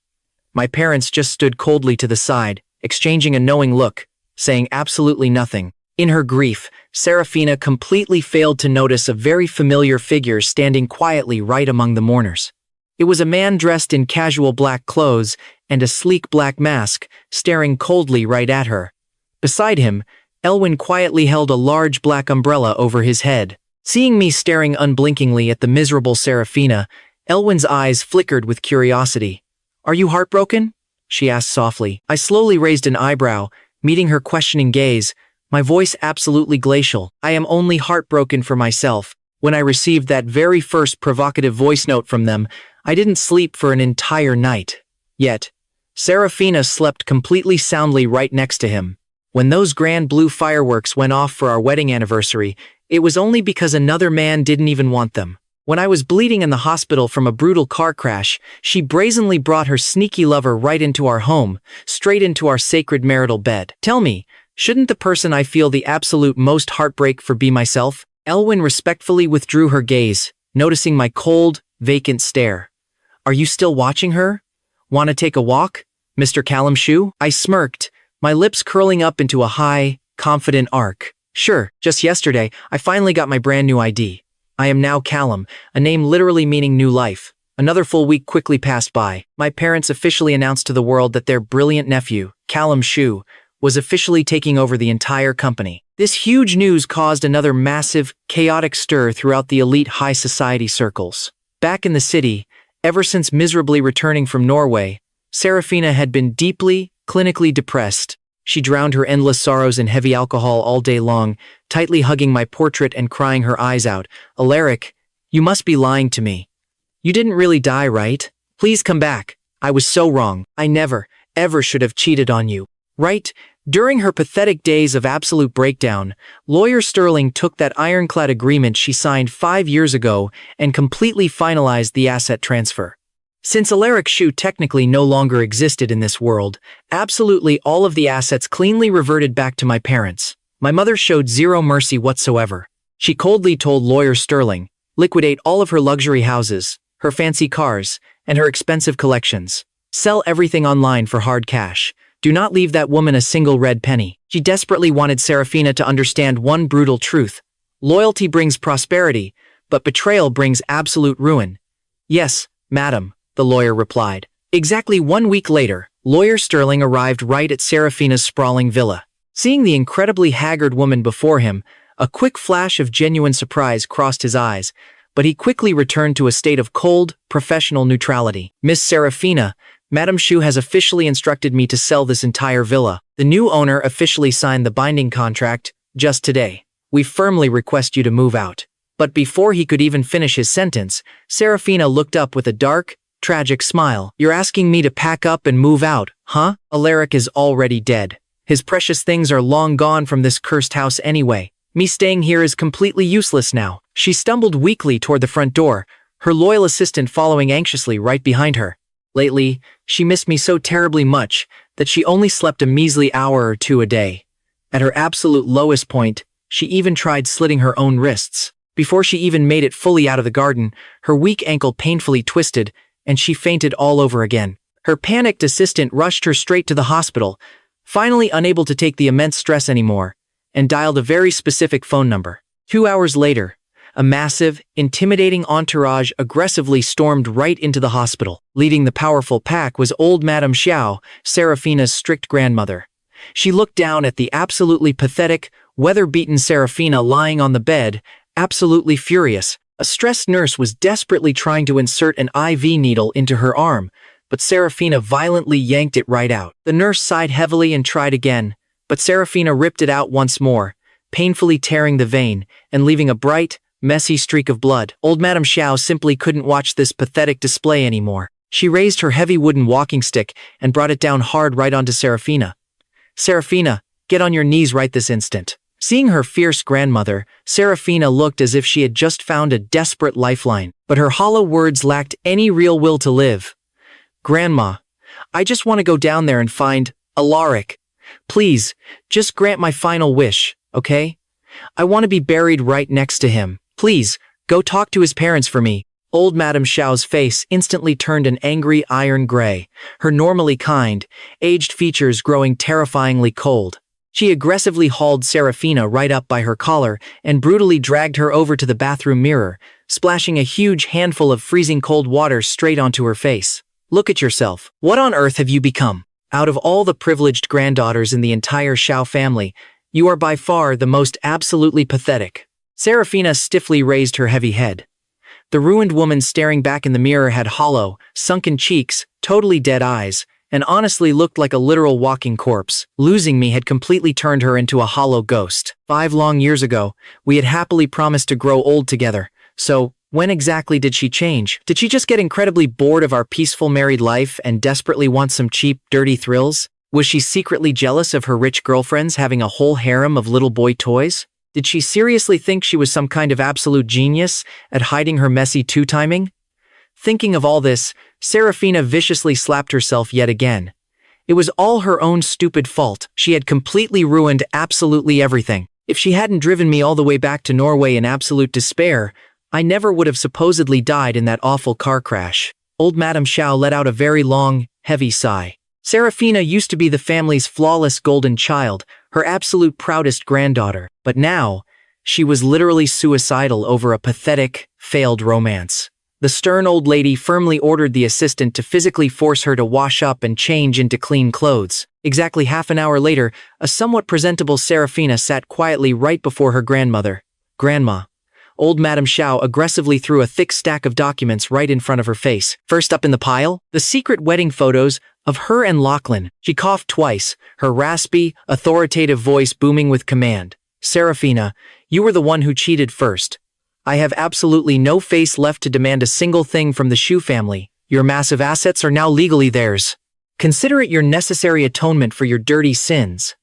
My parents just stood coldly to the side, exchanging a knowing look, saying absolutely nothing. In her grief, Seraphina completely failed to notice a very familiar figure standing quietly right among the mourners. It was a man dressed in casual black clothes and a sleek black mask, staring coldly right at her. Beside him, Elwin quietly held a large black umbrella over his head. Seeing me staring unblinkingly at the miserable Seraphina, Elwin's eyes flickered with curiosity. "Are you heartbroken?" she asked softly. I slowly raised an eyebrow, meeting her questioning gaze, my voice absolutely glacial. "I am only heartbroken for myself. When I received that very first provocative voice note from them, I didn't sleep for an entire night." Yet, Seraphina slept completely soundly right next to him. When those grand blue fireworks went off for our wedding anniversary, it was only because another man didn't even want them. When I was bleeding in the hospital from a brutal car crash, she brazenly brought her sneaky lover right into our home, straight into our sacred marital bed. Tell me, shouldn't the person I feel the absolute most heartbreak for be myself? Elwin respectfully withdrew her gaze, noticing my cold, vacant stare. "Are you still watching her? Want to take a walk, Mr. Callum-Shoe?" I smirked, my lips curling up into a high, confident arc. "Sure, just yesterday, I finally got my brand new ID. I am now Callum, a name literally meaning new life. Another full week quickly passed by. My parents officially announced to the world that their brilliant nephew, Callum Shu, was officially taking over the entire company. This huge news caused another massive, chaotic stir throughout the elite high society circles. Back in the city, ever since miserably returning from Norway, Seraphina had been deeply, clinically depressed. She drowned her endless sorrows in heavy alcohol all day long, tightly hugging my portrait and crying her eyes out. "Alaric, you must be lying to me. You didn't really die, right? Please come back. I was so wrong. I never, ever should have cheated on you." Right? During her pathetic days of absolute breakdown, lawyer Sterling took that ironclad agreement she signed 5 years ago and completely finalized the asset transfer. Since Alaric Shu technically no longer existed in this world, absolutely all of the assets cleanly reverted back to my parents. My mother showed zero mercy whatsoever. She coldly told lawyer Sterling, liquidate all of her luxury houses, her fancy cars, and her expensive collections. Sell everything online for hard cash. Do not leave that woman a single red penny. She desperately wanted Seraphina to understand one brutal truth. Loyalty brings prosperity, but betrayal brings absolute ruin. Yes, madam, the lawyer replied. Exactly 1 week later, lawyer Sterling arrived right at Seraphina's sprawling villa. Seeing the incredibly haggard woman before him, a quick flash of genuine surprise crossed his eyes, but he quickly returned to a state of cold, professional neutrality. "Miss Seraphina, Madam Shu has officially instructed me to sell this entire villa. The new owner officially signed the binding contract just today. We firmly request you to move out." But before he could even finish his sentence, Seraphina looked up with a dark, tragic smile. "You're asking me to pack up and move out, huh? Alaric is already dead. His precious things are long gone from this cursed house anyway. Me staying here is completely useless now." She stumbled weakly toward the front door, her loyal assistant following anxiously right behind her. Lately, she missed me so terribly much that she only slept a measly hour or two a day. At her absolute lowest point, she even tried slitting her own wrists. Before she even made it fully out of the garden, her weak ankle painfully twisted, and she fainted all over again. Her panicked assistant rushed her straight to the hospital, finally unable to take the immense stress anymore, and dialed a very specific phone number. 2 hours later, a massive, intimidating entourage aggressively stormed right into the hospital. Leading the powerful pack was old Madame Xiao, Seraphina's strict grandmother. She looked down at the absolutely pathetic, weather-beaten Seraphina lying on the bed, absolutely furious. A stressed nurse was desperately trying to insert an IV needle into her arm, but Seraphina violently yanked it right out. The nurse sighed heavily and tried again, but Seraphina ripped it out once more, painfully tearing the vein and leaving a bright, messy streak of blood. Old Madame Xiao simply couldn't watch this pathetic display anymore. She raised her heavy wooden walking stick and brought it down hard right onto Seraphina. "Seraphina, get on your knees right this instant." Seeing her fierce grandmother, Seraphina looked as if she had just found a desperate lifeline, but her hollow words lacked any real will to live. "Grandma, I just want to go down there and find Alaric. Please, just grant my final wish, okay? I want to be buried right next to him. Please, go talk to his parents for me." Old Madame Xiao's face instantly turned an angry iron gray, her normally kind, aged features growing terrifyingly cold. She aggressively hauled Seraphina right up by her collar and brutally dragged her over to the bathroom mirror, splashing a huge handful of freezing cold water straight onto her face. "Look at yourself. What on earth have you become? Out of all the privileged granddaughters in the entire Xiao family, you are by far the most absolutely pathetic." Seraphina stiffly raised her heavy head. The ruined woman staring back in the mirror had hollow, sunken cheeks, totally dead eyes, and honestly looked like a literal walking corpse. Losing me had completely turned her into a hollow ghost. 5 long years ago, we had happily promised to grow old together. So, when exactly did she change? Did she just get incredibly bored of our peaceful married life and desperately want some cheap, dirty thrills? Was she secretly jealous of her rich girlfriends having a whole harem of little boy toys? Did she seriously think she was some kind of absolute genius at hiding her messy two-timing? Thinking of all this, Seraphina viciously slapped herself yet again. It was all her own stupid fault. She had completely ruined absolutely everything. If she hadn't driven me all the way back to Norway in absolute despair, I never would have supposedly died in that awful car crash. Old Madame Xiao let out a very long, heavy sigh. Seraphina used to be the family's flawless golden child, her absolute proudest granddaughter. But now, she was literally suicidal over a pathetic, failed romance. The stern old lady firmly ordered the assistant to physically force her to wash up and change into clean clothes. Exactly half an hour later, a somewhat presentable Seraphina sat quietly right before her grandmother. Grandma. Old Madame Xiao aggressively threw a thick stack of documents right in front of her face. First up in the pile, the secret wedding photos of her and Lachlan. She coughed twice, her raspy, authoritative voice booming with command. Seraphina, you were the one who cheated first. I have absolutely no face left to demand a single thing from the Shu family. Your massive assets are now legally theirs. Consider it your necessary atonement for your dirty sins.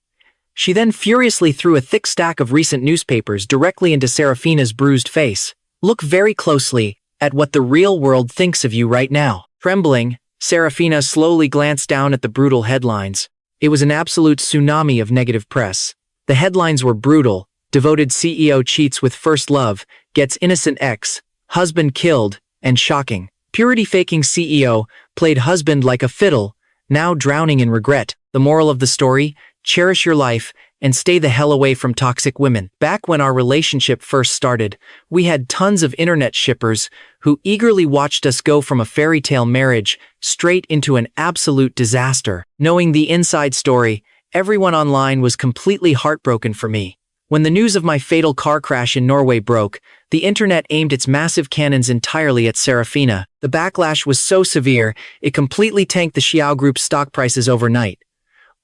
She then furiously threw a thick stack of recent newspapers directly into Seraphina's bruised face. Look very closely at what the real world thinks of you right now. Trembling, Seraphina slowly glanced down at the brutal headlines. It was an absolute tsunami of negative press. The headlines were brutal. Devoted CEO cheats with first love, gets innocent ex, husband killed, and shocking. Purity-faking CEO played husband like a fiddle, now drowning in regret. The moral of the story, cherish your life and stay the hell away from toxic women. Back when our relationship first started, we had tons of internet shippers who eagerly watched us go from a fairy tale marriage straight into an absolute disaster. Knowing the inside story, everyone online was completely heartbroken for me. When the news of my fatal car crash in Norway broke, the internet aimed its massive cannons entirely at Seraphina. The backlash was so severe, it completely tanked the Xiao Group's stock prices overnight.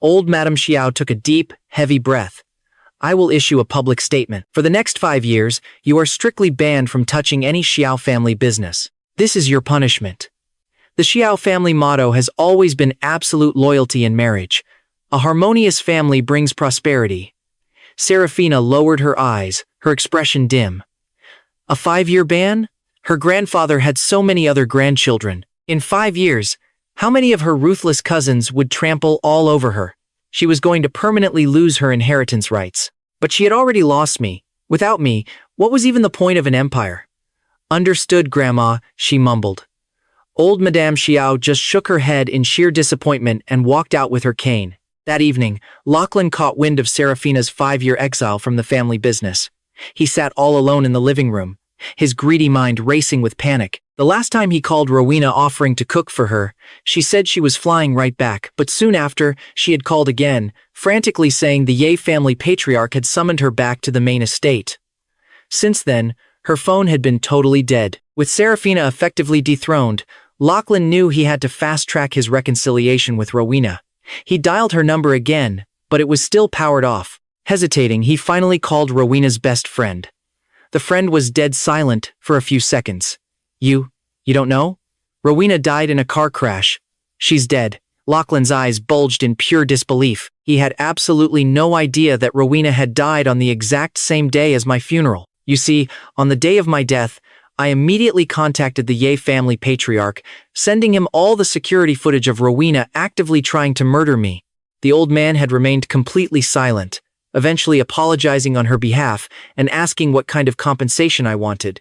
Old Madame Xiao took a deep, heavy breath. I will issue a public statement. For the next 5 years, you are strictly banned from touching any Xiao family business. This is your punishment. The Xiao family motto has always been absolute loyalty in marriage. A harmonious family brings prosperity. Seraphina lowered her eyes, her expression dim. A 5-year ban? Her grandfather had so many other grandchildren. In 5 years, how many of her ruthless cousins would trample all over her? She was going to permanently lose her inheritance rights. But she had already lost me. Without me, what was even the point of an empire? Understood, Grandma, she mumbled. Old Madame Xiao just shook her head in sheer disappointment and walked out with her cane. That evening, Lachlan caught wind of Seraphina's 5-year exile from the family business. He sat all alone in the living room, his greedy mind racing with panic. The last time he called Rowena offering to cook for her, she said she was flying right back, but soon after, she had called again, frantically saying the Ye family patriarch had summoned her back to the main estate. Since then, her phone had been totally dead. With Seraphina effectively dethroned, Lachlan knew he had to fast-track his reconciliation with Rowena. He dialed her number again, but it was still powered off. Hesitating, he finally called Rowena's best friend. The friend was dead silent for a few seconds. You don't know? Rowena died in a car crash. She's dead. Lachlan's eyes bulged in pure disbelief. He had absolutely no idea that Rowena had died on the exact same day as my funeral. You see, on the day of my death, I immediately contacted the Ye family patriarch, sending him all the security footage of Rowena actively trying to murder me. The old man had remained completely silent, eventually apologizing on her behalf and asking what kind of compensation I wanted.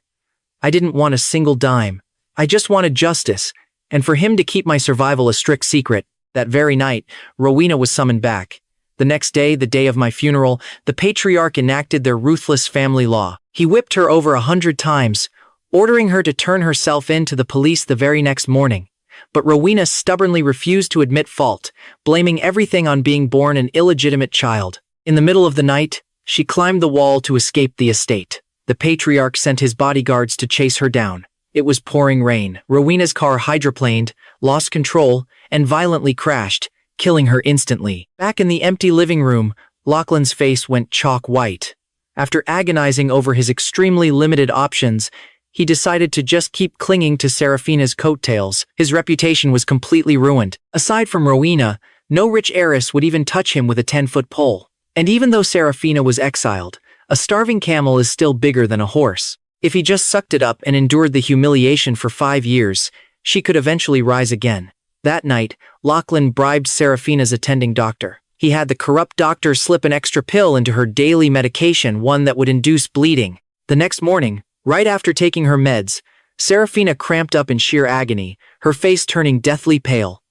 I didn't want a single dime. I just wanted justice, and for him to keep my survival a strict secret. That very night, Rowena was summoned back. The next day, the day of my funeral, the patriarch enacted their ruthless family law. He whipped her over 100 times, ordering her to turn herself in to the police the very next morning. But Rowena stubbornly refused to admit fault, blaming everything on being born an illegitimate child. In the middle of the night, she climbed the wall to escape the estate. The patriarch sent his bodyguards to chase her down. It was pouring rain. Rowena's car hydroplaned, lost control, and violently crashed, killing her instantly. Back in the empty living room, Lachlan's face went chalk white. After agonizing over his extremely limited options, he decided to just keep clinging to Seraphina's coattails. His reputation was completely ruined. Aside from Rowena, no rich heiress would even touch him with a 10-foot pole. And even though Seraphina was exiled, a starving camel is still bigger than a horse. If he just sucked it up and endured the humiliation for 5 years, she could eventually rise again. That night, Lachlan bribed Seraphina's attending doctor. He had the corrupt doctor slip an extra pill into her daily medication, one that would induce bleeding. The next morning, right after taking her meds, Seraphina cramped up in sheer agony, her face turning deathly pale.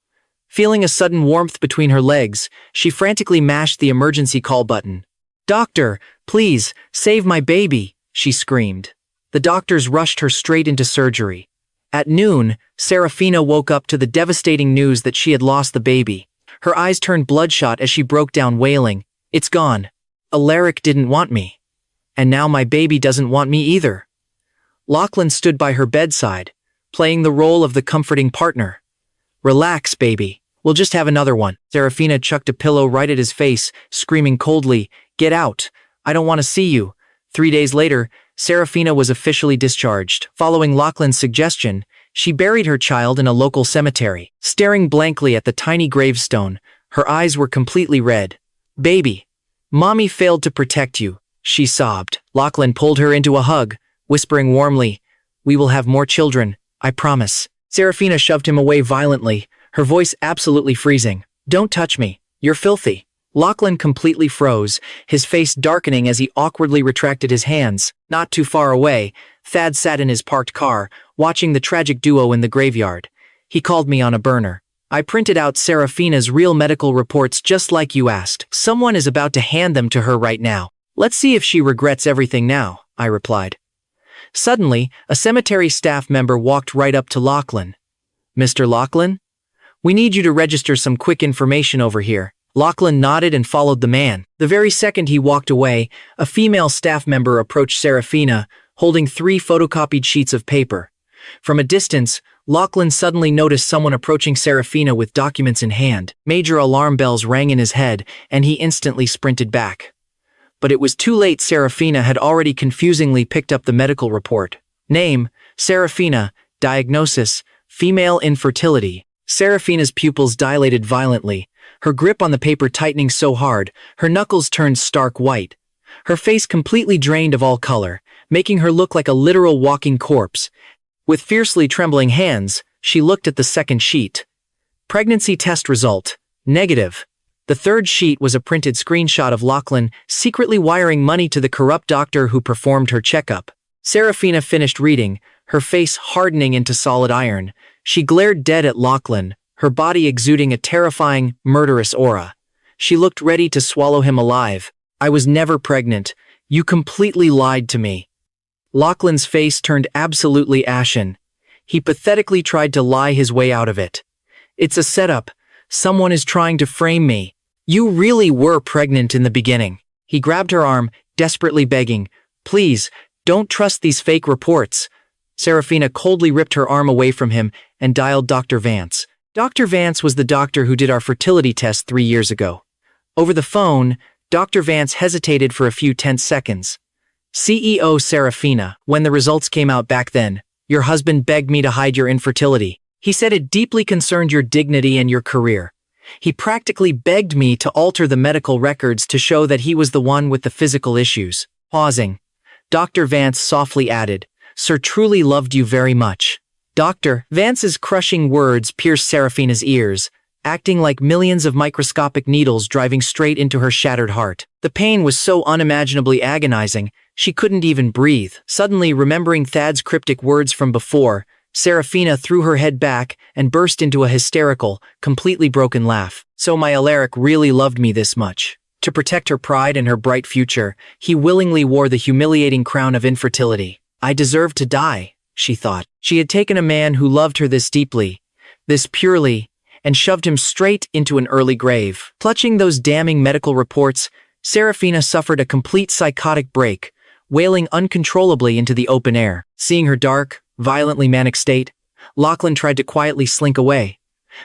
Feeling a sudden warmth between her legs, she frantically mashed the emergency call button. "Doctor, please, save my baby," she screamed. The doctors rushed her straight into surgery. At noon, Seraphina woke up to the devastating news that she had lost the baby. Her eyes turned bloodshot as she broke down wailing, "It's gone. Alaric didn't want me. And now my baby doesn't want me either." Lachlan stood by her bedside, playing the role of the comforting partner. "Relax, baby. We'll just have another one." Seraphina chucked a pillow right at his face, screaming coldly, "Get out. I don't want to see you." 3 days later, Seraphina was officially discharged. Following Lachlan's suggestion, she buried her child in a local cemetery. Staring blankly at the tiny gravestone, her eyes were completely red. "Baby, Mommy failed to protect you," she sobbed. Lachlan pulled her into a hug, whispering warmly, "We will have more children, I promise." Seraphina shoved him away violently, her voice absolutely freezing. "Don't touch me. You're filthy." Lachlan completely froze, his face darkening as he awkwardly retracted his hands. Not too far away, Thad sat in his parked car, watching the tragic duo in the graveyard. He called me on a burner. "I printed out Seraphina's real medical reports just like you asked. Someone is about to hand them to her right now. Let's see if she regrets everything now," I replied. Suddenly, a cemetery staff member walked right up to Lachlan. "Mr. Lachlan? We need you to register some quick information over here." Lachlan nodded and followed the man. The very second he walked away, a female staff member approached Seraphina, holding 3 photocopied sheets of paper. From a distance, Lachlan suddenly noticed someone approaching Seraphina with documents in hand. Major alarm bells rang in his head, and he instantly sprinted back. But it was too late. Seraphina had already confusingly picked up the medical report. Name, Seraphina. Diagnosis, female infertility. Seraphina's pupils dilated violently, her grip on the paper tightening so hard, her knuckles turned stark white. Her face completely drained of all color, making her look like a literal walking corpse. With fiercely trembling hands, she looked at the second sheet. Pregnancy test result, negative. The third sheet was a printed screenshot of Lachlan secretly wiring money to the corrupt doctor who performed her checkup. Seraphina finished reading, her face hardening into solid iron. She glared dead at Lachlan, her body exuding a terrifying, murderous aura. She looked ready to swallow him alive. "I was never pregnant. You completely lied to me." Lachlan's face turned absolutely ashen. He pathetically tried to lie his way out of it. "It's a setup. Someone is trying to frame me. You really were pregnant in the beginning." He grabbed her arm, desperately begging, "Please, don't trust these fake reports." Seraphina coldly ripped her arm away from him and dialed Dr. Vance. Dr. Vance was the doctor who did our fertility test 3 years ago. Over the phone, Dr. Vance hesitated for a few tense seconds. "CEO Seraphina, when the results came out back then, your husband begged me to hide your infertility. He said it deeply concerned your dignity and your career. He practically begged me to alter the medical records to show that he was the one with the physical issues." Pausing, Dr. Vance softly added, "Sir truly loved you very much." Dr. Vance's crushing words pierced Seraphina's ears, acting like millions of microscopic needles driving straight into her shattered heart. The pain was so unimaginably agonizing, she couldn't even breathe. Suddenly, remembering Thad's cryptic words from before, Seraphina threw her head back and burst into a hysterical, completely broken laugh. "So my Alaric really loved me this much. To protect her pride and her bright future, he willingly wore the humiliating crown of infertility. I deserved to die," she thought. She had taken a man who loved her this deeply, this purely, and shoved him straight into an early grave. Clutching those damning medical reports, Seraphina suffered a complete psychotic break, wailing uncontrollably into the open air. Seeing her dark, violently manic state, Lachlan tried to quietly slink away.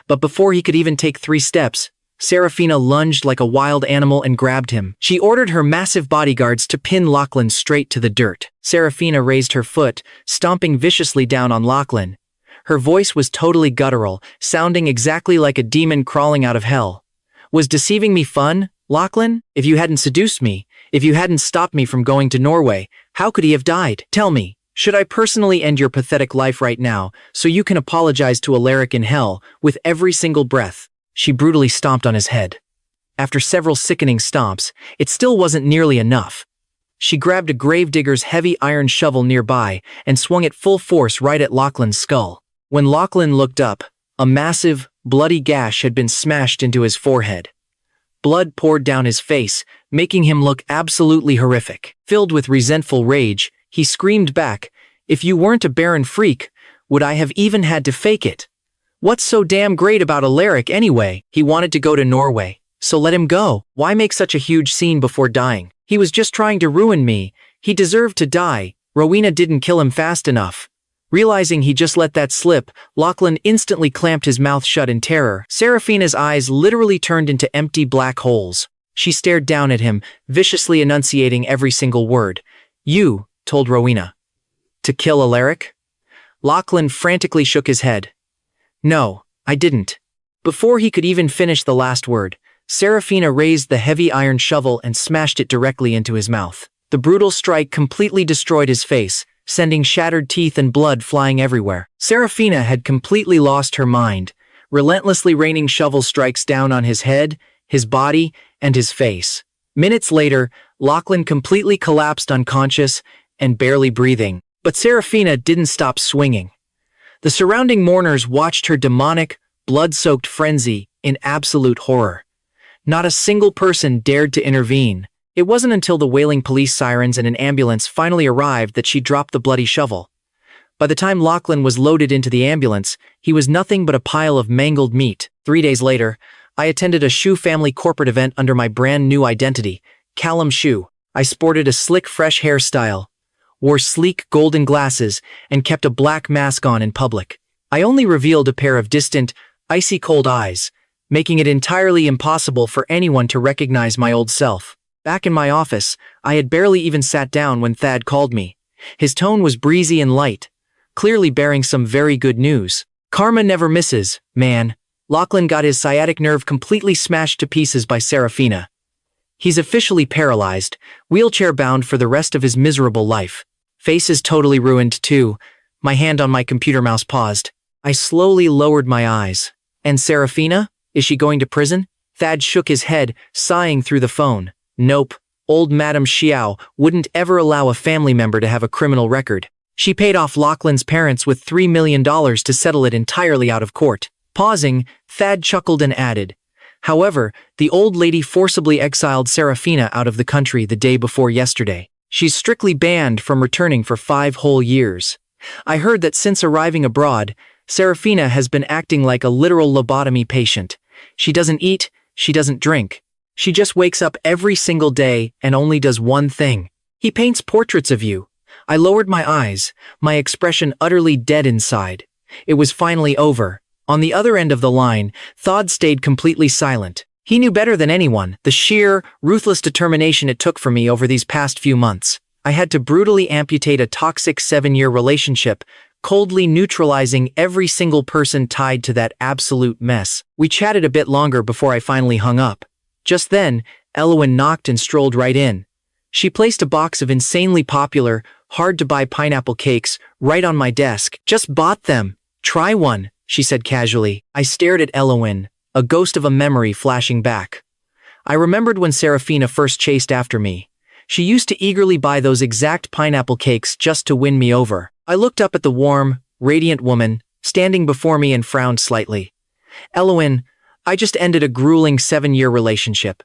But before he could even take 3 steps, Seraphina lunged like a wild animal and grabbed him. She ordered her massive bodyguards to pin Lachlan straight to the dirt. Seraphina raised her foot, stomping viciously down on Lachlan. Her voice was totally guttural, sounding exactly like a demon crawling out of hell. "Was deceiving me fun, Lachlan? If you hadn't seduced me, if you hadn't stopped me from going to Norway, how could he have died? Tell me, should I personally end your pathetic life right now so you can apologize to Alaric in hell with every single breath?" She brutally stomped on his head. After several sickening stomps, it still wasn't nearly enough. She grabbed a gravedigger's heavy iron shovel nearby and swung it full force right at Lachlan's skull. When Lachlan looked up, a massive, bloody gash had been smashed into his forehead. Blood poured down his face, making him look absolutely horrific. Filled with resentful rage, he screamed back, "If you weren't a barren freak, Would I have even had to fake it? What's so damn great about Alaric anyway? He wanted to go to Norway, so let him go. Why make such a huge scene before dying? He was just trying to ruin me. He deserved to die. Rowena didn't kill him fast enough. Realizing he just let that slip, Lachlan instantly clamped his mouth shut in terror. Seraphina's eyes literally turned into empty black holes. She stared down at him, viciously enunciating every single word. You told Rowena to kill Alaric? Lachlan frantically shook his head. No, I didn't. Before he could even finish the last word, Seraphina raised the heavy iron shovel and smashed it directly into his mouth. The brutal strike completely destroyed his face, sending shattered teeth and blood flying everywhere. Seraphina had completely lost her mind, relentlessly raining shovel strikes down on his head, his body, and his face. Minutes later, Lachlan completely collapsed unconscious and barely breathing. But Seraphina didn't stop swinging. The surrounding mourners watched her demonic, blood-soaked frenzy in absolute horror. Not a single person dared to intervene. It wasn't until the wailing police sirens and an ambulance finally arrived that she dropped the bloody shovel. By the time Lachlan was loaded into the ambulance, he was nothing but a pile of mangled meat. 3 days later, I attended a Shu family corporate event under my brand new identity, Callum Shu. I sported a slick, fresh hairstyle, wore sleek golden glasses, and kept a black mask on in public. I only revealed a pair of distant, icy cold eyes, making it entirely impossible for anyone to recognize my old self. Back in my office, I had barely even sat down when Thad called me. His tone was breezy and light, clearly bearing some very good news. Karma never misses, man. Lachlan got his sciatic nerve completely smashed to pieces by Seraphina. He's officially paralyzed, wheelchair-bound for the rest of his miserable life. Face is totally ruined, too. My hand on my computer mouse paused. I slowly lowered my eyes. And Seraphina? Is she going to prison? Thad shook his head, sighing through the phone. Nope. Old Madame Xiao wouldn't ever allow a family member to have a criminal record. She paid off Lachlan's parents with $3 million to settle it entirely out of court. Pausing, Thad chuckled and added, however, the old lady forcibly exiled Seraphina out of the country the day before yesterday. She's strictly banned from returning for 5 whole years. I heard that since arriving abroad, Seraphina has been acting like a literal lobotomy patient. She doesn't eat, she doesn't drink. She just wakes up every single day and only does one thing. He paints portraits of you. I lowered my eyes, my expression utterly dead inside. It was finally over. On the other end of the line, Thad stayed completely silent. He knew better than anyone the sheer, ruthless determination it took for me over these past few months. I had to brutally amputate a toxic 7-year relationship, coldly neutralizing every single person tied to that absolute mess. We chatted a bit longer before I finally hung up. Just then, Elowen knocked and strolled right in. She placed a box of insanely popular, hard-to-buy pineapple cakes right on my desk. Just bought them. Try one, she said casually. I stared at Elowen, a ghost of a memory flashing back. I remembered when Seraphina first chased after me. She used to eagerly buy those exact pineapple cakes just to win me over. I looked up at the warm, radiant woman, standing before me and frowned slightly. Elowen, I just ended a grueling 7-year relationship.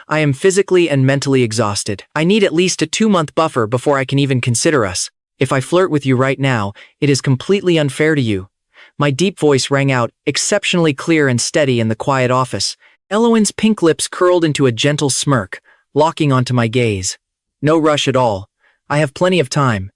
I am physically and mentally exhausted. I need at least a 2-month buffer before I can even consider us. If I flirt with you right now, it is completely unfair to you. My deep voice rang out, exceptionally clear and steady in the quiet office. Elowen's pink lips curled into a gentle smirk, locking onto my gaze. No rush at all. I have plenty of time.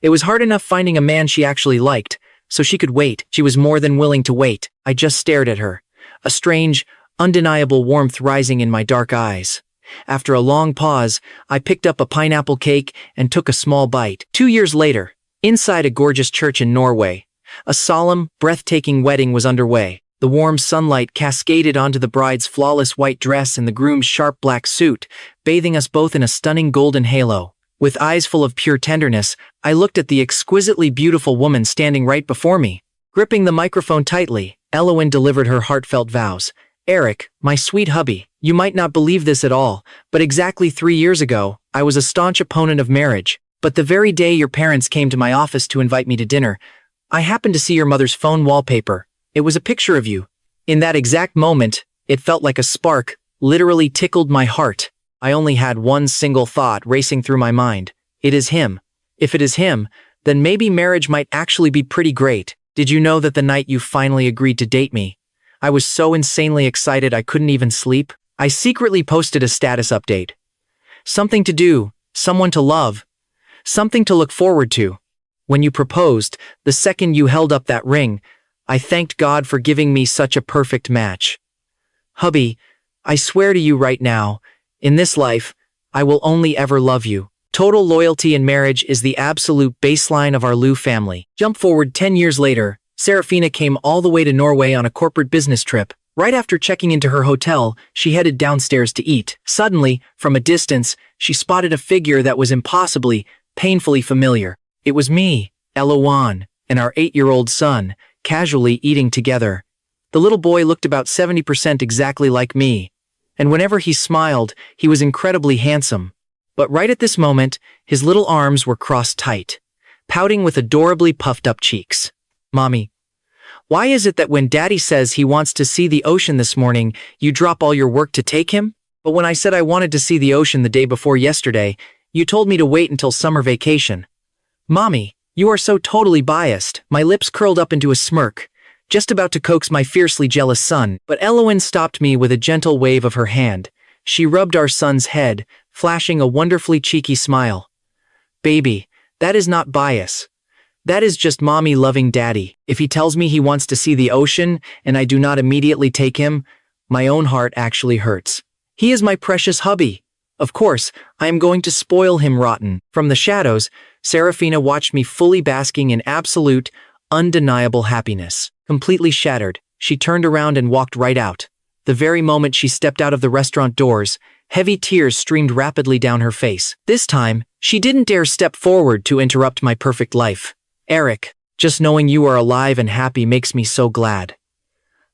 It was hard enough finding a man she actually liked, so she could wait. She was more than willing to wait. I just stared at her, a strange, undeniable warmth rising in my dark eyes. After a long pause, I picked up a pineapple cake and took a small bite. 2 years later, inside a gorgeous church in Norway, a solemn, breathtaking wedding was underway. The warm sunlight cascaded onto the bride's flawless white dress and the groom's sharp black suit, bathing us both in a stunning golden halo. With eyes full of pure tenderness, I looked at the exquisitely beautiful woman standing right before me. Gripping the microphone tightly, Elowen delivered her heartfelt vows. Eric, my sweet hubby, you might not believe this at all, but exactly 3 years ago, I was a staunch opponent of marriage. But the very day your parents came to my office to invite me to dinner, I happened to see your mother's phone wallpaper. It was a picture of you. In that exact moment, it felt like a spark, literally tickled my heart. I only had one single thought racing through my mind. It is him. If it is him, then maybe marriage might actually be pretty great. Did you know that the night you finally agreed to date me, I was so insanely excited I couldn't even sleep? I secretly posted a status update. Something to do, someone to love, something to look forward to. When you proposed, the second you held up that ring, I thanked God for giving me such a perfect match. Hubby, I swear to you right now, in this life, I will only ever love you. Total loyalty in marriage is the absolute baseline of our Liu family. Jump forward 10 years later, Seraphina came all the way to Norway on a corporate business trip. Right after checking into her hotel, she headed downstairs to eat. Suddenly, from a distance, she spotted a figure that was impossibly, painfully familiar. It was me, Eloan, and our 8-year-old son, casually eating together. The little boy looked about 70% exactly like me, and whenever he smiled, he was incredibly handsome. But right at this moment, his little arms were crossed tight, pouting with adorably puffed-up cheeks. Mommy, why is it that when Daddy says he wants to see the ocean this morning, you drop all your work to take him? But when I said I wanted to see the ocean the day before yesterday, you told me to wait until summer vacation. Mommy, you are so totally biased. My lips curled up into a smirk, just about to coax my fiercely jealous son, but Eloan stopped me with a gentle wave of her hand. She rubbed our son's head, flashing a wonderfully cheeky smile. Baby, that is not bias. That is just mommy loving daddy. If he tells me he wants to see the ocean and I do not immediately take him, my own heart actually hurts. He is my precious hubby. Of course, I am going to spoil him rotten. From the shadows, Seraphina watched me fully basking in absolute, undeniable happiness. Completely shattered, she turned around and walked right out. The very moment she stepped out of the restaurant doors, heavy tears streamed rapidly down her face. This time, she didn't dare step forward to interrupt my perfect life. Eric, just knowing you are alive and happy makes me so glad.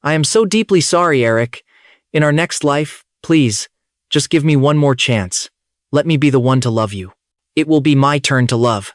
I am so deeply sorry, Eric. In our next life, please, just give me one more chance. Let me be the one to love you. It will be my turn to love.